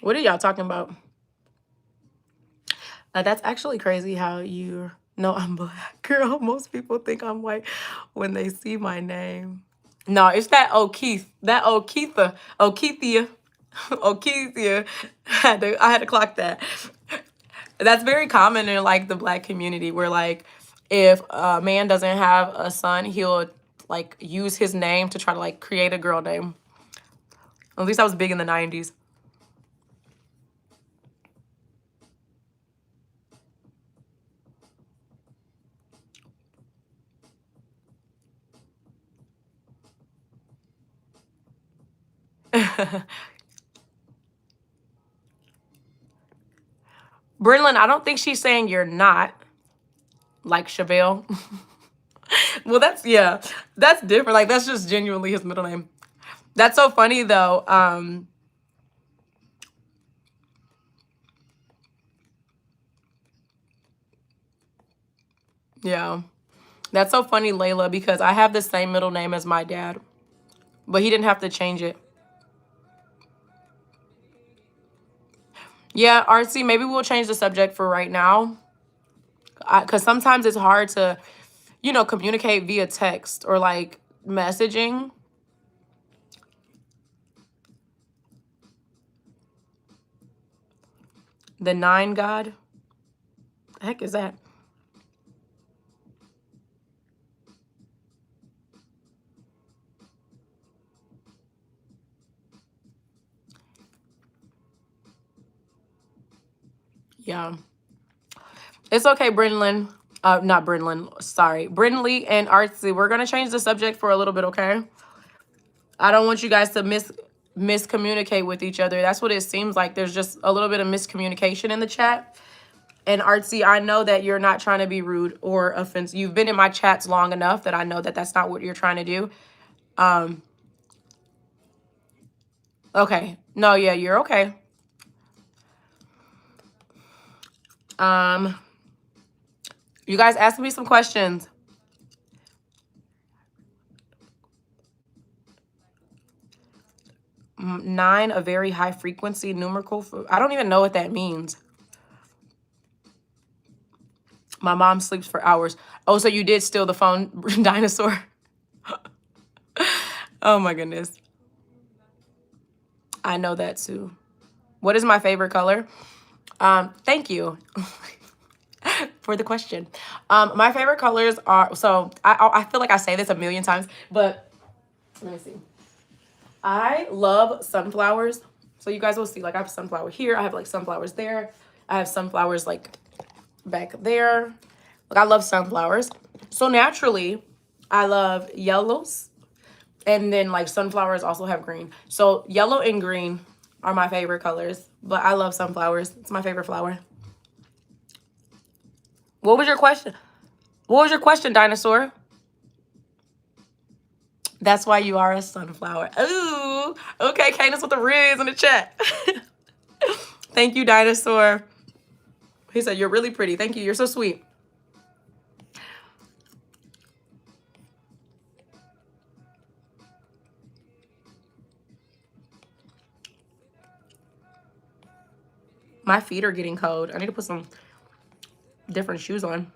[SPEAKER 1] What are y'all talking about? That's actually crazy how you know I'm black, girl. Most people think I'm white when they see my name. No, it's that O'Keefe. That O'Keefe. O'Keethia. O'Keethia. I had to clock that. That's very common in like the black community where like if a man doesn't have a son, he'll like use his name to try to like create a girl name. At least I was big in the 90s. Brenlin, I don't think she's saying you're not like Chevelle. Well, yeah, that's different. Like that's just genuinely his middle name. That's so funny though. Yeah. That's so funny, Layla, because I have the same middle name as my dad, but he didn't have to change it. Yeah, Artsy, maybe we'll change the subject for right now. Because sometimes it's hard to, communicate via text or like messaging. The nine God. The heck is that? Yeah. It's okay, Brenlin. Not Brenlin. Sorry. Brenly and Artsy. We're going to change the subject for a little bit, okay? I don't want you guys to miscommunicate with each other. That's what it seems like. There's just a little bit of miscommunication in the chat. And Artsy, I know that you're not trying to be rude or offensive. You've been in my chats long enough that I know that that's not what you're trying to do. Okay. No, yeah, you're okay. Um, you guys asked me some questions. 9, a very high frequency numerical. I don't even know what that means. My mom sleeps for hours. Oh, so you did steal the phone, dinosaur? Oh my goodness. I know that too. What is my favorite color? Thank you for the question. My favorite colors are, so I feel like I say this a million times, but let me see. I love sunflowers. So you guys will see, like I have sunflower here. I have like sunflowers there. I have sunflowers like back there. Like I love sunflowers. So naturally, I love yellows. And then like sunflowers also have green. So yellow and green are my favorite colors. But I love sunflowers. It's my favorite flower. What was your question? What was your question, dinosaur? That's why you are a sunflower. Ooh. Okay, Candace with the riz in the chat. Thank you, dinosaur. He said, you're really pretty. Thank you. You're so sweet. My feet are getting cold. I need to put some different shoes on.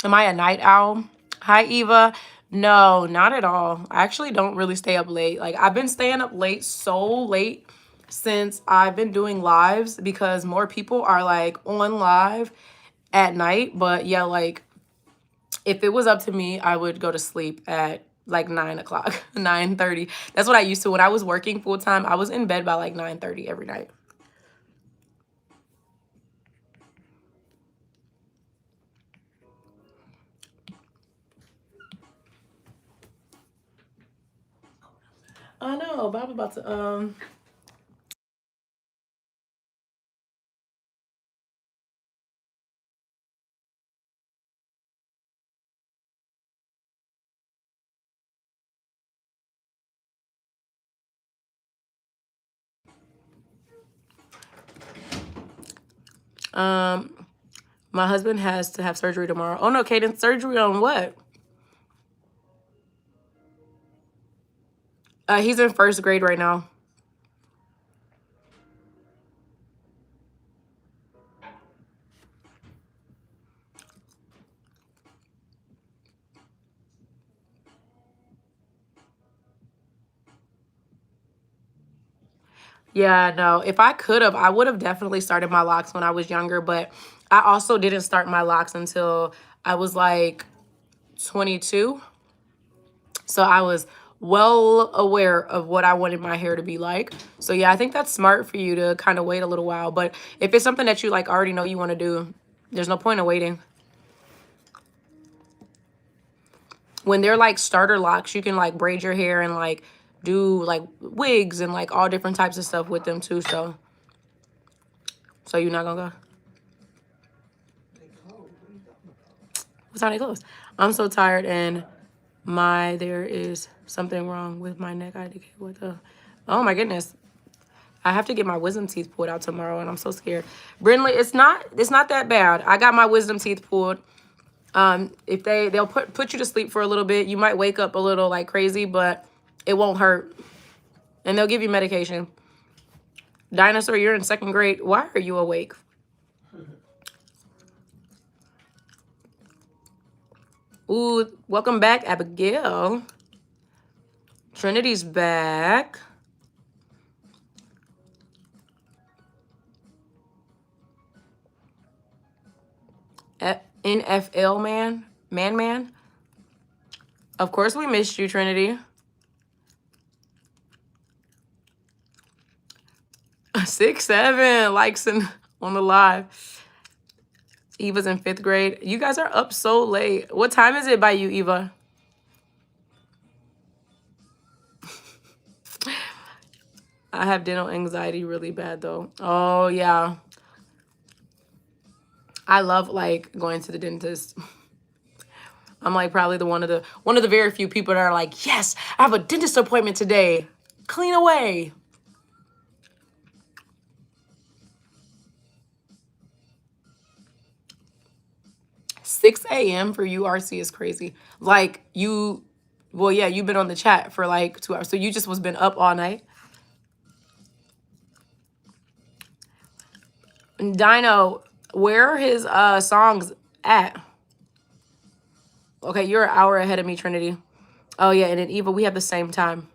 [SPEAKER 1] Am I a night owl? Hi, Eva. No, not at all. I actually don't really stay up late. Like, I've been staying up late, so late, since I've been doing lives because more people are like on live at night. But yeah, like, if it was up to me, I would go to sleep at like 9 o'clock, 9:30. That's what I used to. When I was working full time, I was in bed by like 9:30 every night. I know, Bob about to um my husband has to have surgery tomorrow. Oh no, Kaden, surgery on what? He's in first grade right now. Yeah, no. If I could have, I would have definitely started my locks when I was younger, but I also didn't start my locks until I was like 22. So I was well aware of what I wanted my hair to be like. So yeah, I think that's smart for you to kind of wait a little while. But if it's something that you like already know you want to do, there's no point in waiting. When they're like starter locks, you can like braid your hair and like do like wigs and like all different types of stuff with them too. So you're not gonna go? What time they close? I'm so tired and there is something wrong with my neck. I had to get what the, oh my goodness. I have to get my wisdom teeth pulled out tomorrow and I'm so scared. Brindley, it's not that bad. I got my wisdom teeth pulled. If they'll put you to sleep for a little bit. You might wake up a little like crazy, but it won't hurt. And they'll give you medication. Dinosaur, you're in second grade. Why are you awake? Ooh, welcome back, Abigail. Trinity's back. NFL man. Of course we missed you, Trinity. 6'7" likes on the live. Eva's in 5th grade. You guys are up so late. What time is it by you, Eva? I have dental anxiety really bad though. Oh yeah. I love like going to the dentist. I'm like probably one of the very few people that are like, yes, I have a dentist appointment today. Clean away. 6 a.m. for you, RC, is crazy. Like well, yeah, you've been on the chat for like 2 hours. So you just was been up all night. Dino, where are his songs at? Okay, you're an hour ahead of me, Trinity. Oh yeah, and then Eva, we have the same time.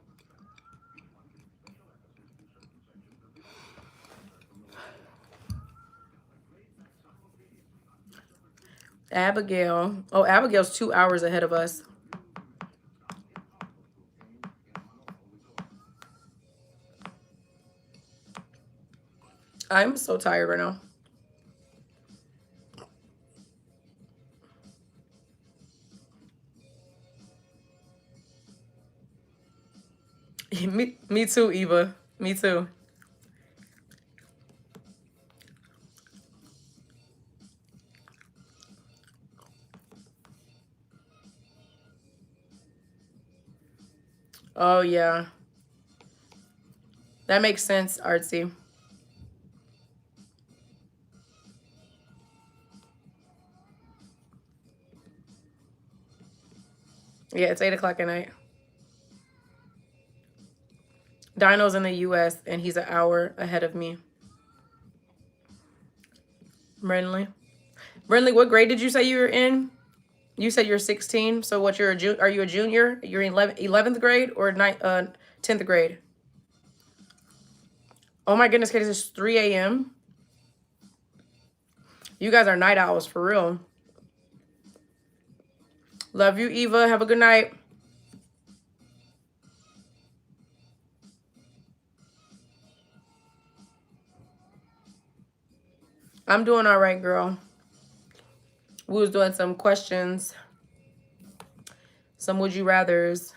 [SPEAKER 1] Abigail. Oh, Abigail's 2 hours ahead of us. I'm so tired right now. Me too, Eva. Me too. Oh yeah. That makes sense, Artsy. Yeah, it's 8 o'clock at night. Dino's in the US and he's an hour ahead of me. Brenly. Brenly, what grade did you say you were in? You said you're 16. So what? Are you a junior? You're in 11th grade or 10th grade? Oh my goodness, Katie, it's 3 a.m. You guys are night owls for real. Love you, Eva. Have a good night. I'm doing all right, girl. We was doing some questions, some would you rathers.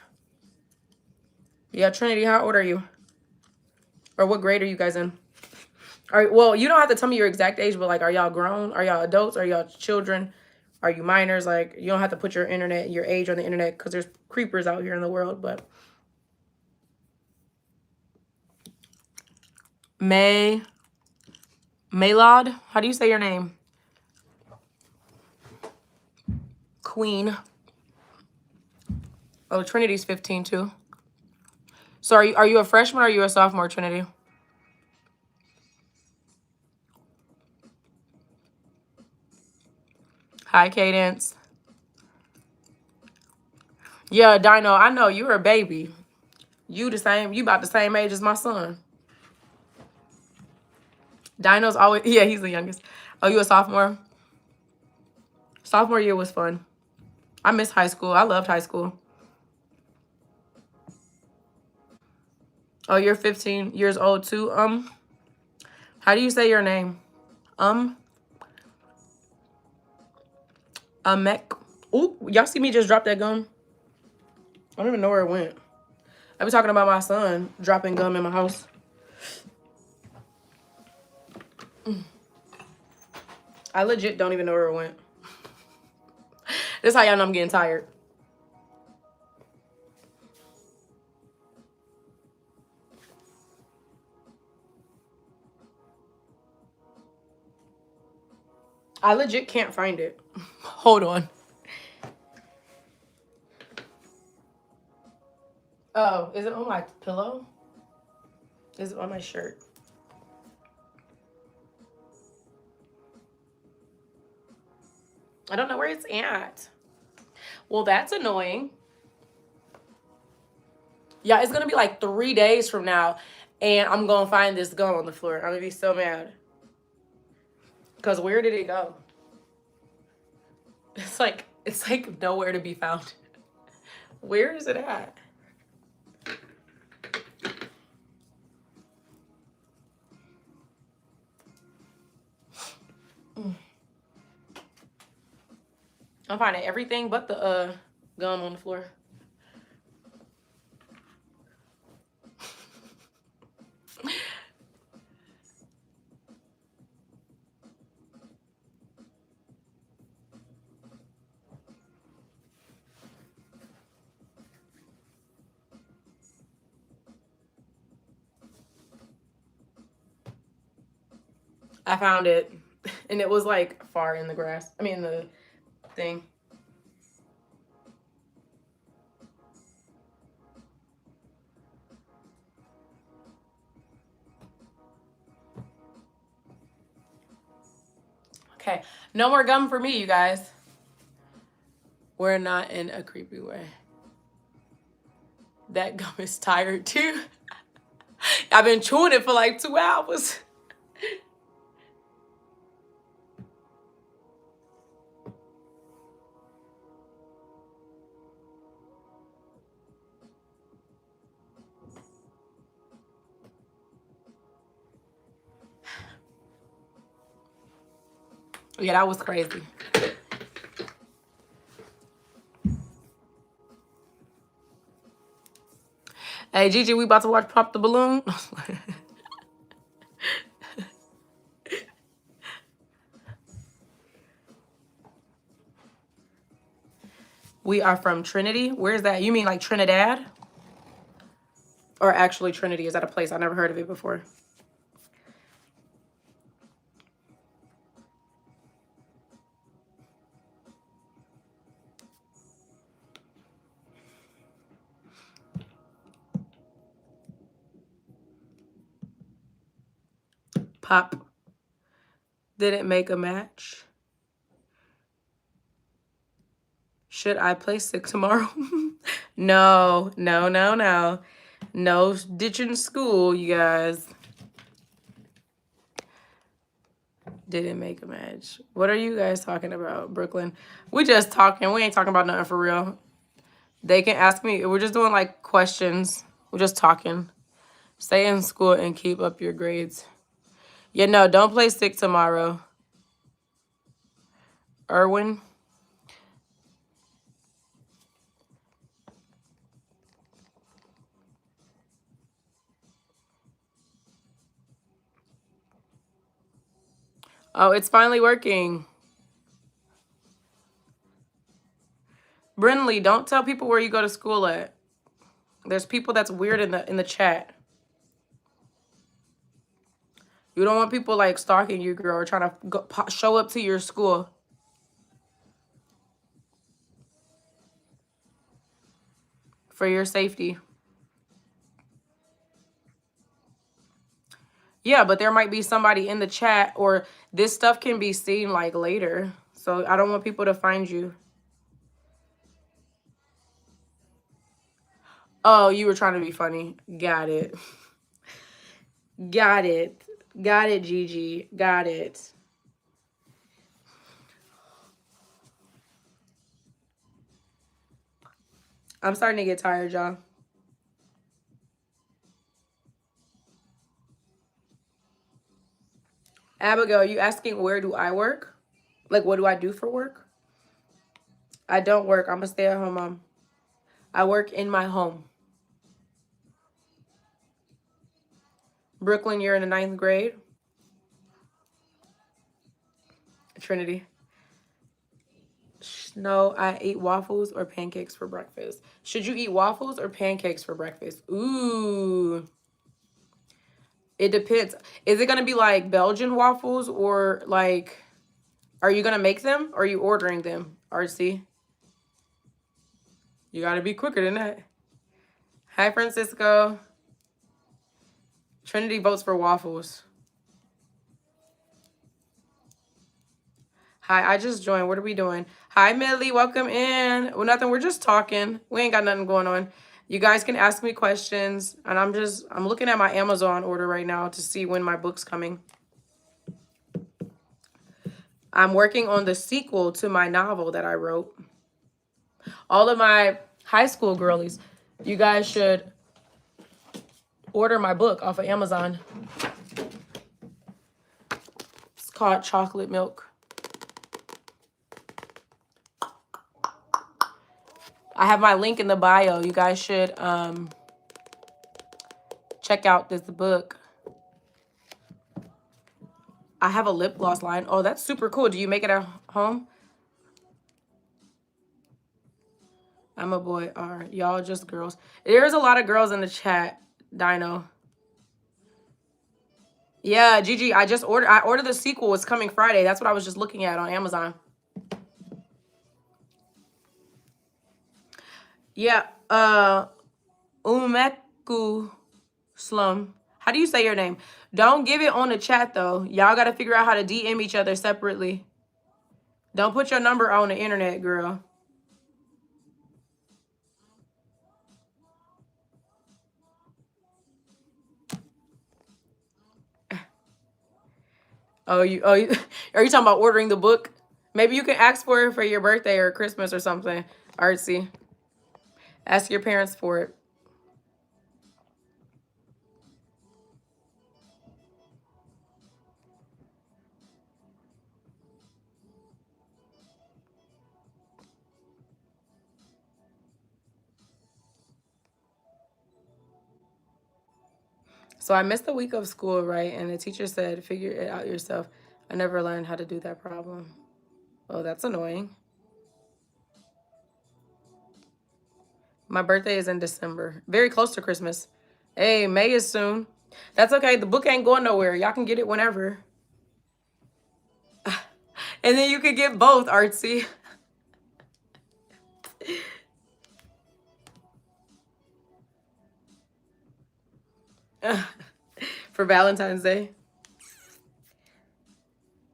[SPEAKER 1] Yeah, Trinity, how old are you? Or what grade are you guys in? All right, well, you don't have to tell me your exact age, but like, are y'all grown? Are y'all adults? Are y'all children? Are you minors? Like, you don't have to put your age on the internet because there's creepers out here in the world. But Maylod, how do you say your name? Queen. Oh, Trinity's 15 too. So are you a freshman or are you a sophomore, Trinity? Hi, Cadence. Yeah, Dino, I know you're a baby. You about the same age as my son. Dino's always, yeah, he's the youngest. Oh, you a sophomore? Sophomore year was fun. I miss high school. I loved high school. Oh, you're 15 years old too. How do you say your name? Amek. Ooh, y'all see me just drop that gum? I don't even know where it went. I be talking about my son dropping gum in my house. I legit don't even know where it went. This is how y'all know I'm getting tired. I legit can't find it. Hold on. Oh, is it on my pillow? Is it on my shirt? I don't know where it's at. Well, that's annoying. Yeah, it's gonna be like 3 days from now, and I'm gonna find this gum on the floor. I'm gonna be so mad. Cause where did it go? It's like nowhere to be found. Where is it at? I'm finding everything but the gum on the floor. I found it, and it was like far in the grass. I mean the thing. Okay, no more gum for me, you guys. We're not in a creepy way. That gum is tired too. I've been chewing it for like 2 hours. Yeah, that was crazy. Hey, Gigi, we about to watch Pop the Balloon. We are from Trinity. Where's that? You mean like Trinidad? Or actually Trinity? Is that a place? I never heard of it before. Pop didn't make a match. Should I play sick tomorrow? No, no, no, no. No ditching school, you guys. Didn't make a match. What are you guys talking about, Brooklyn? We just talking. We ain't talking about nothing for real. They can ask me. We're just doing like questions. We're just talking. Stay in school and keep up your grades. Yeah, no, don't play sick tomorrow. Erwin. Oh, it's finally working. Brinley, don't tell people where you go to school at. There's people that's weird in the chat. You don't want people like stalking you, girl, or trying to show up to your school. For your safety. Yeah, but there might be somebody in the chat, or this stuff can be seen like later. So I don't want people to find you. Oh, you were trying to be funny. Got it. Got it. Got it, Gigi. Got it. I'm starting to get tired, y'all. Abigail, you asking where do I work? Like, what do I do for work? I don't work. I'm a stay-at-home mom. I work in my home. Brooklyn, you're in the 9th grade. Trinity. No, I eat waffles or pancakes for breakfast. Should you eat waffles or pancakes for breakfast? Ooh. It depends. Is it going to be like Belgian waffles, or like, are you going to make them, or are you ordering them? RC? You got to be quicker than that. Hi, Francisco. Trinity votes for waffles. Hi, I just joined. What are we doing? Hi, Millie. Welcome in. Well, nothing. We're just talking. We ain't got nothing going on. You guys can ask me questions. And I'm looking at my Amazon order right now to see when my book's coming. I'm working on the sequel to my novel that I wrote. All of my high school girlies, you guys should order my book off of Amazon. It's called Chocolate Milk. I have my link in the bio. You guys should check out this book. I have a lip gloss line. Oh, that's super cool. Do you make it at home? I'm a boy. All right. Y'all just girls. There's a lot of girls in the chat, Dino. Yeah, Gigi, I ordered the sequel. It's coming Friday. That's what I was just looking at on Amazon. Yeah, Umeku Slum. How do you say your name? Don't give it on the chat, though. Y'all got to figure out how to DM each other separately. Don't put your number on the internet, girl. Are you are you talking about ordering the book? Maybe you can ask for it for your birthday or Christmas or something. Artsy. Ask your parents for it. So I missed a week of school, right? And the teacher said, figure it out yourself. I never learned how to do that problem. Oh, that's annoying. My birthday is in December. Very close to Christmas. Hey, May is soon. That's okay. The book ain't going nowhere. Y'all can get it whenever. And then you could get both, Artsy. For Valentine's Day.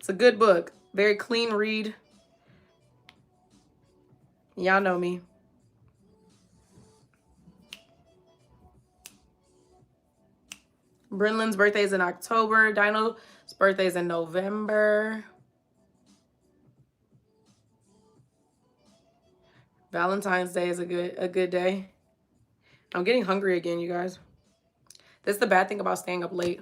[SPEAKER 1] It's a good book. Very clean read. Y'all know me. Brenlin's birthday is in October. Dino's birthday is in November. Valentine's Day is a good day. I'm getting hungry again, you guys. That's the bad thing about staying up late.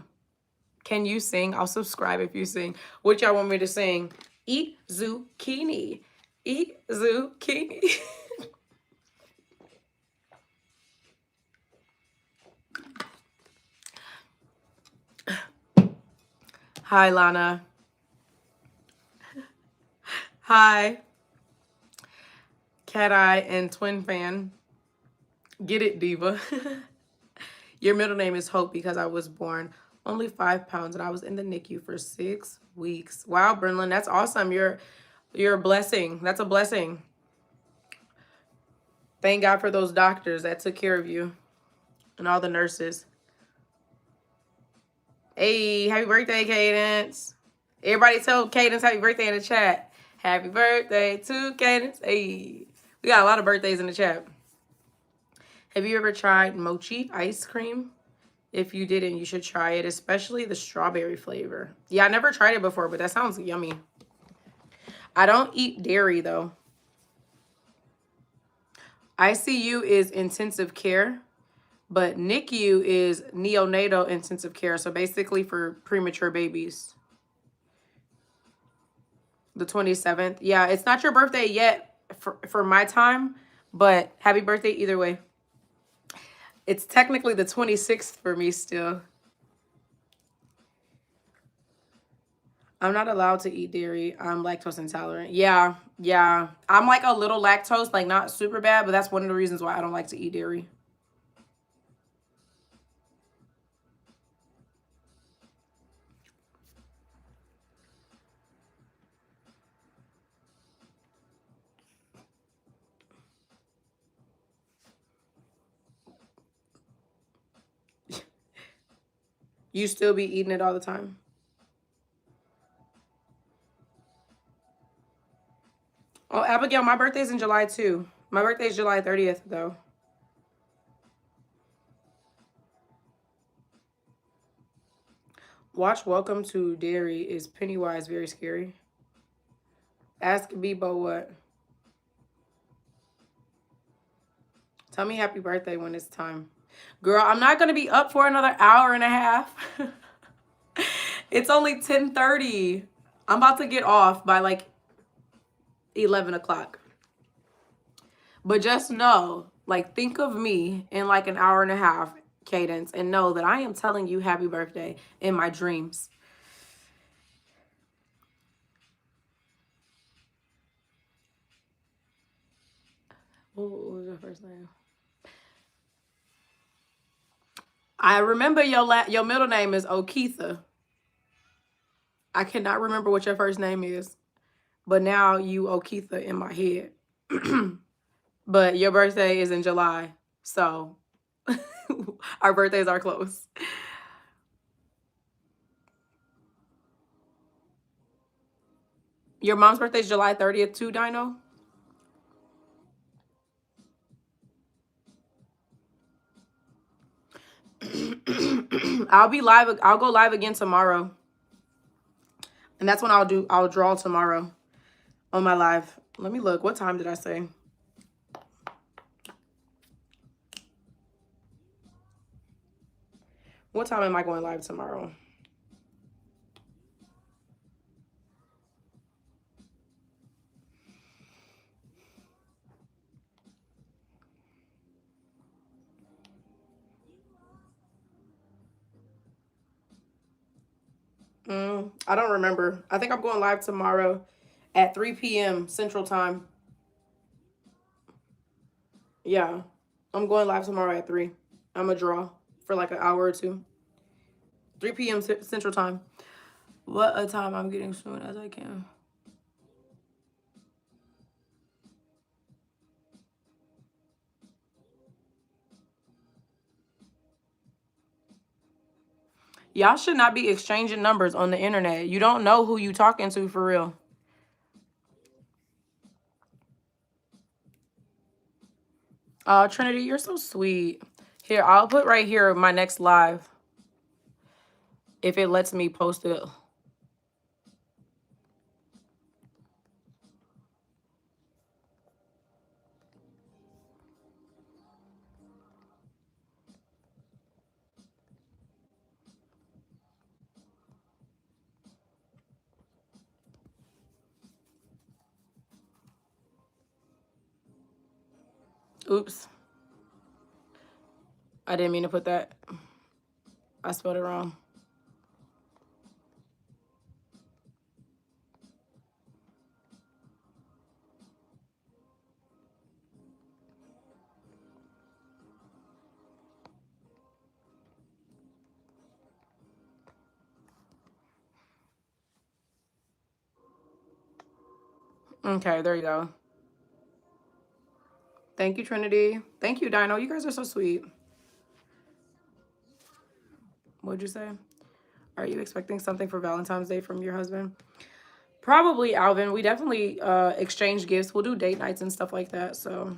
[SPEAKER 1] Can you sing? I'll subscribe if you sing. What y'all want me to sing? Eat zucchini. Eat zucchini. Hi, Lana. Hi. Cat Eye and Twin Fan. Get it, Diva. Your middle name is Hope because I was born only 5 pounds and I was in the NICU for 6 weeks. Wow, Brenlin, that's awesome. You're a blessing. That's a blessing. Thank God for those doctors that took care of you and all the nurses. Hey, happy birthday, Cadence. Everybody tell Cadence happy birthday in the chat. Happy birthday to Cadence. Hey, we got a lot of birthdays in the chat. Have you ever tried mochi ice cream? If you didn't, you should try it, especially the strawberry flavor. Yeah, I never tried it before, but that sounds yummy. I don't eat dairy, though. ICU is intensive care, but NICU is neonatal intensive care. So basically for premature babies. The 27th. Yeah, it's not your birthday yet for my time, but happy birthday either way. It's technically the 26th for me still. I'm not allowed to eat dairy. I'm lactose intolerant. Yeah. I'm like a little lactose, like not super bad, but that's one of the reasons why I don't like to eat dairy. You still be eating it all the time? Oh, Abigail, my birthday's in July too. My birthday's July 30th though. Watch Welcome to Dairy. Is Pennywise very scary? Ask Bebo what? Tell me happy birthday when it's time. Girl, I'm not going to be up for another hour and a half. It's only 10:30. I'm about to get off by like 11 o'clock. But just know, like, think of me in like an hour and a half, Cadence, and know that I am telling you happy birthday in my dreams. What was your first name? I remember your middle name is Okitha. I cannot remember what your first name is, but now you Okitha in my head. But your birthday is in July, so our birthdays are close. Your mom's birthday is July 30th too, Dino? I'll be live. I'll go live again tomorrow. And that's when I'll draw tomorrow on my live. Let me look. What time did I say? What time am I going live tomorrow? I don't remember. I think I'm going live tomorrow at 3 p.m. Central Time. Yeah. I'm going live tomorrow at 3. I'm going to draw for like an hour or two. 3 p.m. Central Time. What a time I'm getting soon as I can. Y'all should not be exchanging numbers on the internet. You don't know who you talking to for real. Oh, Trinity, you're so sweet. Here, I'll put right here my next live if it lets me post it. Oops. I didn't mean to put that. I spelled it wrong. Okay, there you go. Thank you, Trinity. Thank you, Dino. You guys are so sweet. What'd you say? Are you expecting something for Valentine's Day from your husband? Probably, Alvin. We definitely exchange gifts. We'll do date nights and stuff like that. So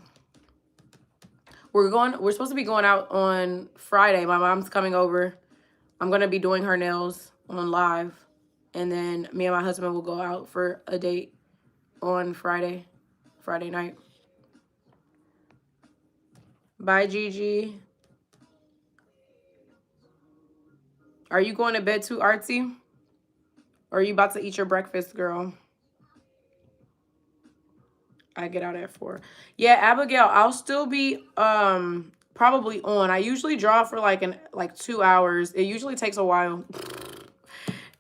[SPEAKER 1] we're supposed to be going out on Friday. My mom's coming over. I'm gonna be doing her nails on live. And then me and my husband will go out for a date on Friday night. Bye, Gigi. Are you going to bed too, Artsy? Or are you about to eat your breakfast, girl? I get out at 4. Yeah, Abigail, I'll still be probably on. I usually draw for like 2 hours. It usually takes a while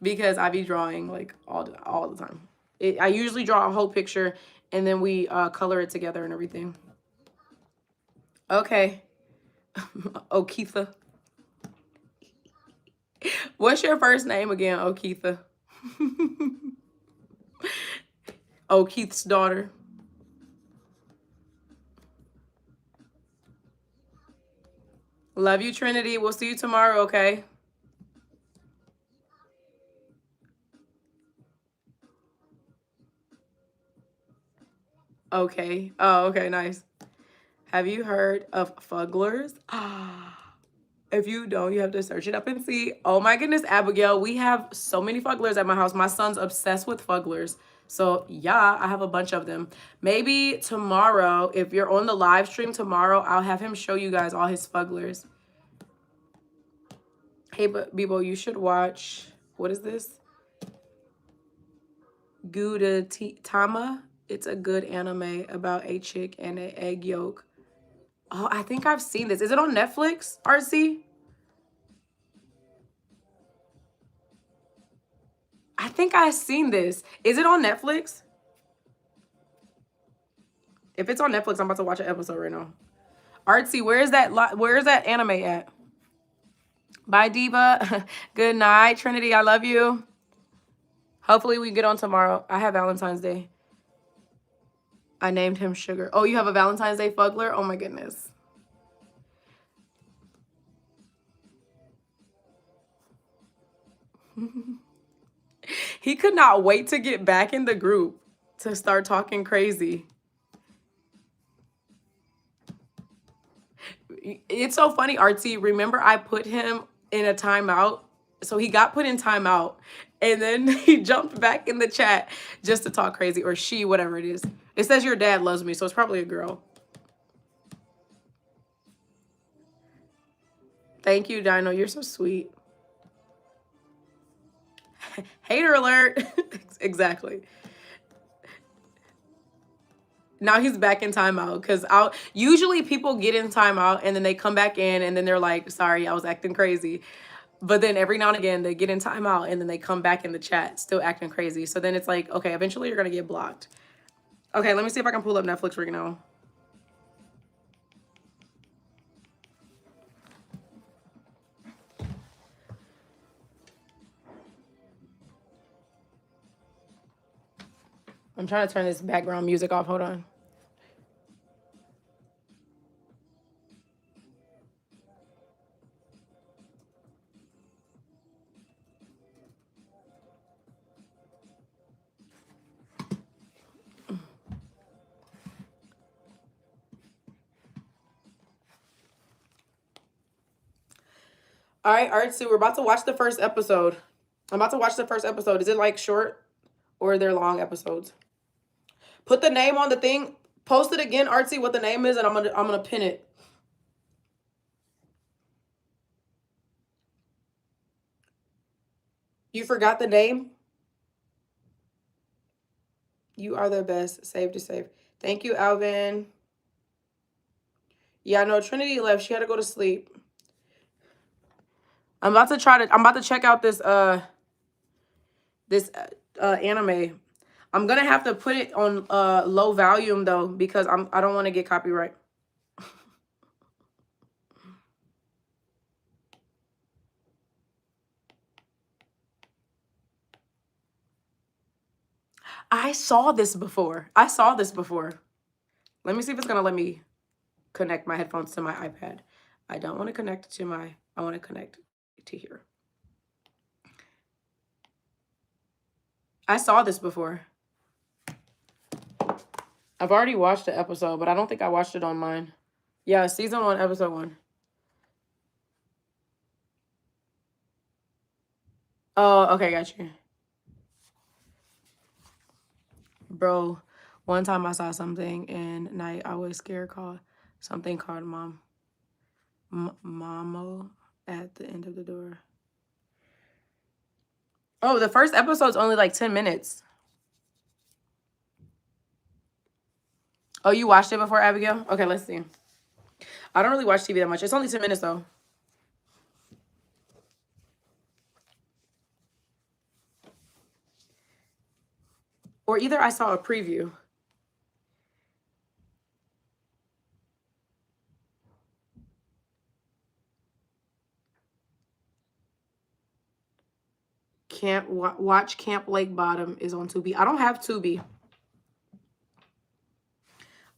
[SPEAKER 1] because I be drawing like all the time. I usually draw a whole picture and then we color it together and everything. Okay. Okitha. What's your first name again, Okitha? O'Keith's daughter. Love you, Trinity. We'll see you tomorrow, okay? Okay. Oh, okay, nice. Have you heard of fugglers? If you don't, you have to search it up and see. Oh my goodness, Abigail, we have so many fugglers at my house. My son's obsessed with fugglers. So yeah, I have a bunch of them. Maybe tomorrow, if you're on the live stream tomorrow, I'll have him show you guys all his fugglers. Hey, but Bebo, you should watch, what is this? Gudetama. It's a good anime about a chick and an egg yolk. Oh, I think I've seen this. Is it on Netflix, RC? I think I've seen this. Is it on Netflix? If it's on Netflix, I'm about to watch an episode right now. Artsy, where is that anime at? Bye, Diva. Good night, Trinity. I love you. Hopefully we get on tomorrow. I have Valentine's Day. I named him Sugar. Oh, you have a Valentine's Day fuggler? Oh my goodness. He could not wait to get back in the group to start talking crazy. It's so funny, Artsy. Remember I put him in a timeout? So he got put in timeout and then he jumped back in the chat just to talk crazy, or she, whatever it is. It says your dad loves me, so it's probably a girl. Thank you, Dino. You're so sweet. Hater alert. Exactly. Now he's back in timeout because usually people get in timeout and then they come back in and then they're like, sorry, I was acting crazy. But then every now and again they get in timeout and then they come back in the chat still acting crazy. So then it's like, okay, eventually you're gonna get blocked. Okay, let me see if I can pull up Netflix right now. I'm trying to turn this background music off. Hold on. All right, Artsy, we're about to watch the first episode. I'm about to watch the first episode. Is it like short or they're long episodes? Put the name on the thing. Post it again, Artsy, what the name is, and I'm gonna pin it. You forgot the name? You are the best. Save to save. Thank you, Alvin. Yeah, no, Trinity left. She had to go to sleep. I'm about to check out this anime. I'm gonna have to put it on low volume though, because I don't want to get copyright. I saw this before. Let me see if it's gonna let me connect my headphones to my iPad. I don't want to connect to my, I want to connect to here. I saw this before. I've already watched the episode, but I don't think I watched it on mine. Yeah, season 1, episode 1. Oh, okay, got you. Bro, one time I saw something and night I was scared called something called Mamo at the end of the door. Oh, the first episode's only like 10 minutes. Oh, you watched it before, Abigail? Okay, let's see. I don't really watch TV that much. It's only 10 minutes though. Or either I saw a preview. Watch Camp Lake Bottom is on Tubi. I don't have Tubi.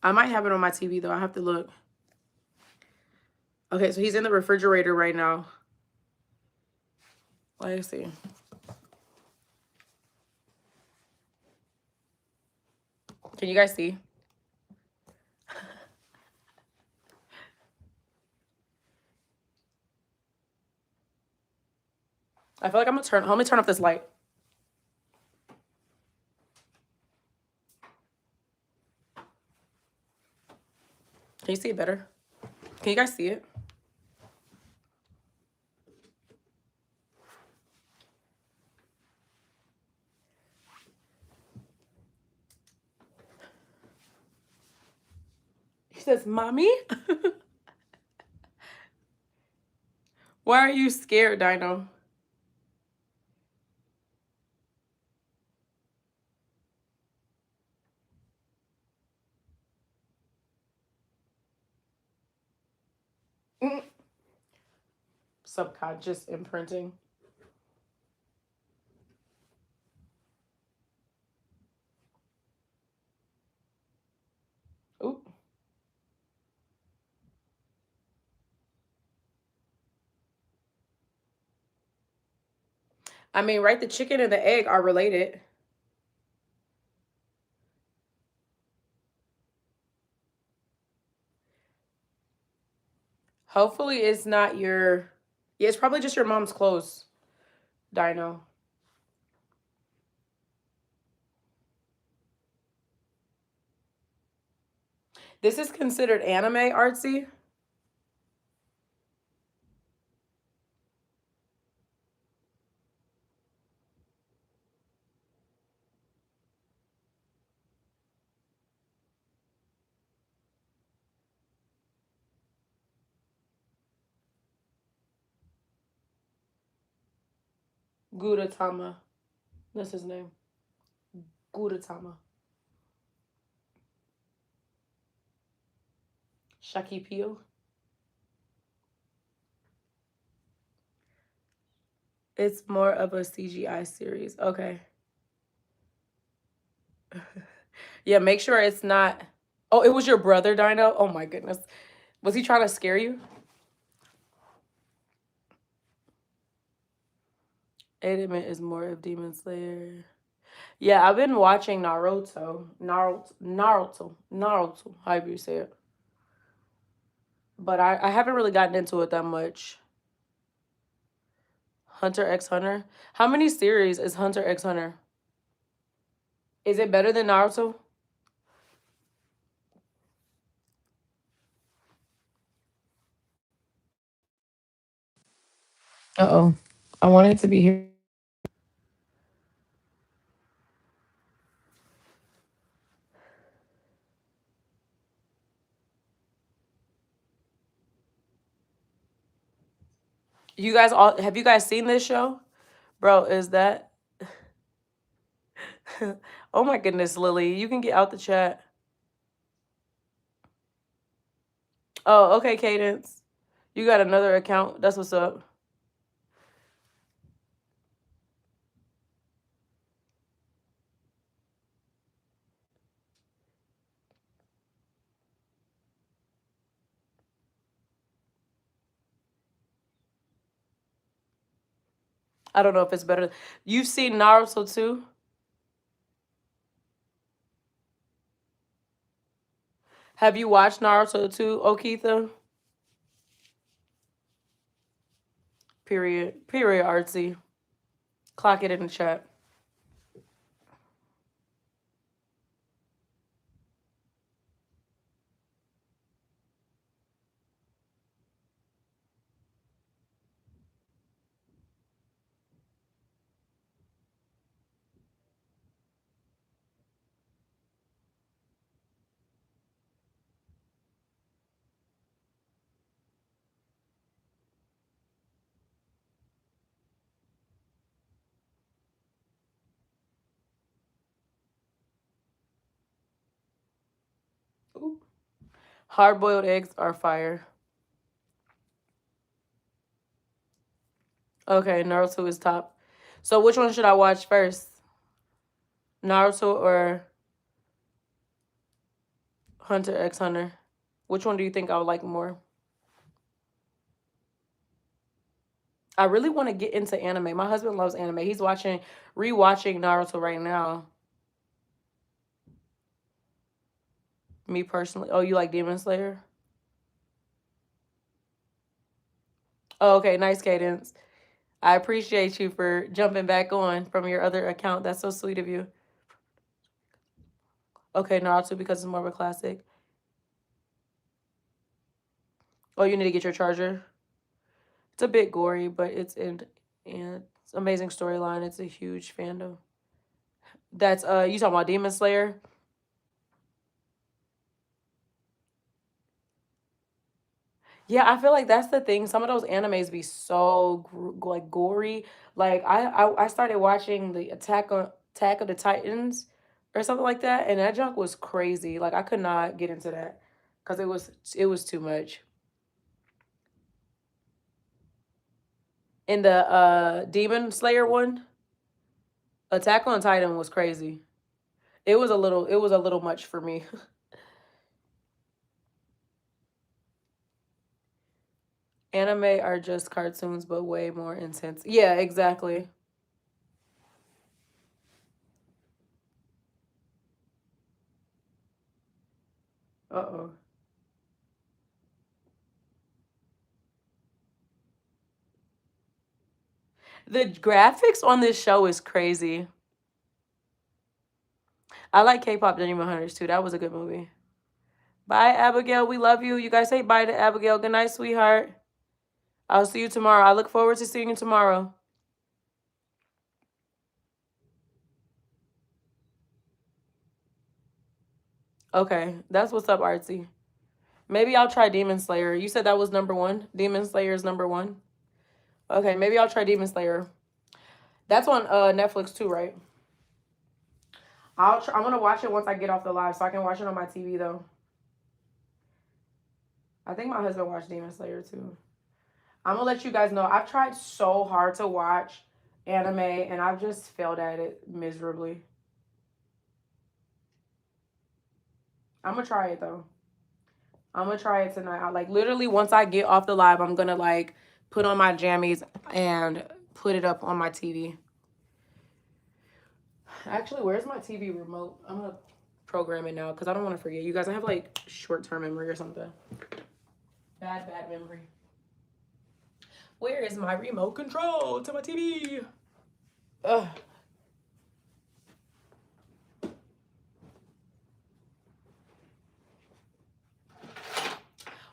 [SPEAKER 1] I might have it on my TV though. I have to look. Okay, so he's in the refrigerator right now. Let's see. Can you guys see? I feel like let me turn off this light. Can you see it better? Can you guys see it? He says, Mommy? Why are you scared, Dino? Subconscious imprinting. Ooh. I mean, right? The chicken and the egg are related. Hopefully it's not your... Yeah, it's probably just your mom's clothes, Dino. This is considered anime, Artsy. Gudetama. That's his name. Gudetama. Shakipio. It's more of a CGI series. Okay. Yeah, make sure it's not... Oh, it was your brother, Dino? Oh my goodness. Was he trying to scare you? Edmund is more of Demon Slayer. Yeah, I've been watching Naruto. Naruto. However you say it. But I haven't really gotten into it that much. Hunter x Hunter. How many series is Hunter x Hunter? Is it better than Naruto? Uh-oh. I want it to be here. You guys all have you guys seen this show? Bro, is that oh my goodness, Lily. You can get out the chat. Oh, okay, Cadence. You got another account. That's what's up. I don't know if it's better. You've seen Naruto too? Have you watched Naruto too, Okitha? Period. Period, artsy. Clock it in the chat. Ooh. Hard-boiled eggs are fire. Okay, Naruto is top. So which one should I watch first? Naruto or Hunter x Hunter? Which one do you think I would like more? I really want to get into anime. My husband loves anime. He's rewatching Naruto right now. Me personally. Oh, you like Demon Slayer? Oh, okay, nice, Cadence. I appreciate you for jumping back on from your other account. That's so sweet of you. Okay, Naruto because it's more of a classic. Oh, you need to get your charger. It's a bit gory, but and it's amazing storyline. It's a huge fandom. That's you talking about Demon Slayer? Yeah, I feel like that's the thing. Some of those animes be so like gory. Like I started watching the Attack of the Titans or something like that, and that junk was crazy. Like I could not get into that because it was too much. In the Demon Slayer one, Attack on Titan was crazy. It was a little much for me. Anime are just cartoons, but way more intense. Yeah, exactly. Uh-oh. The graphics on this show is crazy. I like K-pop Demon Hunters too. That was a good movie. Bye, Abigail. We love you. You guys say bye to Abigail. Good night, sweetheart. I'll see you tomorrow. I look forward to seeing you tomorrow. Okay, that's what's up, Artsy. Maybe I'll try Demon Slayer. You said that was number one. Demon Slayer is number one. Okay, maybe I'll try Demon Slayer. That's on Netflix too, right? I'm gonna watch it once I get off the live, so I can watch it on my TV though. I think my husband watched Demon Slayer too. I'm gonna let you guys know. I've tried so hard to watch anime, and I've just failed at it miserably. I'm gonna try it though. I'm gonna try it tonight. I like literally once I get off the live, I'm gonna like put on my jammies and put it up on my TV. Actually, where's my TV remote? I'm gonna program it now because I don't want to forget. You guys, I have like short-term memory or something. Bad memory. Where is my remote control to my TV? Ugh.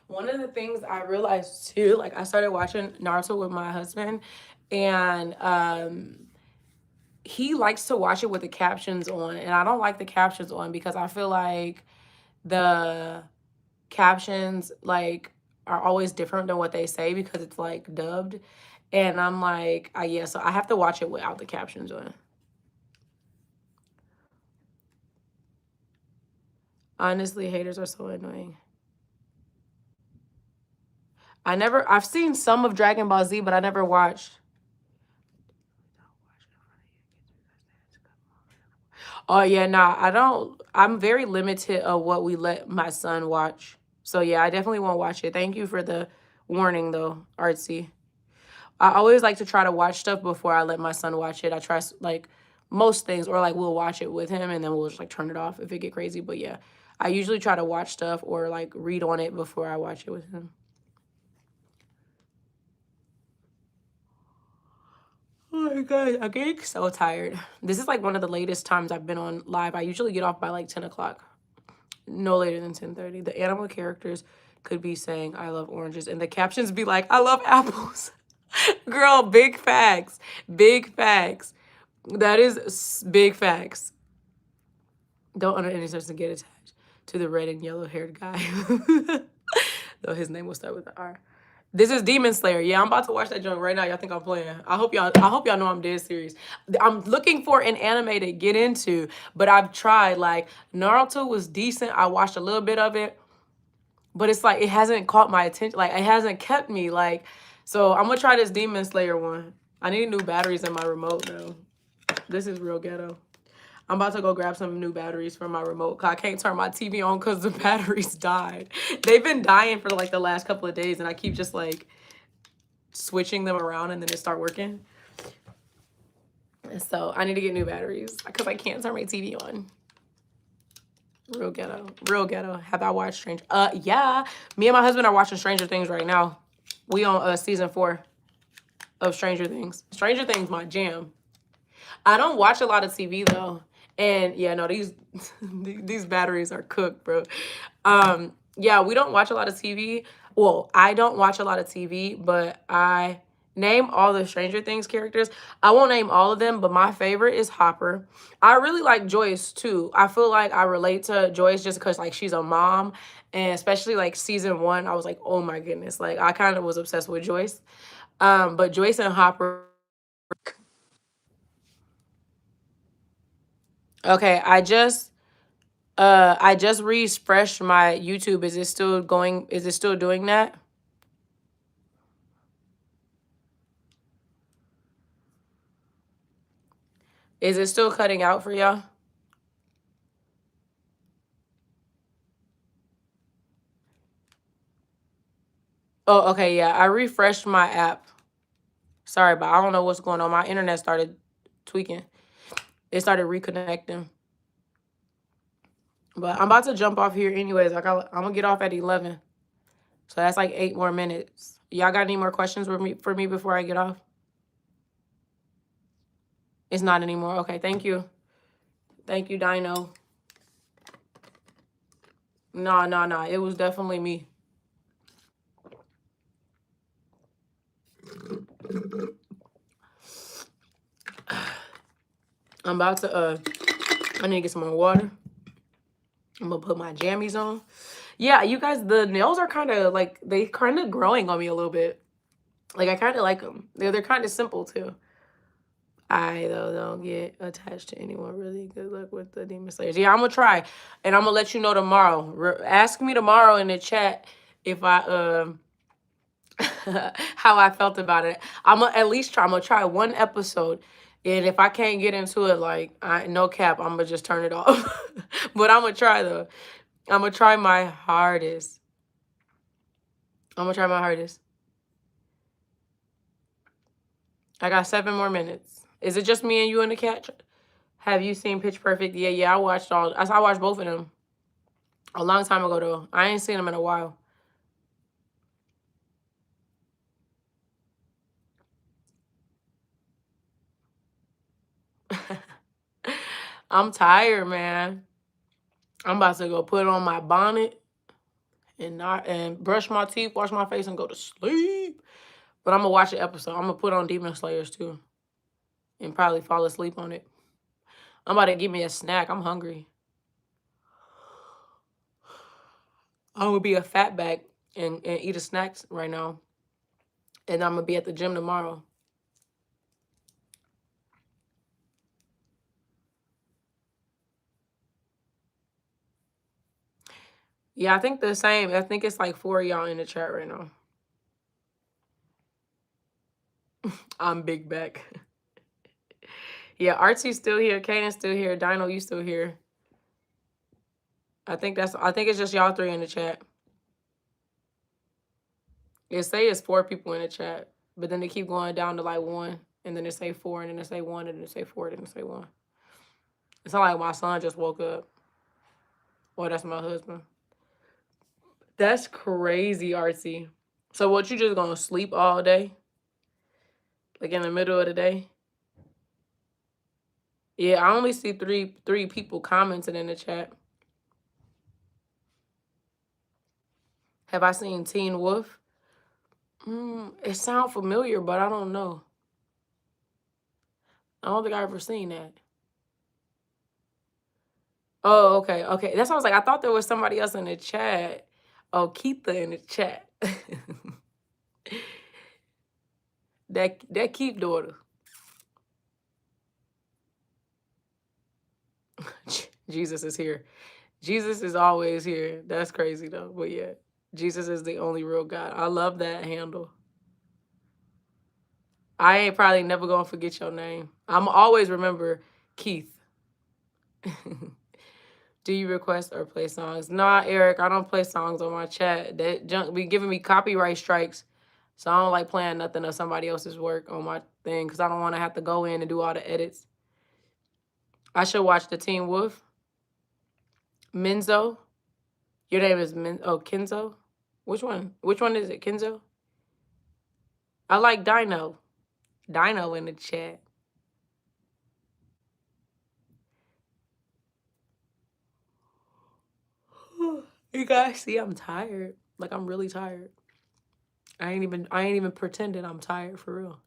[SPEAKER 1] One of the things I realized too, like I started watching Naruto with my husband, and he likes to watch it with the captions on, and I don't like the captions on because I feel like the captions like are always different than what they say because it's like dubbed, and I'm like, yeah, so I have to watch it without the captions on. Honestly, haters are so annoying. I've seen some of Dragon Ball Z, but I never watched. Oh yeah, nah, I don't. I'm very limited of what we let my son watch. So yeah, I definitely won't watch it. Thank you for the warning though, Artsy. I always like to try to watch stuff before I let my son watch it. I try like most things, or like we'll watch it with him and then we'll just like turn it off if it get crazy. But yeah, I usually try to watch stuff or like read on it before I watch it with him. Oh my god, I'm getting so tired. This is like one of the latest times I've been on live. I usually get off by like 10 o'clock. No later than 10:30. The animal characters could be saying I love oranges and the captions be like I love apples. Girl, big facts. Big facts. That is big facts. Don't under any circumstance get attached to the red and yellow haired guy. Though his name will start with an R. This is Demon Slayer. Yeah, I'm about to watch that joint right now. Y'all think I'm playing. I hope y'all know I'm dead serious. I'm looking for an anime to get into, but I've tried. Like Naruto was decent. I watched a little bit of it, but it's like it hasn't caught my attention. Like it hasn't kept me. Like, so I'm gonna try this Demon Slayer one. I need new batteries in my remote though. This is real ghetto. I'm about to go grab some new batteries for my remote. Cause I can't turn my TV on because the batteries died. They've been dying for like the last couple of days, and I keep just like switching them around and then it start working. And so I need to get new batteries because I can't turn my TV on. Real ghetto. Real ghetto. Have I watched Stranger? Yeah. Me and my husband are watching Stranger Things right now. We on season 4 of Stranger Things. Stranger Things my jam. I don't watch a lot of TV though. And yeah, no, these these batteries are cooked, bro. Yeah, we don't watch a lot of TV. Well, I don't watch a lot of TV, but I name all the Stranger Things characters. I won't name all of them, but my favorite is Hopper. I really like Joyce too. I feel like I relate to Joyce just because like she's a mom, and especially like season 1, I was like, oh my goodness, like I kind of was obsessed with Joyce. But Joyce and Hopper. Okay, I just refreshed my YouTube. Is it still going? Is it still doing that? Is it still cutting out for y'all? Oh, okay, yeah. I refreshed my app. Sorry, but I don't know what's going on. My internet started tweaking. It started reconnecting. But I'm about to jump off here anyways. I'm gonna get off at 11. So that's like 8 more minutes. Y'all got any more questions for me before I get off? It's not anymore. Okay, thank you. Thank you, Dino. No. It was definitely me. I'm about to I need to get some more water. I'm gonna put my jammies on. Yeah, you guys, the nails are kind of like they kind of growing on me a little bit. Like I kind of like them. They're kind of simple too. I though don't get attached to anyone. Really good luck with the Demon Slayers. Yeah, I'm gonna try, and I'm gonna let you know tomorrow. Ask me tomorrow in the chat if I how I felt about it. I'm gonna at least try. I'm gonna try one episode, and if I can't get into it, like no cap, I'm gonna just turn it off. But I'm gonna try though. I'm gonna try my hardest. I'm gonna try my hardest. I got 7 more minutes. Is it just me and you in the cat? Have you seen Pitch Perfect? Yeah. I watched both of them a long time ago though. I ain't seen them in a while. I'm tired, man. I'm about to go put on my bonnet and brush my teeth, wash my face, and go to sleep. But I'm gonna watch an episode. I'm gonna put on Demon Slayers too, and probably fall asleep on it. I'm about to give me a snack. I'm hungry. I'm gonna be a fat bag and eat a snack right now, and I'm gonna be at the gym tomorrow. Yeah, I think the same. I think it's like 4 of y'all in the chat right now. I'm big back. Yeah, Artie's still here. Kaden's still here. Dino, you still here. I think it's just y'all 3 in the chat. It say it's 4 people in the chat, but then they keep going down to like 1, and then they say 4, and then they say 1, and then they say 4, and then they say 1. It's not like my son just woke up. Or that's my husband. That's crazy, Artie. So what, you just gonna sleep all day? Like in the middle of the day? Yeah, I only see three people commenting in the chat. Have I seen Teen Wolf? It sounds familiar, but I don't know. I don't think I've ever seen that. Oh, okay, okay. That's what I was like. I thought there was somebody else in the chat. Oh, Keitha in the chat. that Keith daughter. Jesus is here. Jesus is always here. That's crazy though. But yeah, Jesus is the only real God. I love that handle. I ain't probably never gonna forget your name. I'm always remember Keith. Do you request or play songs? Nah, Eric, I don't play songs on my chat. That junk be giving me copyright strikes. So I don't like playing nothing of somebody else's work on my thing because I don't want to have to go in and do all the edits. I should watch the Teen Wolf. Minzo. Your name is Kenzo? Which one? Which one is it? Kenzo? I like Dino. Dino in the chat. You guys see I'm tired. Like I'm really tired. I ain't even pretending I'm tired for real.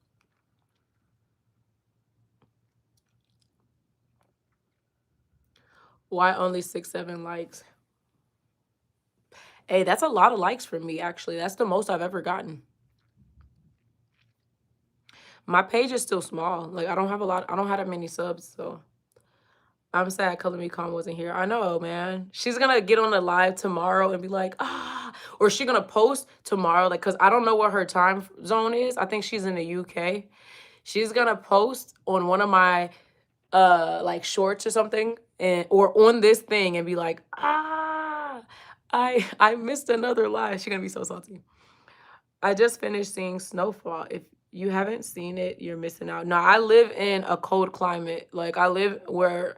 [SPEAKER 1] Why only 6, 7 likes? Hey, that's a lot of likes for me, actually. That's the most I've ever gotten. My page is still small. Like, I don't have that many subs, so I'm sad Color Me Calm wasn't here. I know, man. She's gonna get on the live tomorrow and be like, or she gonna post tomorrow, like, because I don't know what her time zone is. I think she's in the UK. She's gonna post on one of my like shorts or something, or on this thing and be like, I missed another live. She's gonna be so salty. I just finished seeing Snowfall. If you haven't seen it, you're missing out. No, I live in a cold climate. Like I live where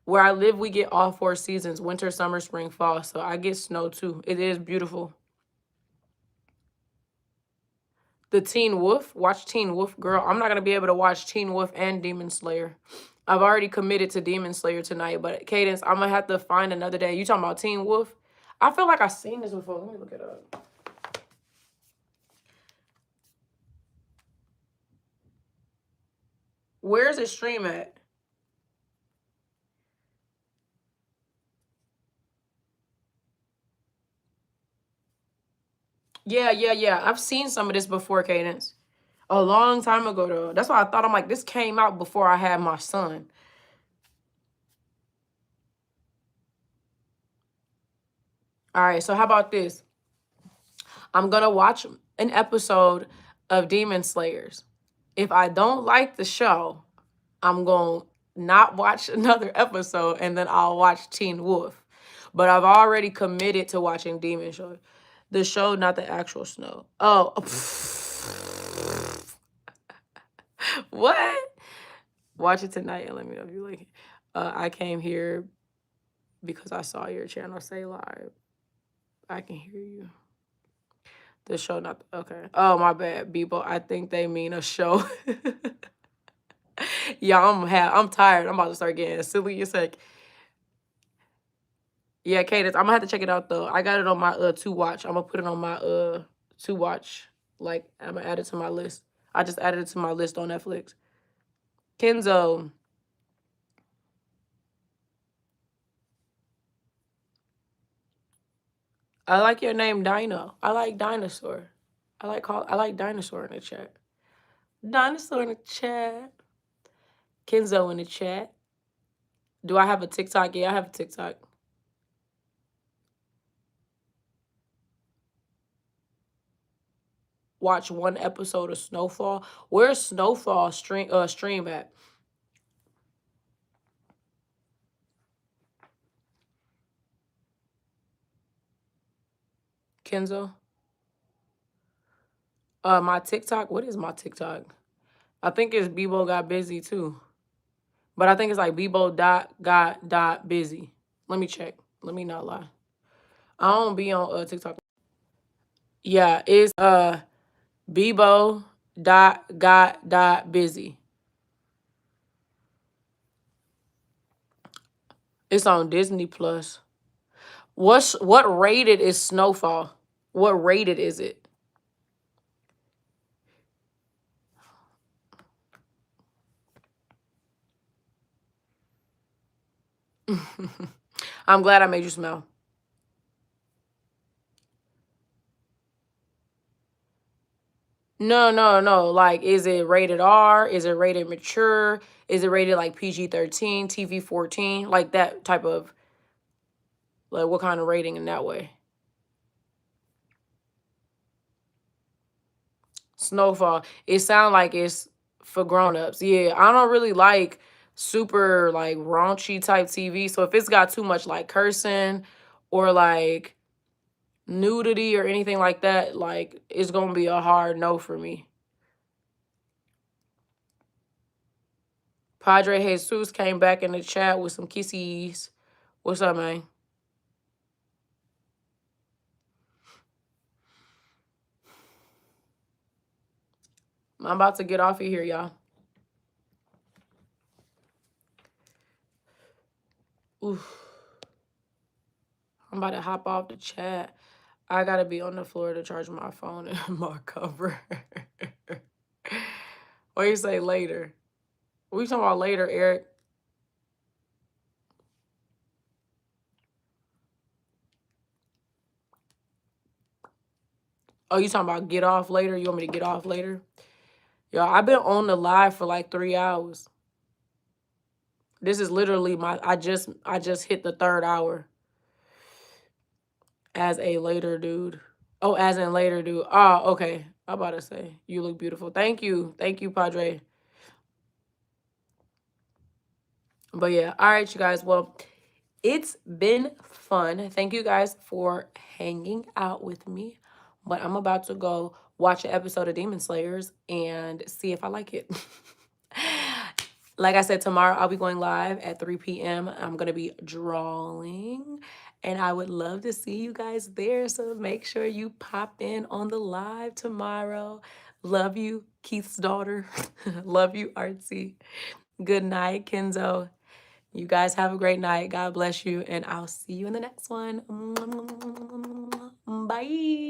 [SPEAKER 1] I live, we get all 4 seasons: winter, summer, spring, fall. So I get snow too. It is beautiful. The Teen Wolf. Watch Teen Wolf, girl. I'm not gonna be able to watch Teen Wolf and Demon Slayer. I've already committed to Demon Slayer tonight, but Cadence, I'm gonna have to find another day. You talking about Teen Wolf? I feel like I've seen this before. Let me look it up. Where's it stream at? Yeah. I've seen some of this before, Cadence. A long time ago, though. That's why I thought, I'm like, this came out before I had my son. All right, so how about this? I'm going to watch an episode of Demon Slayers. If I don't like the show, I'm going to not watch another episode, and then I'll watch Teen Wolf. But I've already committed to watching Demon Slayer. The show, not the actual snow. Oh. What? Watch it tonight and let me know if you like it. I came here because I saw your channel say live. I can hear you. The show, not okay. Oh, my bad, Bebo. I think they mean a show. Yeah, I'm tired. I'm about to start getting silly as heck. Yeah, Cadence. I'm gonna have to check it out though. I got it on my to watch. I'm gonna put it on my to watch. Like I'm gonna add it to my list. I just added it to my list on Netflix. Kenzo. I like your name Dino. I like dinosaur. I like dinosaur in the chat. Dinosaur in the chat. Kenzo in the chat. Do I have a TikTok? Yeah, I have a TikTok. Watch one episode of Snowfall. Where's Snowfall stream at? Kenzo? My TikTok. What is my TikTok? I think it's Bebo got busy too. But I think it's like Bebo got busy. Let me check. Let me not lie. I don't be on TikTok. Yeah, it's Bebo got busy. It's on Disney Plus. What rated is Snowfall? What rated is it? I'm glad I made you smile. No. Like, is it rated R? Is it rated mature? Is it rated like PG-13, TV-14? Like that type of, like what kind of rating in that way? Snowfall. It sounds like it's for grown-ups. Yeah, I don't really like super like raunchy type TV. So if it's got too much like cursing or like nudity or anything like that, like it's gonna be a hard no for me. Padre Jesus came back in the chat with some kissies. What's up, man? I'm about to get off of here, y'all. Oof. I'm about to hop off the chat. I gotta be on the floor to charge my phone and my cover. What you say later? What you talking about later, Eric? Oh, you talking about get off later? You want me to get off later? Yo, I've been on the live for like 3 hours. This is literally I just hit the 3rd hour as a later dude. Oh, as in later dude. Oh, okay. I'm about to say, you look beautiful. Thank you. Thank you, Padre. But yeah, all right, you guys. Well, it's been fun. Thank you guys for hanging out with me. But I'm about to go watch an episode of Demon Slayers and see if I like it. Like I said, tomorrow I'll be going live at 3 p.m. I'm going to be drawing. And I would love to see you guys there. So make sure you pop in on the live tomorrow. Love you, Keith's daughter. Love you, Artsy. Good night, Kenzo. You guys have a great night. God bless you. And I'll see you in the next one. Bye.